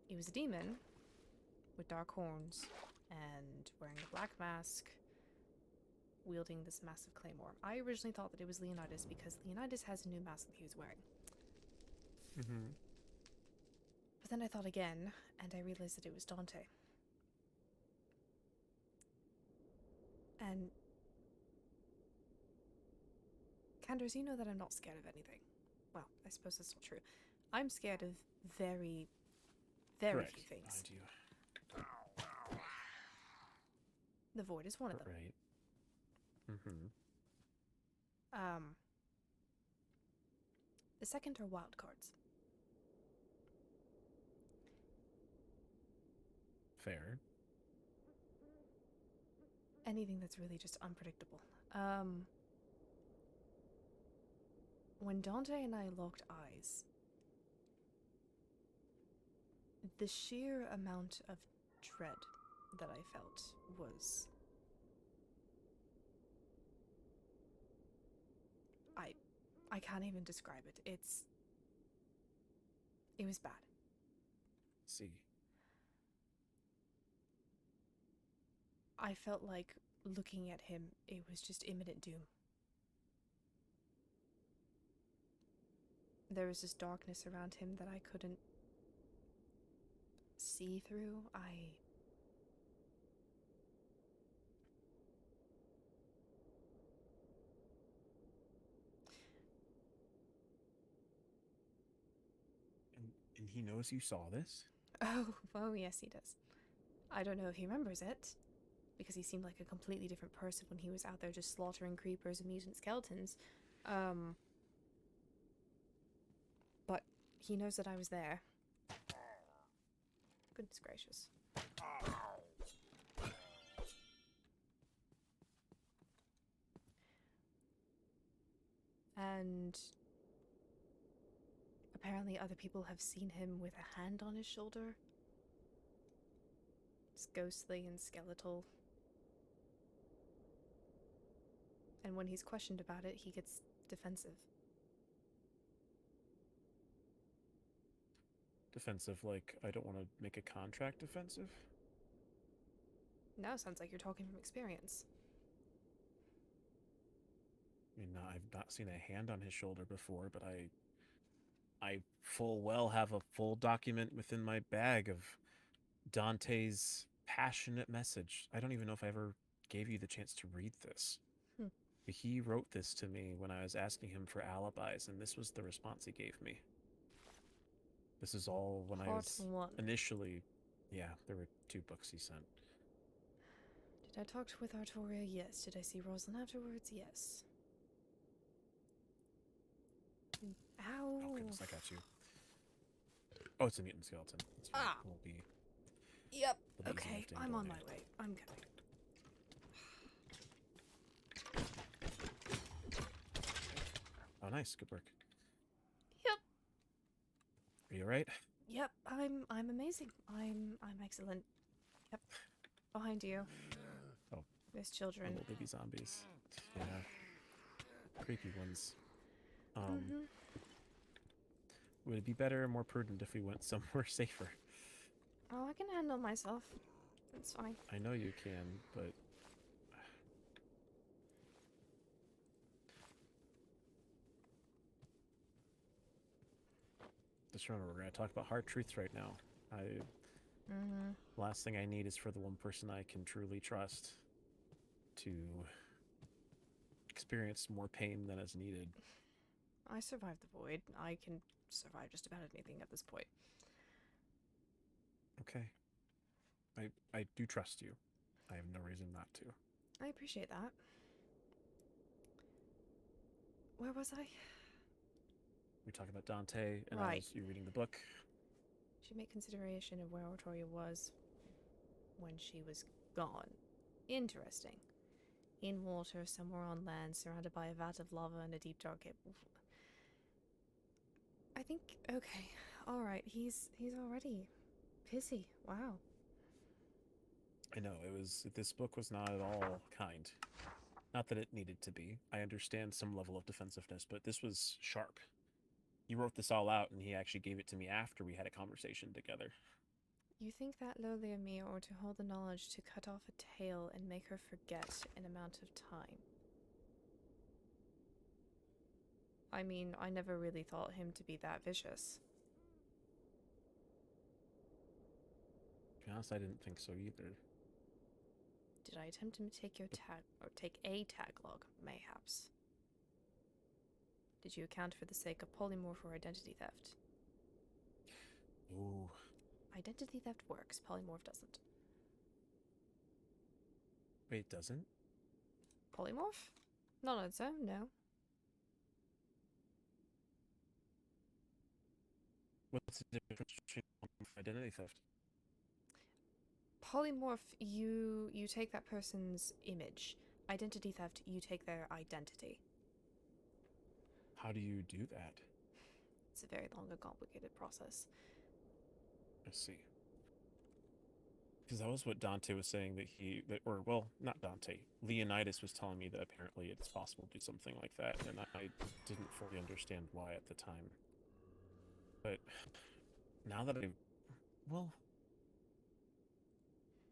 it was a demon with dark horns and wearing a black mask, wielding this massive claymore. I originally thought that it was Leonidas because Leonidas has a new mask that he was wearing. Mm-hmm. But then I thought again, and I realized that it was Dante. And... Candors, you know that I'm not scared of anything. Well, I suppose that's not true. I'm scared of very, very few things. The void is one of them. Right. Mm-hmm. The second are wild cards. Fair. Anything that's really just unpredictable. When Dante and I locked eyes, the sheer amount of dread that I felt was... I can't even describe it. It was bad. See. I felt like looking at him, it was just imminent doom. There was this darkness around him that I couldn't see through. And he knows you saw this? Oh, yes, he does. I don't know if he remembers it, because he seemed like a completely different person when he was out there just slaughtering creepers and mutant skeletons. But he knows that I was there. Goodness gracious. And apparently other people have seen him with a hand on his shoulder. It's ghostly and skeletal. And when he's questioned about it, he gets defensive. Defensive, like, I don't want to make a contract defensive? Now it sounds like you're talking from experience. I mean, I've not seen a hand on his shoulder before, but I full well have a full document within my bag of Dante's passionate message. I don't even know if I ever gave you the chance to read this. But he wrote this to me when I was asking him for alibis, and this was the response he gave me. This is all when I was initially... Yeah, there were 2 books he sent. Did I talk with Artoria? Yes. Did I see Rosalind afterwards? Yes. Ow! Oh goodness, I got you. Oh, it's a mutant skeleton. It's fine. It won't be... Yep. it'll be easy Okay, lifting I'm on today. my way. I'm coming. Oh, nice. Good work. Yep. Are you alright? Yep. I'm amazing. I'm excellent. Yep. Behind you. Oh. There's children. Little baby zombies. Yeah. Creepy ones. Would it be better or more prudent if we went somewhere safer? Oh, I can handle myself. It's fine. I know you can, but... Just remember, we're going to talk about hard truths right now. Last thing I need is for the one person I can truly trust to experience more pain than is needed. I survived the void. I can survive just about anything at this point. Okay. I do trust you. I have no reason not to. I appreciate that. Where was I? We talk about Dante, and Right. you reading the book. She made consideration of where Artoria was when she was gone. Interesting. In water, somewhere on land, surrounded by a vat of lava and a deep dark cave. I think, okay, alright, he's already pissy. Wow. I know, this book was not at all kind. Not that it needed to be. I understand some level of defensiveness, but this was sharp. You wrote this all out, and he actually gave it to me after we had a conversation together. You think that lowly of me, or to hold the knowledge to cut off a tail and make her forget an amount of time? I mean, I never really thought him to be that vicious. To be honest, I didn't think so either. Did I attempt to take your tag, or take a tag log, mayhaps? Did you account for the sake of polymorph or identity theft? Ooh. Identity theft works, polymorph doesn't. Wait, doesn't? Polymorph? Not on its own, no. What's the difference between identity theft? Polymorph, you take that person's image. Identity theft, you take their identity. How do you do that? It's a very long and complicated process. I see. Because that was what Dante was saying not Dante. Leonidas was telling me that apparently it's possible to do something like that, and I didn't fully understand why at the time. But now that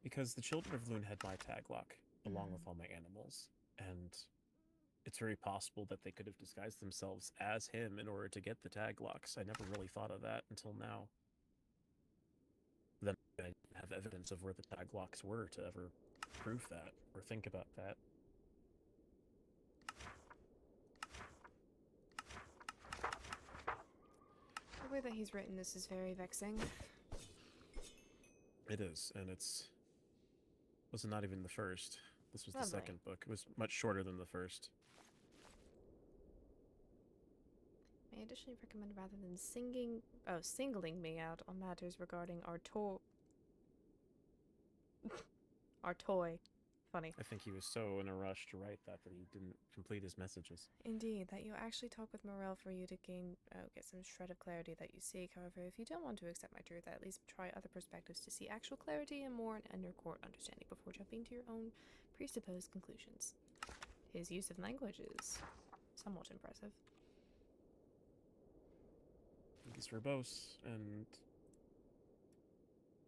because the children of Loon had my tag lock, along with all my animals, and it's very possible that they could have disguised themselves as him in order to get the tag locks. I never really thought of that until now. Then I didn't have evidence of where the tag locks were to ever prove that or think about that. way that he's written this is very vexing. It is, and was not even the first. This was the Lovely. second book. It was much shorter than the first. May I additionally recommend rather than singling me out on matters regarding our toy. Funny. I think he was so in a rush to write that he didn't complete his messages. Indeed, that you actually talk with Morel for you to get some shred of clarity that you seek. However, if you don't want to accept my truth, at least try other perspectives to see actual clarity and more an inner court understanding before jumping to your own presupposed conclusions. His use of language is somewhat impressive. He's verbose, and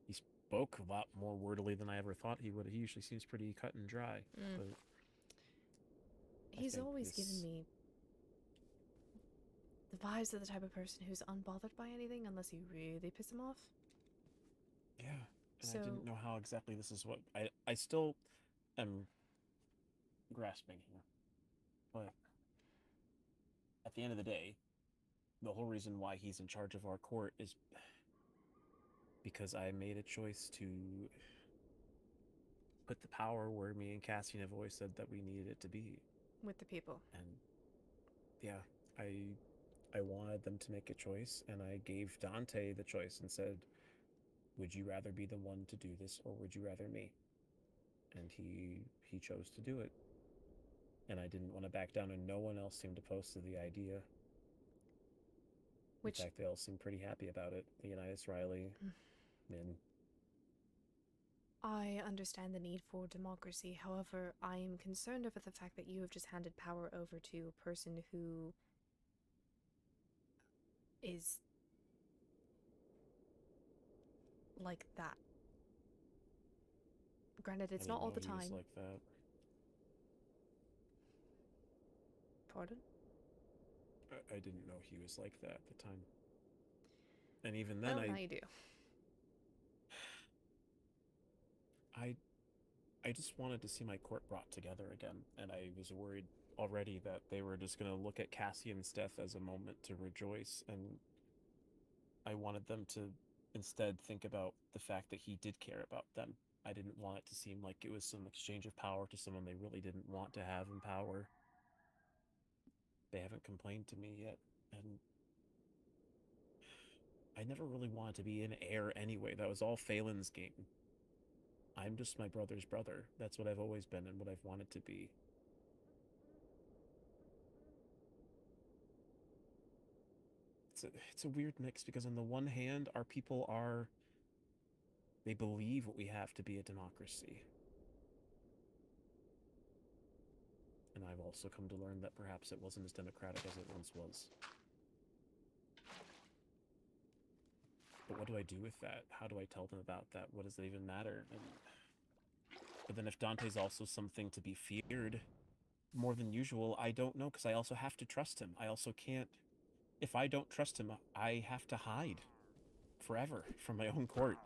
he spoke a lot more wordily than I ever thought he would. He usually seems pretty cut and dry. But he's always given me the vibes of the type of person who's unbothered by anything unless you really piss him off. Yeah, and I didn't know how exactly this is what... I still am grasping here. But at the end of the day, the whole reason why he's in charge of our court is because I made a choice to put the power where me and Cassian have always said that we needed it to be. With the people. And yeah, I wanted them to make a choice, and I gave Dante the choice and said, would you rather be the one to do this, or would you rather me? And he chose to do it. And I didn't want to back down, and no one else seemed opposed to the idea. In fact, they all seemed pretty happy about it. Leonidas, Riley, Min. I understand the need for democracy. However, I am concerned over the fact that you have just handed power over to a person who is like that. Granted, it's not all the time. He was like that. Pardon? I didn't know he was like that at the time. And even then, now you do. I just wanted to see my court brought together again, and I was worried already that they were just going to look at Cassian's death as a moment to rejoice, and I wanted them to instead think about the fact that he did care about them. I didn't want it to seem like it was some exchange of power to someone they really didn't want to have in power. They haven't complained to me yet, and I never really wanted to be an heir anyway. That was all Phelan's game. I'm just my brother's brother. That's what I've always been and what I've wanted to be. It's a weird mix, because on the one hand, our people they believe what we have to be a democracy. And I've also come to learn that perhaps it wasn't as democratic as it once was. But what do I do with that? How do I tell them about that? What does it even matter? But then if Dante's also something to be feared more than usual, I don't know, because I also have to trust him. I also can't... If I don't trust him, I have to hide forever from my own court.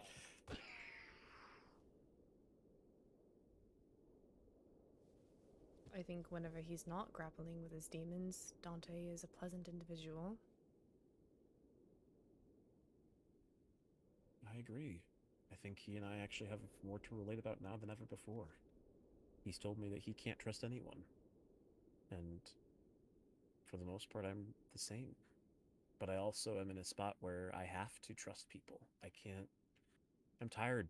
I think whenever he's not grappling with his demons, Dante is a pleasant individual. I agree. I think he and I actually have more to relate about now than ever before. He's told me that he can't trust anyone. And for the most part, I'm the same. But I also am in a spot where I have to trust people. I can't... I'm tired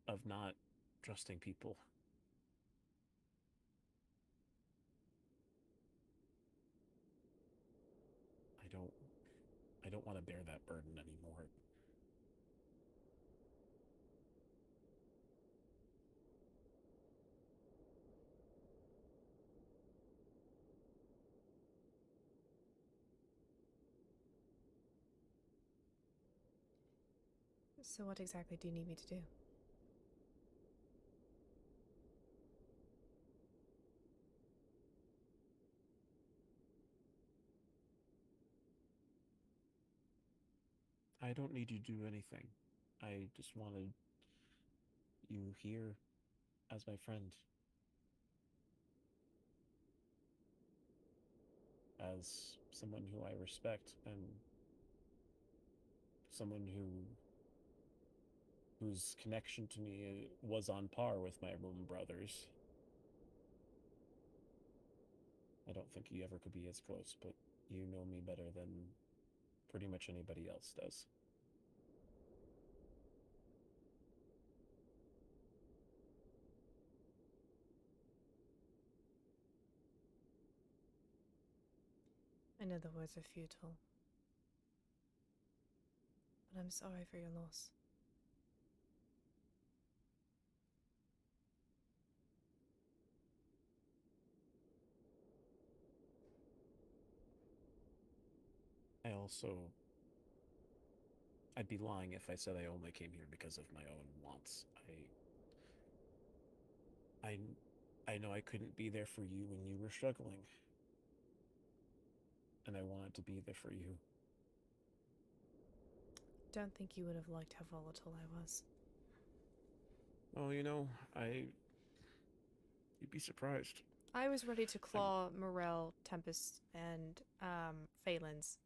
of not trusting people. I don't want to bear that burden anymore. So what exactly do you need me to do? I don't need you to do anything. I just wanted you here as my friend. As someone who I respect, and someone whose connection to me was on par with my own brother's. I don't think you ever could be as close, but you know me better than pretty much anybody else does. I know the words are futile, but I'm sorry for your loss. I'd be lying if I said I only came here because of my own wants. I know I couldn't be there for you when you were struggling. And I wanted to be there for you. Don't think you would have liked how volatile I was. Well, you'd be surprised. I was ready to claw Morel, Tempest, and Phelan's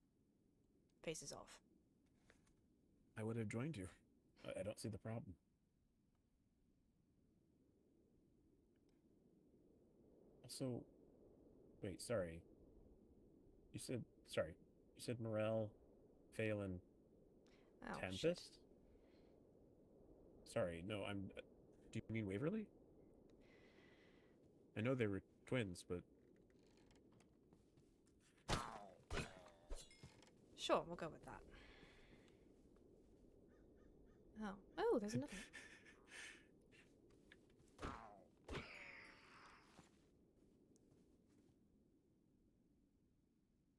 faces off. I would have joined you. I don't see the problem. Also, wait, sorry. You said Morel, Phelan, Oh, Tempest? shit. Sorry, no, do you mean Waverly? I know they were twins, but... Sure, we'll go with that. Oh, there's another.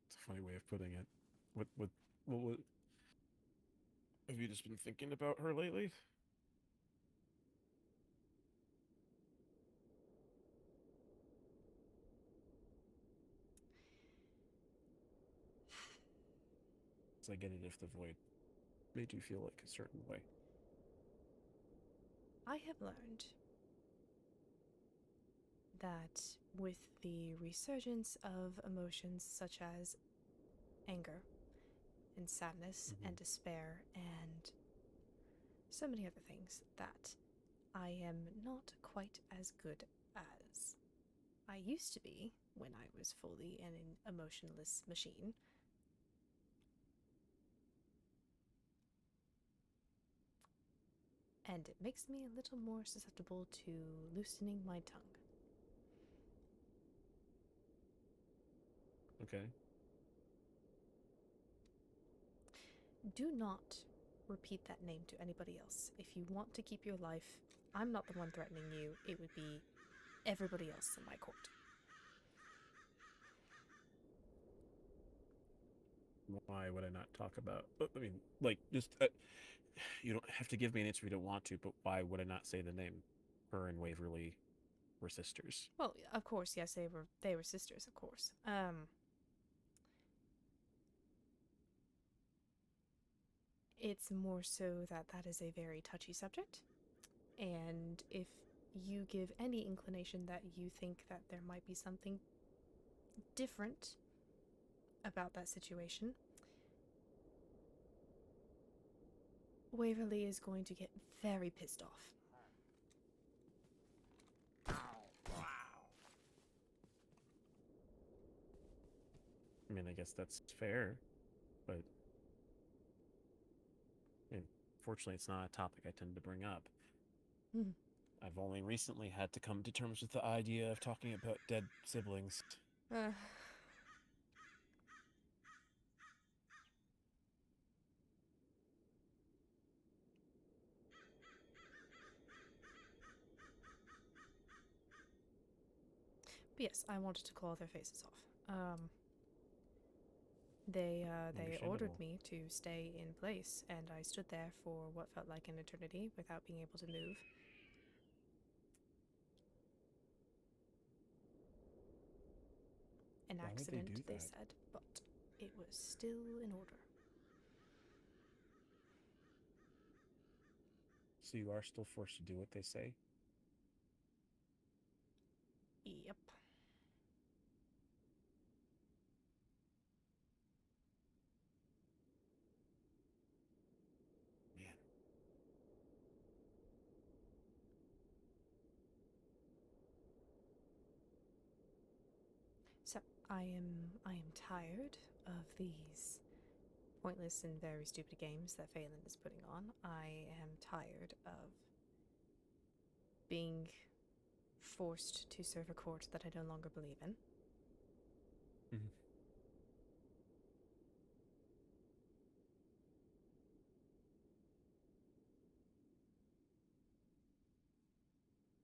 It's a funny way of putting it. What have you just been thinking about her lately? I get it if the void made you feel like a certain way. I have learned that with the resurgence of emotions such as anger and sadness and despair and so many other things, that I am not quite as good as I used to be when I was fully an emotionless machine. And it makes me a little more susceptible to loosening my tongue. Okay. Do not repeat that name to anybody else. If you want to keep your life, I'm not the one threatening you. It would be everybody else in my court. Why would I not talk about... I mean, just... you don't have to give me an answer if you don't want to, but why would I not say the name? Her and Waverly were sisters. Well, of course, yes, they were sisters, of course. It's more so that is a very touchy subject, and if you give any inclination that you think that there might be something different about that situation, Waverly is going to get very pissed off. I mean, I guess that's fair, but... fortunately, it's not a topic I tend to bring up. I've only recently had to come to terms with the idea of talking about dead siblings. But yes, I wanted to claw their faces off. They ordered me to stay in place, and I stood there for what felt like an eternity without being able to move. An accident, they said, but it was still in order. So you are still forced to do what they say? Yep. So I am tired of these pointless and very stupid games that Phelan is putting on. I am tired of being forced to serve a court that I no longer believe in. Mhm.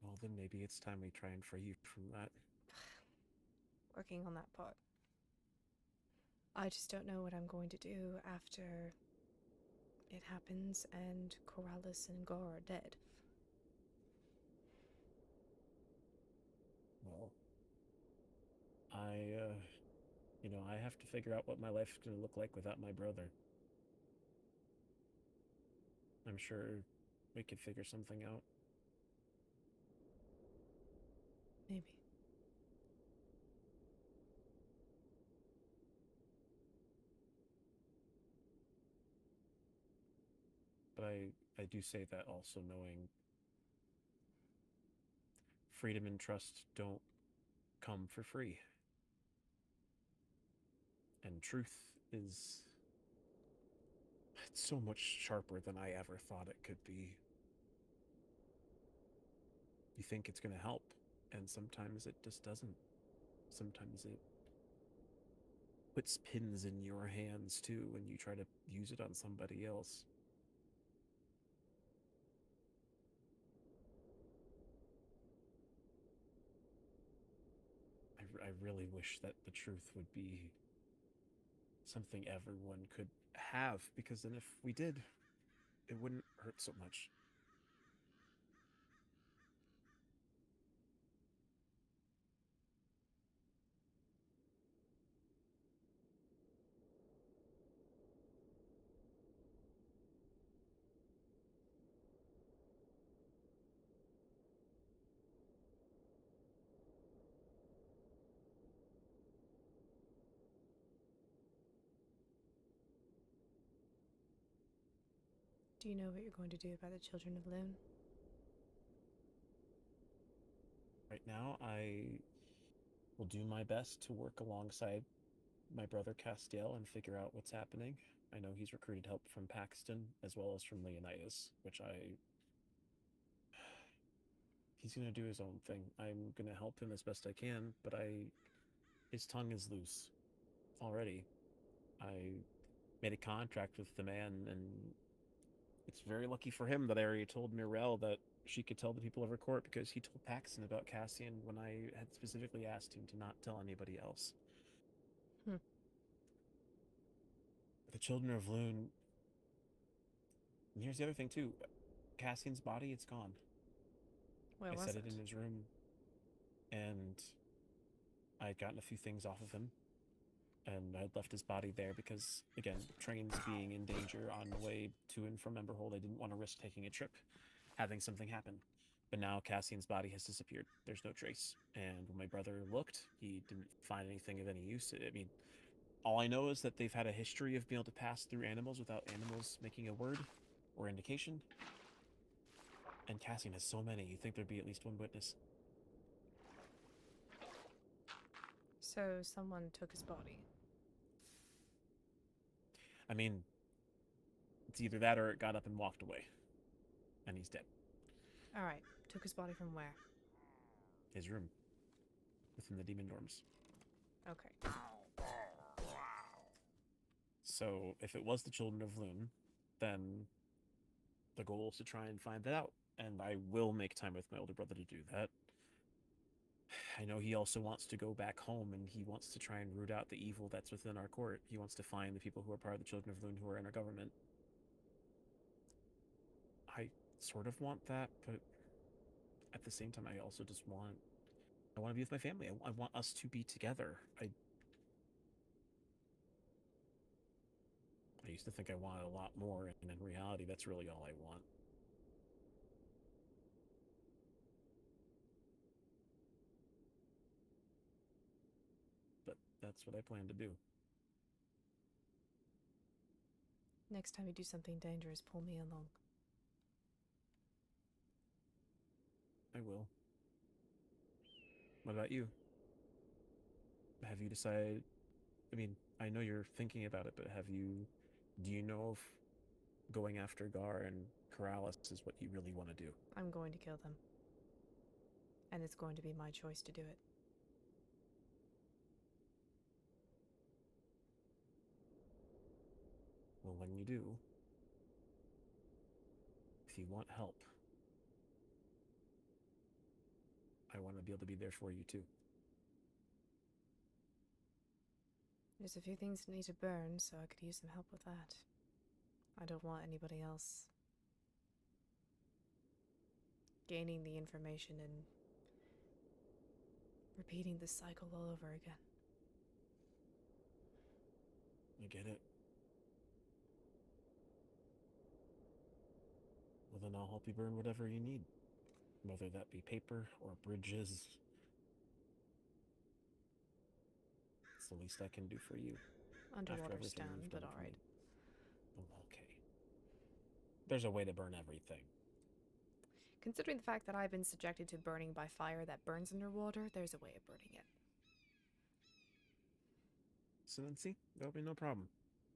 Well, then maybe it's time we try and free you from that. Working on that part. I just don't know what I'm going to do after it happens and Corrales and Gar are dead. Well, I have to figure out what my life's going to look like without my brother. I'm sure we could figure something out. Maybe. But I do say that also knowing freedom and trust don't come for free. And truth is... it's so much sharper than I ever thought it could be. You think it's going to help, and sometimes it just doesn't. Sometimes it puts pins in your hands too when you try to use it on somebody else. I really wish that the truth would be something everyone could have, because then if we did, it wouldn't hurt so much. Do you know what you're going to do about the children of Loon? Right now, I will do my best to work alongside my brother Castiel and figure out what's happening. I know he's recruited help from Paxton as well as from Leonidas, which he's going to do his own thing. I'm going to help him as best I can, but his tongue is loose already. I made a contract with the man, and it's very lucky for him that I already told Mirelle that she could tell the people of her court, because he told Paxton about Cassian when I had specifically asked him to not tell anybody else. The children of Loon... and here's the other thing too. Cassian's body, it's gone. Where I was set it? it in his room, and I had gotten a few things off of him, and I had left his body there because, again, trains being in danger on the way to and from Emberhold, I didn't want to risk taking a trip, having something happen. But now Cassian's body has disappeared. There's no trace. And when my brother looked, he didn't find anything of any use. I mean, all I know is that they've had a history of being able to pass through animals without animals making a word or indication. And Cassian has so many, you'd think there'd be at least one witness. So someone took his body. I mean, it's either that or it got up and walked away. And he's dead. Alright, took his body from where? His room. Within the demon dorms. Okay. So, if it was the Children of Loon, then the goal is to try and find that out. And I will make time with my older brother to do that. I know he also wants to go back home, and he wants to try and root out the evil that's within our court. He wants to find the people who are part of the Children of Loon who are in our government. I sort of want that, but at the same time, I also just want... I want to be with my family. I want us to be together. I used to think I wanted a lot more, and in reality, that's really all I want. But that's what I plan to do. Next time you do something dangerous, pull me along. I will. What about you? have you decided? I mean, I know you're thinking about it, but do you know if going after Gar and Corrales is what you really want to do? I'm going to kill them. And it's going to be my choice to do it. Well, when you do, if you want help, I want to be able to be there for you too. There's a few things that need to burn, so I could use some help with that. I don't want anybody else gaining the information and repeating the cycle all over again. I get it. Well, then I'll help you burn whatever you need. Whether that be paper or bridges. It's the least I can do for you. Underwater stone, but alright. Okay. There's a way to burn everything. Considering the fact that I've been subjected to burning by fire that burns underwater, there's a way of burning it. So then see, there'll be no problem.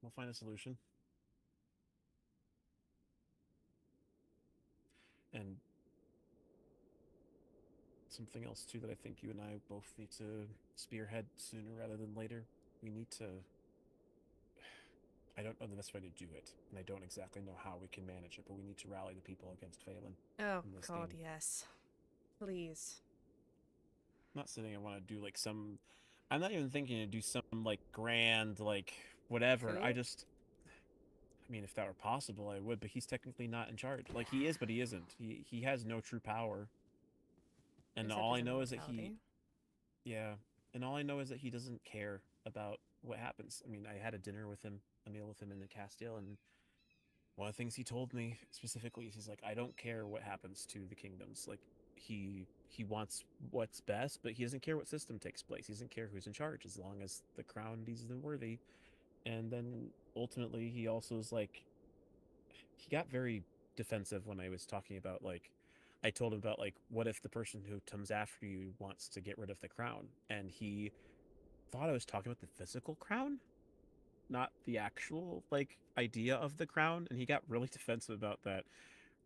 We'll find a solution. And something else too that I think you and I both need to spearhead sooner rather than later. We need to... I don't know the best way to do it, and I don't exactly know how we can manage it, but we need to rally the people against Phelan. Oh, God, yes. Please. I'm not sitting, I want to do like some... I'm not even thinking to do some like grand, like whatever. Cool. I mean, if that were possible, I would, but he's technically not in charge. Like, he is, but he isn't. He has no true power. And Except all I his know is that immortality. Yeah. And all I know is that he doesn't care about what happens. I mean, I had a meal with him in the Castile, and one of the things he told me specifically is he's like, I don't care what happens to the kingdoms. Like, he wants what's best, but he doesn't care what system takes place. He doesn't care who's in charge as long as the crown deems them worthy. And then ultimately he also is like, he got very defensive when I was talking about, like, I told him about, like, what if the person who comes after you wants to get rid of the crown? And he thought I was talking about the physical crown, not the actual, like, idea of the crown. And he got really defensive about that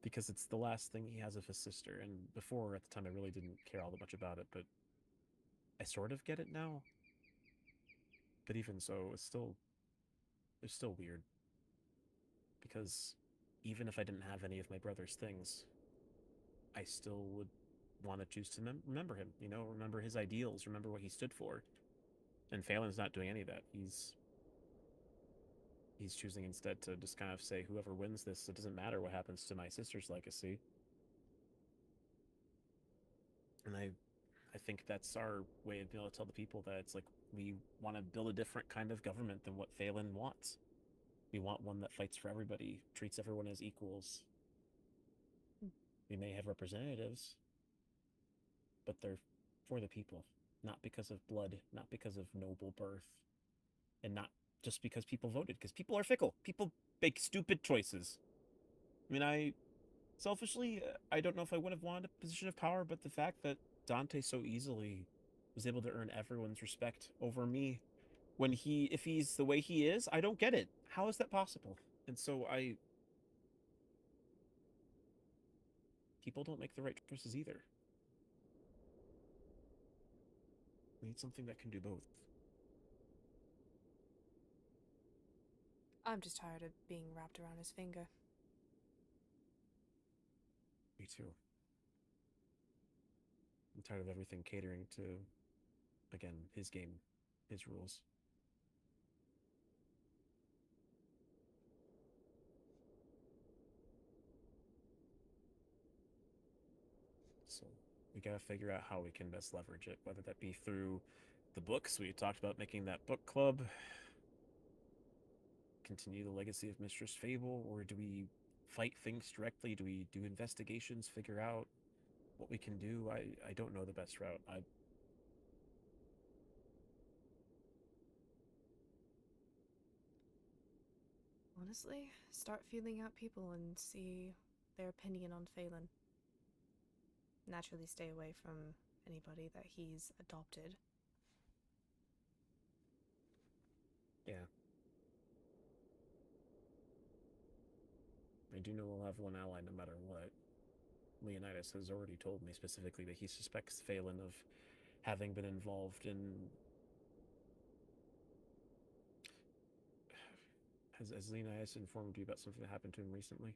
because it's the last thing he has of his sister. And before, at the time, I really didn't care all that much about it, but I sort of get it now. But even so, it's still weird. Because even if I didn't have any of my brother's things, I still would want to choose to remember him, you know, remember his ideals, remember what he stood for. And Phelan's not doing any of that. He's choosing instead to just kind of say, whoever wins this, it doesn't matter what happens to my sister's legacy. And I think that's our way of being able to tell the people that it's like, we want to build a different kind of government than what Phelan wants. We want one that fights for everybody, treats everyone as equals. We may have representatives, but they're for the people, not because of blood, not because of noble birth, and not just because people voted, because people are fickle. People make stupid choices. I mean, selfishly, I don't know if I would have wanted a position of power, but the fact that Dante so easily was able to earn everyone's respect over me when if he's the way he is, I don't get it. How is that possible? And so people don't make the right choices either. We need something that can do both. I'm just tired of being wrapped around his finger. Me too. I'm tired of everything catering to, again, his game, his rules. So we gotta figure out how we can best leverage it, whether that be through the books. We talked about making that book club, continue the legacy of Mistress Fable, or do we fight things directly? Do we do investigations, figure out what we can do? I don't know the best route. Honestly, start feeling out people and see their opinion on Phelan. Naturally stay away from anybody that he's adopted. do know we'll have one ally no matter what. Leonidas has already told me specifically that he suspects Phelan of having been involved in... Has Leonidas informed you about something that happened to him recently?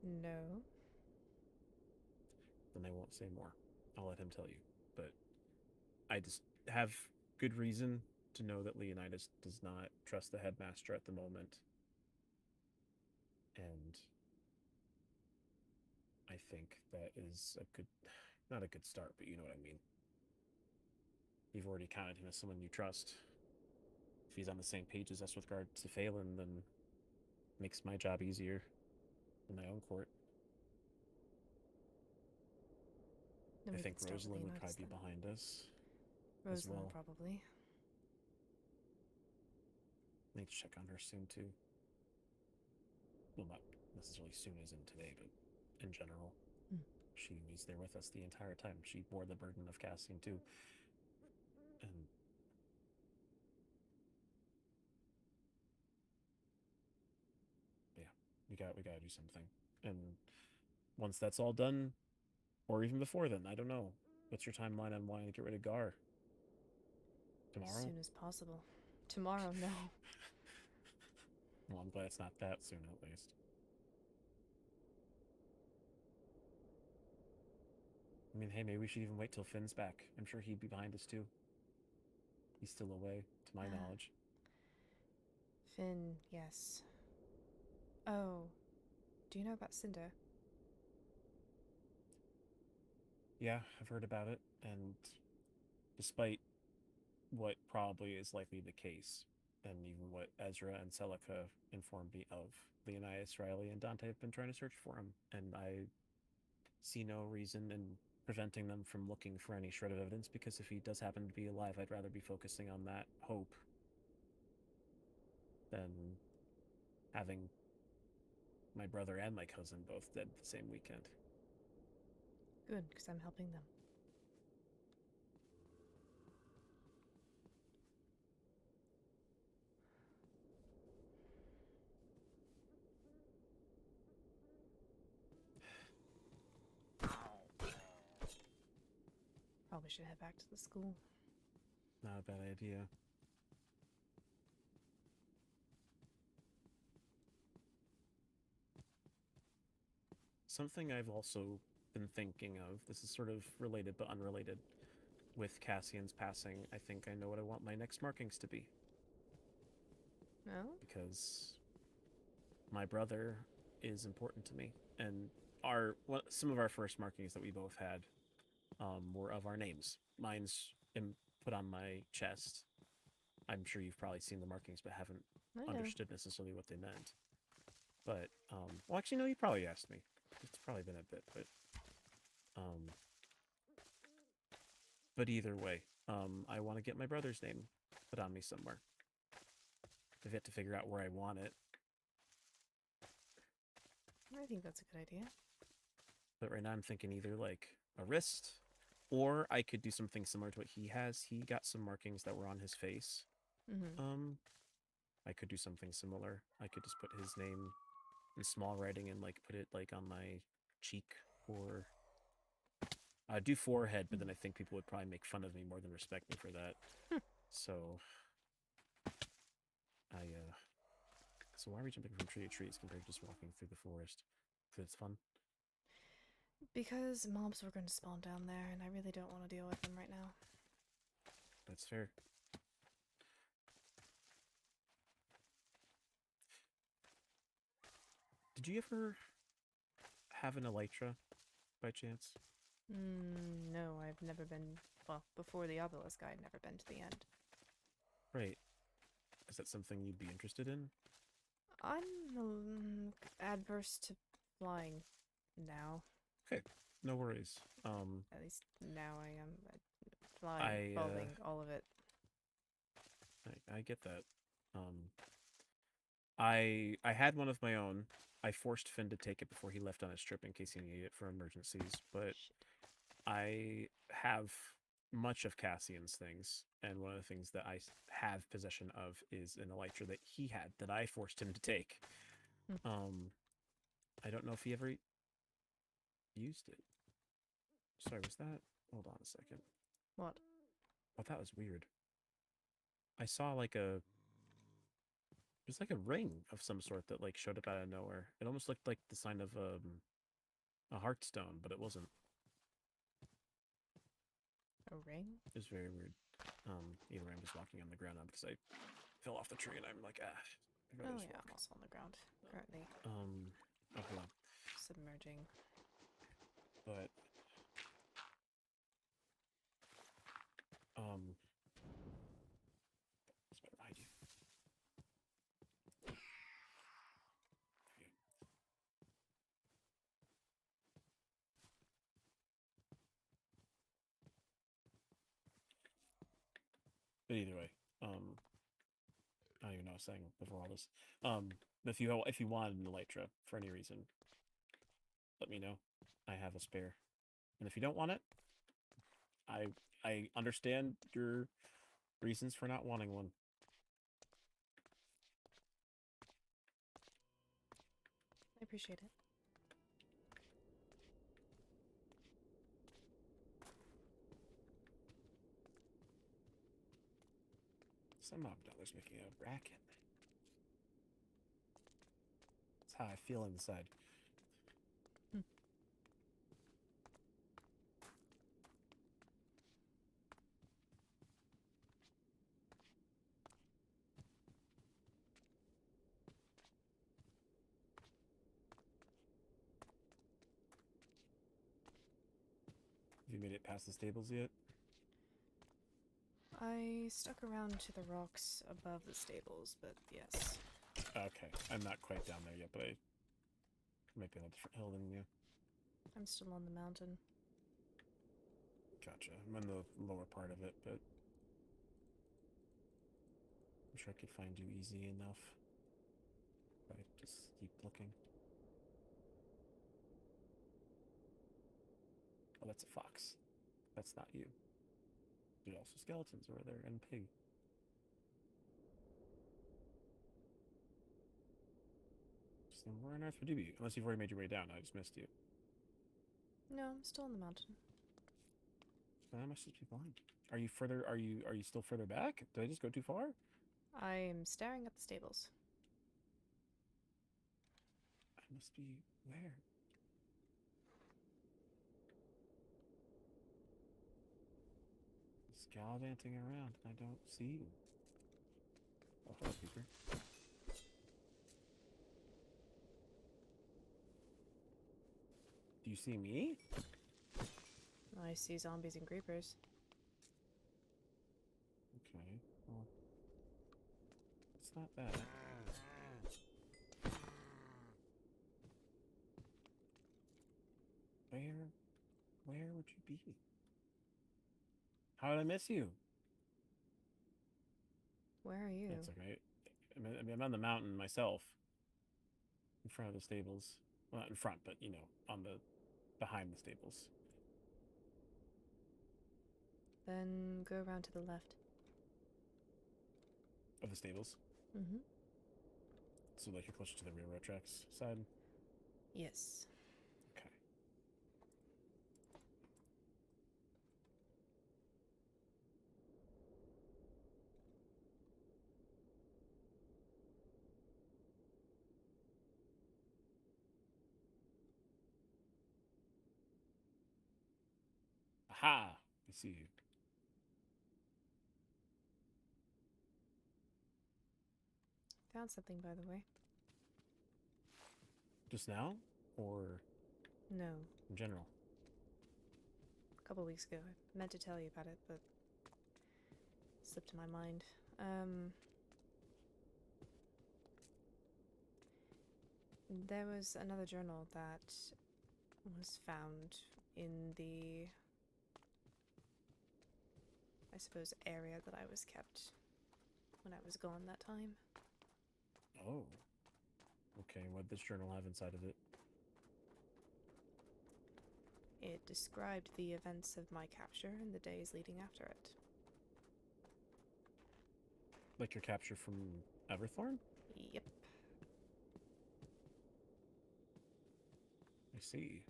No. Then I won't say more. I'll let him tell you. But I just have good reason to know that Leonidas does not trust the headmaster at the moment. And I think that is a good, not a good start, but you know what I mean. You've already counted him as someone you trust. If he's on the same page as us with regard to Phelan, then it makes my job easier in my own court. Then I we think could start with Rosalind would Leonidas probably be then. behind us as Rosalind, well. probably. I need to check on her soon, too. Well, not necessarily soon as in today, but in general. She was there with us the entire time. She bore the burden of Cassian, too. And yeah, we gotta do something. And once that's all done, or even before then, I don't know. What's your timeline on wanting to get rid of Gar? Tomorrow? As soon as possible. Tomorrow, no. Well, I'm glad it's not that soon, at least. I mean, hey, maybe we should even wait till Finn's back. I'm sure he'd be behind us, too. He's still away, to my knowledge. Finn, yes. Oh, do you know about Cinder? Yeah, I've heard about it, and despite what probably is likely the case, and even what Ezra and Celica informed me of, Leonidas, Riley, and Dante have been trying to search for him, and I see no reason in preventing them from looking for any shred of evidence, because if he does happen to be alive, I'd rather be focusing on that hope than having my brother and my cousin both dead the same weekend. Good, because I'm helping them. Probably should head back to the school. Not a bad idea. Something I've also been thinking of, this is sort of related but unrelated, with Cassian's passing, I think I know what I want my next markings to be. No? Because my brother is important to me, and some of our first markings that we both had were of our names. Mine's put on my chest. I'm sure you've probably seen the markings but haven't understood necessarily what they meant. But, well, actually, no, you probably asked me. It's probably been a bit, but either way, I want to get my brother's name put on me somewhere. I've yet to figure out where I want it. I think that's a good idea. But right now I'm thinking either like a wrist, or I could do something similar to what he has. He got some markings that were on his face. I could do something similar. I could just put his name in small writing and like put it like on my cheek, or I'd do forehead, but then I think people would probably make fun of me more than respect me for that. So so why are we jumping from tree to tree as compared to just walking through the forest? Because it's fun. Because mobs were going to spawn down there, and I really don't want to deal with them right now. That's fair. Did you ever have an elytra, by chance? No, I've never been... Well, before the obelisk, I'd never been to the end. Right. Is that something you'd be interested in? I'm adverse to flying now. Okay, no worries. At least now I am. Flying, falling, all of it. I get that. I had one of my own. I forced Finn to take it before he left on his trip in case he needed it for emergencies, but I have much of Cassian's things, and one of the things that I have possession of is an elytra that he had that I forced him to take. I don't know if he ever used it. Sorry, was that? Hold on a second. What? Oh, that was weird. I saw like a... It was like a ring of some sort that like showed up out of nowhere. It almost looked like the sign of a heartstone, but it wasn't. A ring? It was very weird. Either way, I'm just walking on the ground now because I fell off the tree and I'm like, ah. Oh yeah, I'm also on the ground currently. Oh, hold on. Submerging. But it's behind you. But either way, I don't even know what I was saying before all this. If you wanted an elytra for any reason, let me know. I have a spare. And if you don't want it, I understand your reasons for not wanting one. I appreciate it. Some mob dollars making a racket. That's how I feel inside. Have you made it past the stables yet? I stuck around to the rocks above the stables, but yes. Okay, I'm not quite down there yet, but I might be on a different hill than you. I'm still on the mountain. Gotcha. I'm in the lower part of it, but I'm sure I could find you easy enough. Right, just keep looking. Oh, that's a fox. That's not you. There's also skeletons over there and pig. So where on earth would you be? Unless you've already made your way down, I just missed you. No, I'm still on the mountain. Then I must just be blind. Are you further? Are you still further back? Did I just go too far? I'm staring at the stables. I must be where? Gallivanting around, and I don't see you. Oh, hello, creeper. Do you see me? I see zombies and creepers. Okay, well, it's not bad. Where would you be? How did I miss you? Where are you? That's okay. I'm on the mountain myself. In front of the stables. Well, not in front, but, you know, behind the stables. Then go around to the left. Of the stables? Mm-hmm. So, like, you're closer to the railroad tracks side? Yes. Okay. Aha! I see you. Found something, by the way. Just now? Or No. in general? A couple weeks ago. I meant to tell you about it, but it slipped my mind. There was another journal that was found in the, I suppose, area that I was kept when I was gone that time. Oh. Okay, what did this journal have inside of it? It described the events of my capture and the days leading after it. Like your capture from Everthorne? Yep. I see.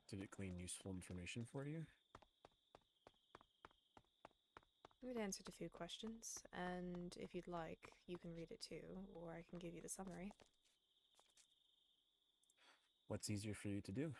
Did it glean useful information for you? It answered a few questions, and if you'd like, you can read it too, or I can give you the summary. What's easier for you to do?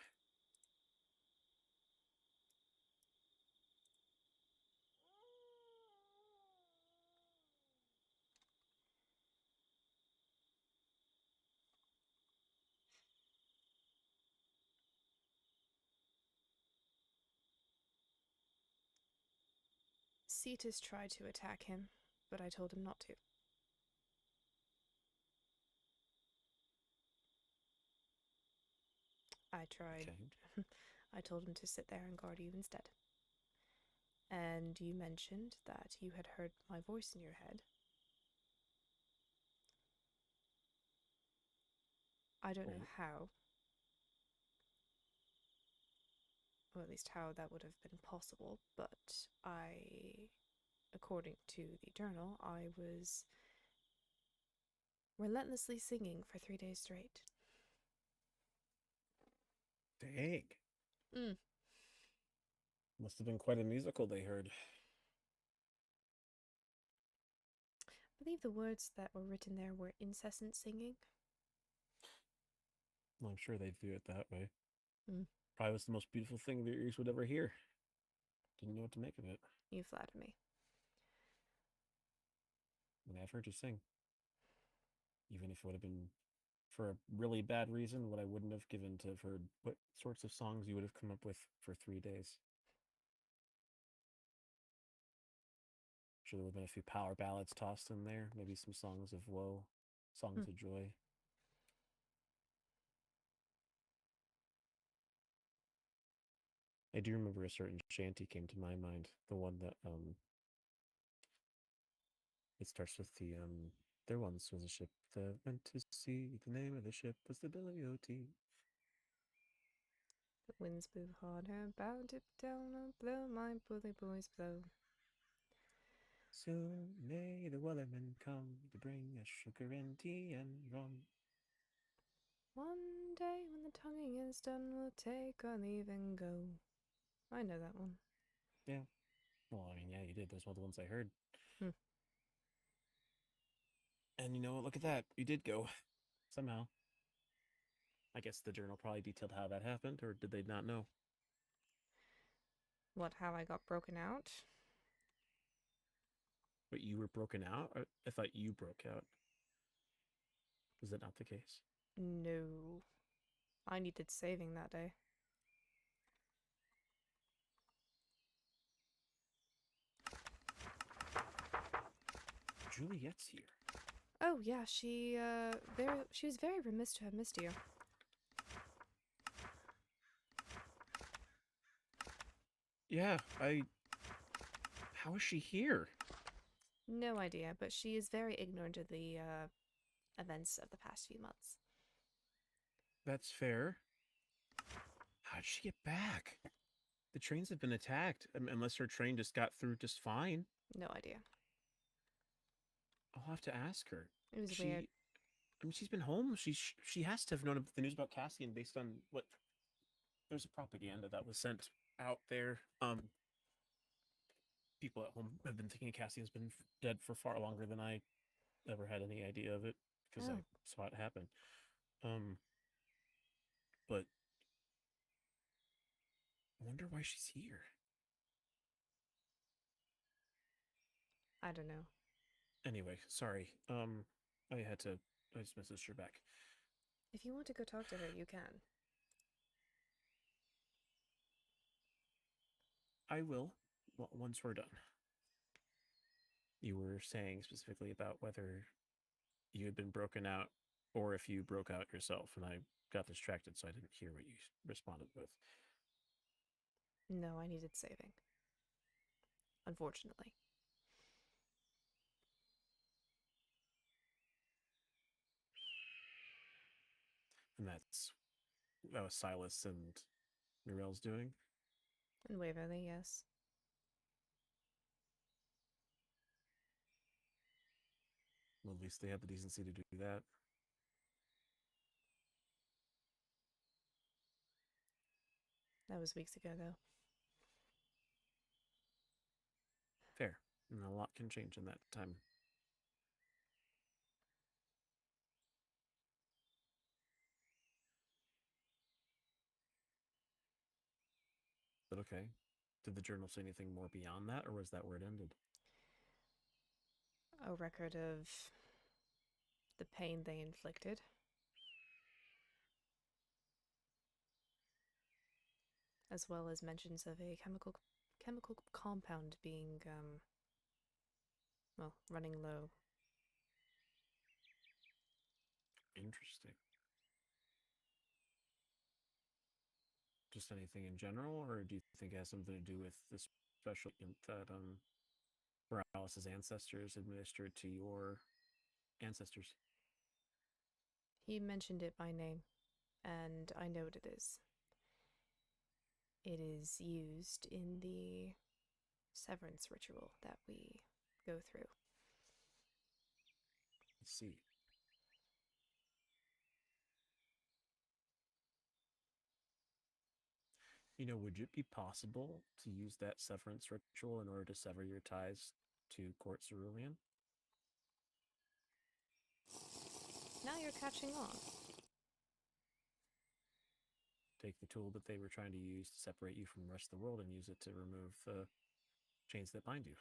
Cetus tried to attack him, but I told him not to. I tried. Okay. I told him to sit there and guard you instead. And you mentioned that you had heard my voice in your head. I don't know how, or at least how that would have been possible, but according to the journal, I was relentlessly singing for 3 days straight. Dang. Mm. Must have been quite a musical they heard. I believe the words that were written there were incessant singing. Well, I'm sure they view it that way. Mm. Probably was the most beautiful thing their ears would ever hear. Didn't know what to make of it. You flatter me. And I've heard you sing. Even if it would have been for a really bad reason, what I wouldn't have given to have heard what sorts of songs you would have come up with for 3 days. Sure, there would have been a few power ballads tossed in there, maybe some songs of woe, songs of joy. I do remember a certain shanty came to my mind, the one that it starts with the there once was a ship that went to sea. The name of the ship was the Billy O.T. The winds blew harder, bow dip down, blow, my bully boys blow. Soon may the wellerman come to bring us sugar and tea and rum. One day when the tonguing is done, we'll take our leave and go. I know that one. Yeah. Well, I mean, yeah, you did. Those were the ones I heard. And you know what? Look at that. You did go. Somehow. I guess the journal probably detailed how that happened, or did they not know? What, how I got broken out? But you were broken out? I thought you broke out. Was that not the case? No. I needed saving that day. Juliet's here. Oh yeah, she was very remiss to have missed you. Yeah, how is she here? No idea, but she is very ignorant of the events of the past few months. That's fair. How'd she get back? The trains have been attacked, unless her train just got through just fine. No idea. I'll have to ask her. It was weird. I mean, she's been home. She has to have known the news about Cassian based on what... There's a propaganda that was sent out there. People at home have been thinking Cassian's been dead for far longer than I ever had any idea of it, because I saw it happen. But I wonder why she's here. I don't know. Anyway, sorry. I just messaged her back. If you want to go talk to her, you can. I will, once we're done. You were saying specifically about whether you had been broken out or if you broke out yourself, and I got distracted, so I didn't hear what you responded with. No, I needed saving. Unfortunately. And that was Sylas and Narelle's doing? In Waverly, yes. Well, at least they had the decency to do that. That was weeks ago, though. Fair. And a lot can change in that time. But okay. Did the journal say anything more beyond that, or was that where it ended? A record of the pain they inflicted. As well as mentions of a chemical compound being, well, running low. Interesting. Just anything in general, or do you think it has something to do with the special that Morales' ancestors administered to your ancestors? He mentioned it by name, and I know what it is. It is used in the severance ritual that we go through. I see. Would it be possible to use that severance ritual in order to sever your ties to Court Cerulean? Now you're catching on. Take the tool that they were trying to use to separate you from the rest of the world and use it to remove the chains that bind you.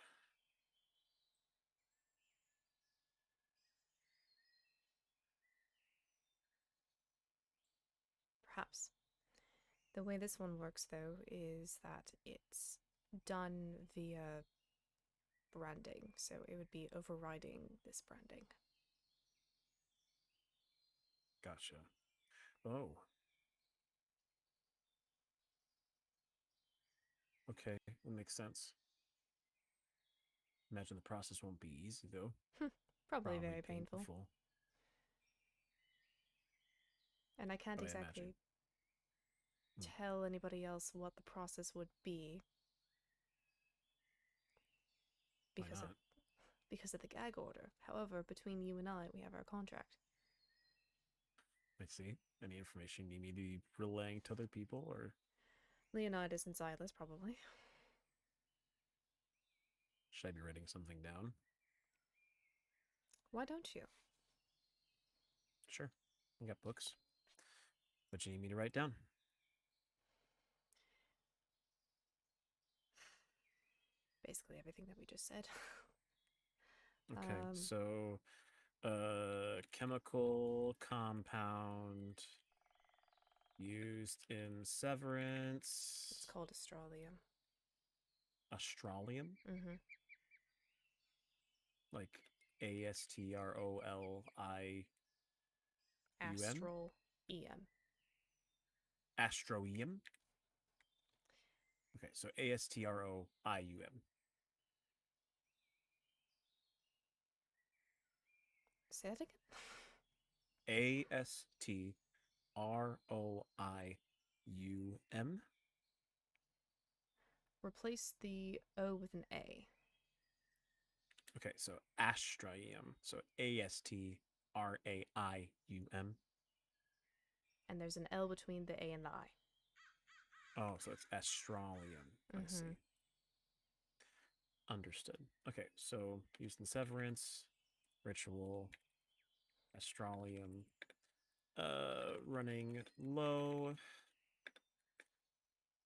Perhaps. The way this one works, though, is that it's done via branding, so it would be overriding this branding. Gotcha. Oh. Okay, that makes sense. Imagine the process won't be easy, though. Probably very painful. And I can't exactly tell anybody else what the process would be because of the gag order. However, between you and I, we have our contract. I see. Any information you need me to be relaying to other people, or? Leonidas and Sylas, probably. Should I be writing something down? Why don't you? Sure. I got books. What you need me to write down? Basically everything that we just said. Okay, so chemical compound used in severance. It's called astralium. Astralium? Mm-hmm. Like ASTROLIUM? Astral EM. Astroium? Okay, so ASTROIUM. Say that again? ASTROIUM. Replace the O with an A. Okay, so astraium. So ASTRAIUM. And there's an L between the A and the I. Oh, so it's astralium. I see. Understood. Okay, so used in severance, ritual, astralium, running low,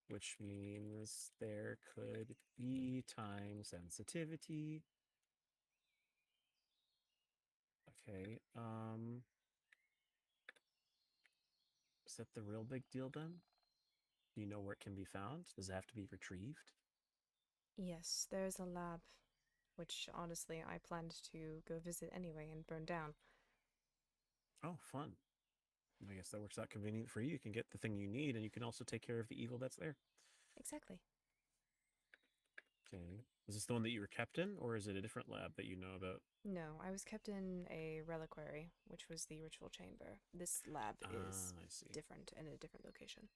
which means there could be time sensitivity. Okay, is that the real big deal then? Do you know where it can be found? Does it have to be retrieved? Yes, there's a lab, which honestly I planned to go visit anyway and burn down. Oh, fun. I guess that works out convenient for you. You can get the thing you need, and you can also take care of the evil that's there. Exactly. Okay. Is this the one that you were kept in, or is it a different lab that you know about? No, I was kept in a reliquary, which was the ritual chamber. This lab is I see. different in a different location.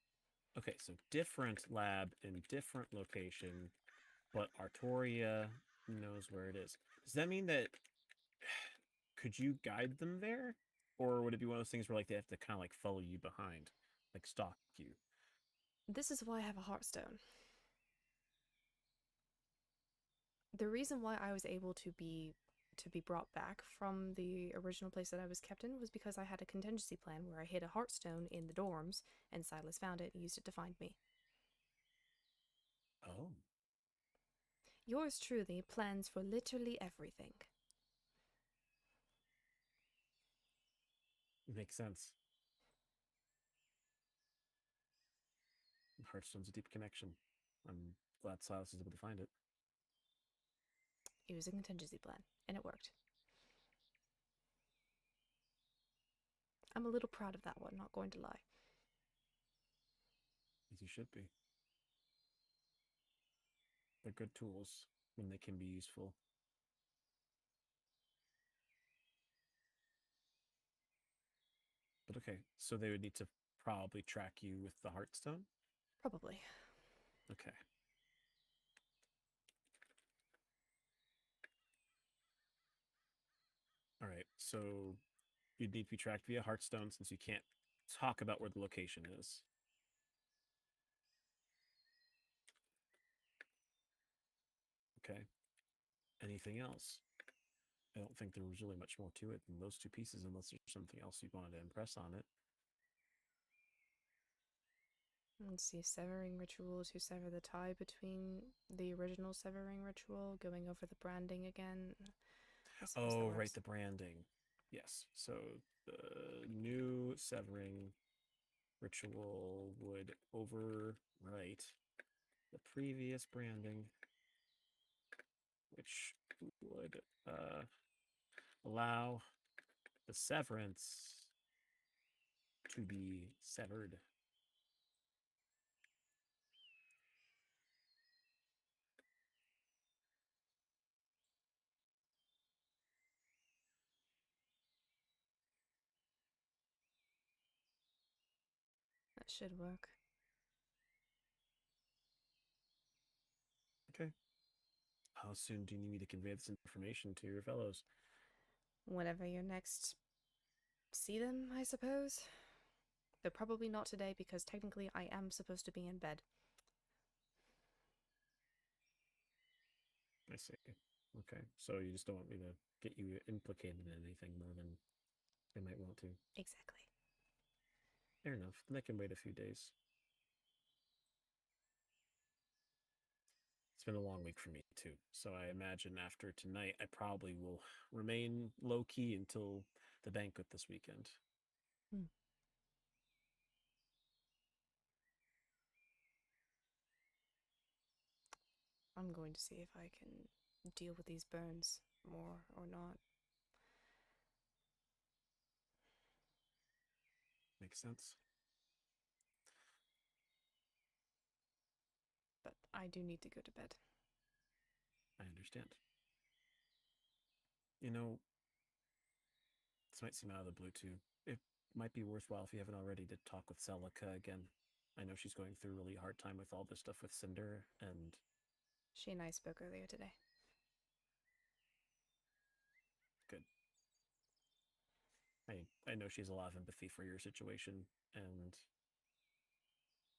Okay, so different lab in different location, but Artoria knows where it is. Does that mean that could you guide them there? Or would it be one of those things where like they have to kind of like follow you behind, like stalk you? This is why I have a heartstone. The reason why I was able to be brought back from the original place that I was kept in was because I had a contingency plan where I hid a heartstone in the dorms, and Sylas found it and used it to find me. Oh. Yours truly plans for literally everything. Makes sense. Hearthstone's a deep connection. I'm glad Silas is able to find it. It was a contingency plan, and it worked. I'm a little proud of that one, not going to lie. As you should be. They're good tools when they can be useful. But okay, so they would need to probably track you with the Heartstone? Probably. Okay. Alright, so you'd need to be tracked via Heartstone since you can't talk about where the location is. Okay. Anything else? I don't think there was really much more to it than those two pieces unless there's something else you wanted to impress on it. Let's see, severing ritual to sever the tie between the original severing ritual, going over the branding again. Oh, right, the branding. Yes, so the new severing ritual would overwrite the previous branding, which would allow the severance to be severed. That should work. Okay. How soon do you need me to convey this information to your fellows? Whenever you're next see them, I suppose. Though probably not today because technically I am supposed to be in bed. I see. Okay, so you just don't want me to get you implicated in anything more than they might want to. Exactly. Fair enough. Then I can wait a few days. It's been a long week for me too, so I imagine after tonight I probably will remain low-key until the banquet this weekend. I'm going to see if I can deal with these burns more or not. Makes sense. But I do need to go to bed. I understand. You know, this might seem out of the blue too. It might be worthwhile if you haven't already to talk with Celica again. I know she's going through a really hard time with all this stuff with Cinder, and She and I spoke earlier today. good. I know she has a lot of empathy for your situation, and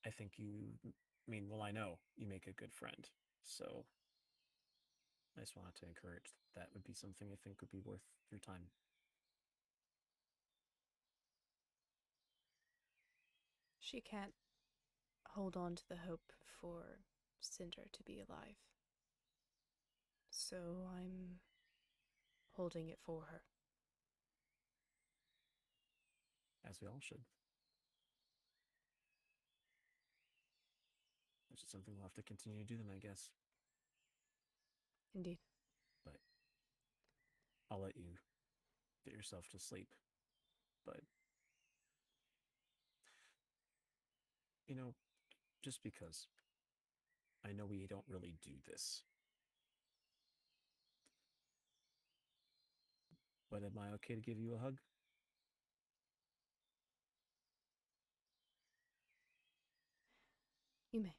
I think I know you make a good friend, so I just wanted to encourage that would be something I think would be worth your time. She can't hold on to the hope for Cinder to be alive. So I'm holding it for her. As we all should. Which is something we'll have to continue to do then, I guess. Indeed. But I'll let you get yourself to sleep. But, you know, just because I know we don't really do this But am I okay to give you a hug? You may.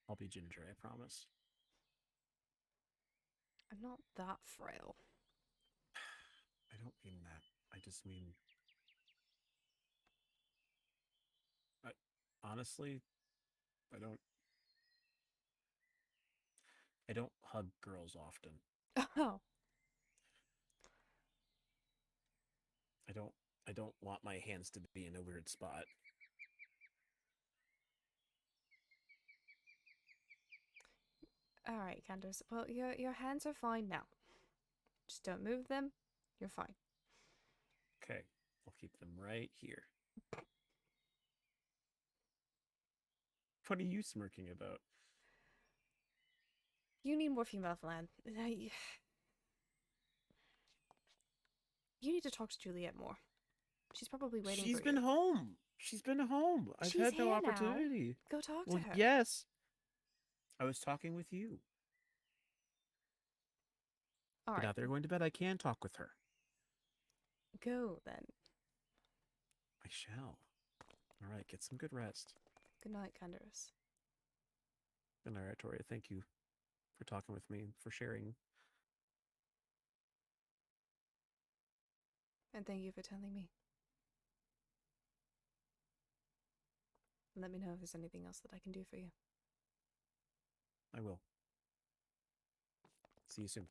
I'll be ginger, I promise. I'm not that frail. I don't mean that. I just mean... honestly, I don't hug girls often. Oh. I don't want my hands to be in a weird spot. All right, Candace. Well, your hands are fine now. Just don't move them. You're fine. Okay, I'll keep them right here. What are you smirking about? You need more female land. You need to talk to Juliet more. She's probably waiting for you. She's been home. She's been home. I've She's had no here now. opportunity. Go talk Well, to her. yes. I was talking with you. All But now right. they're going to bed. I can talk with her. Go then. I shall. All right, get some good rest. Good night, Candace. Good night, Artoria. Thank you for talking with me, for sharing. And thank you for telling me. Let me know if there's anything else that I can do for you. I will. See you soon.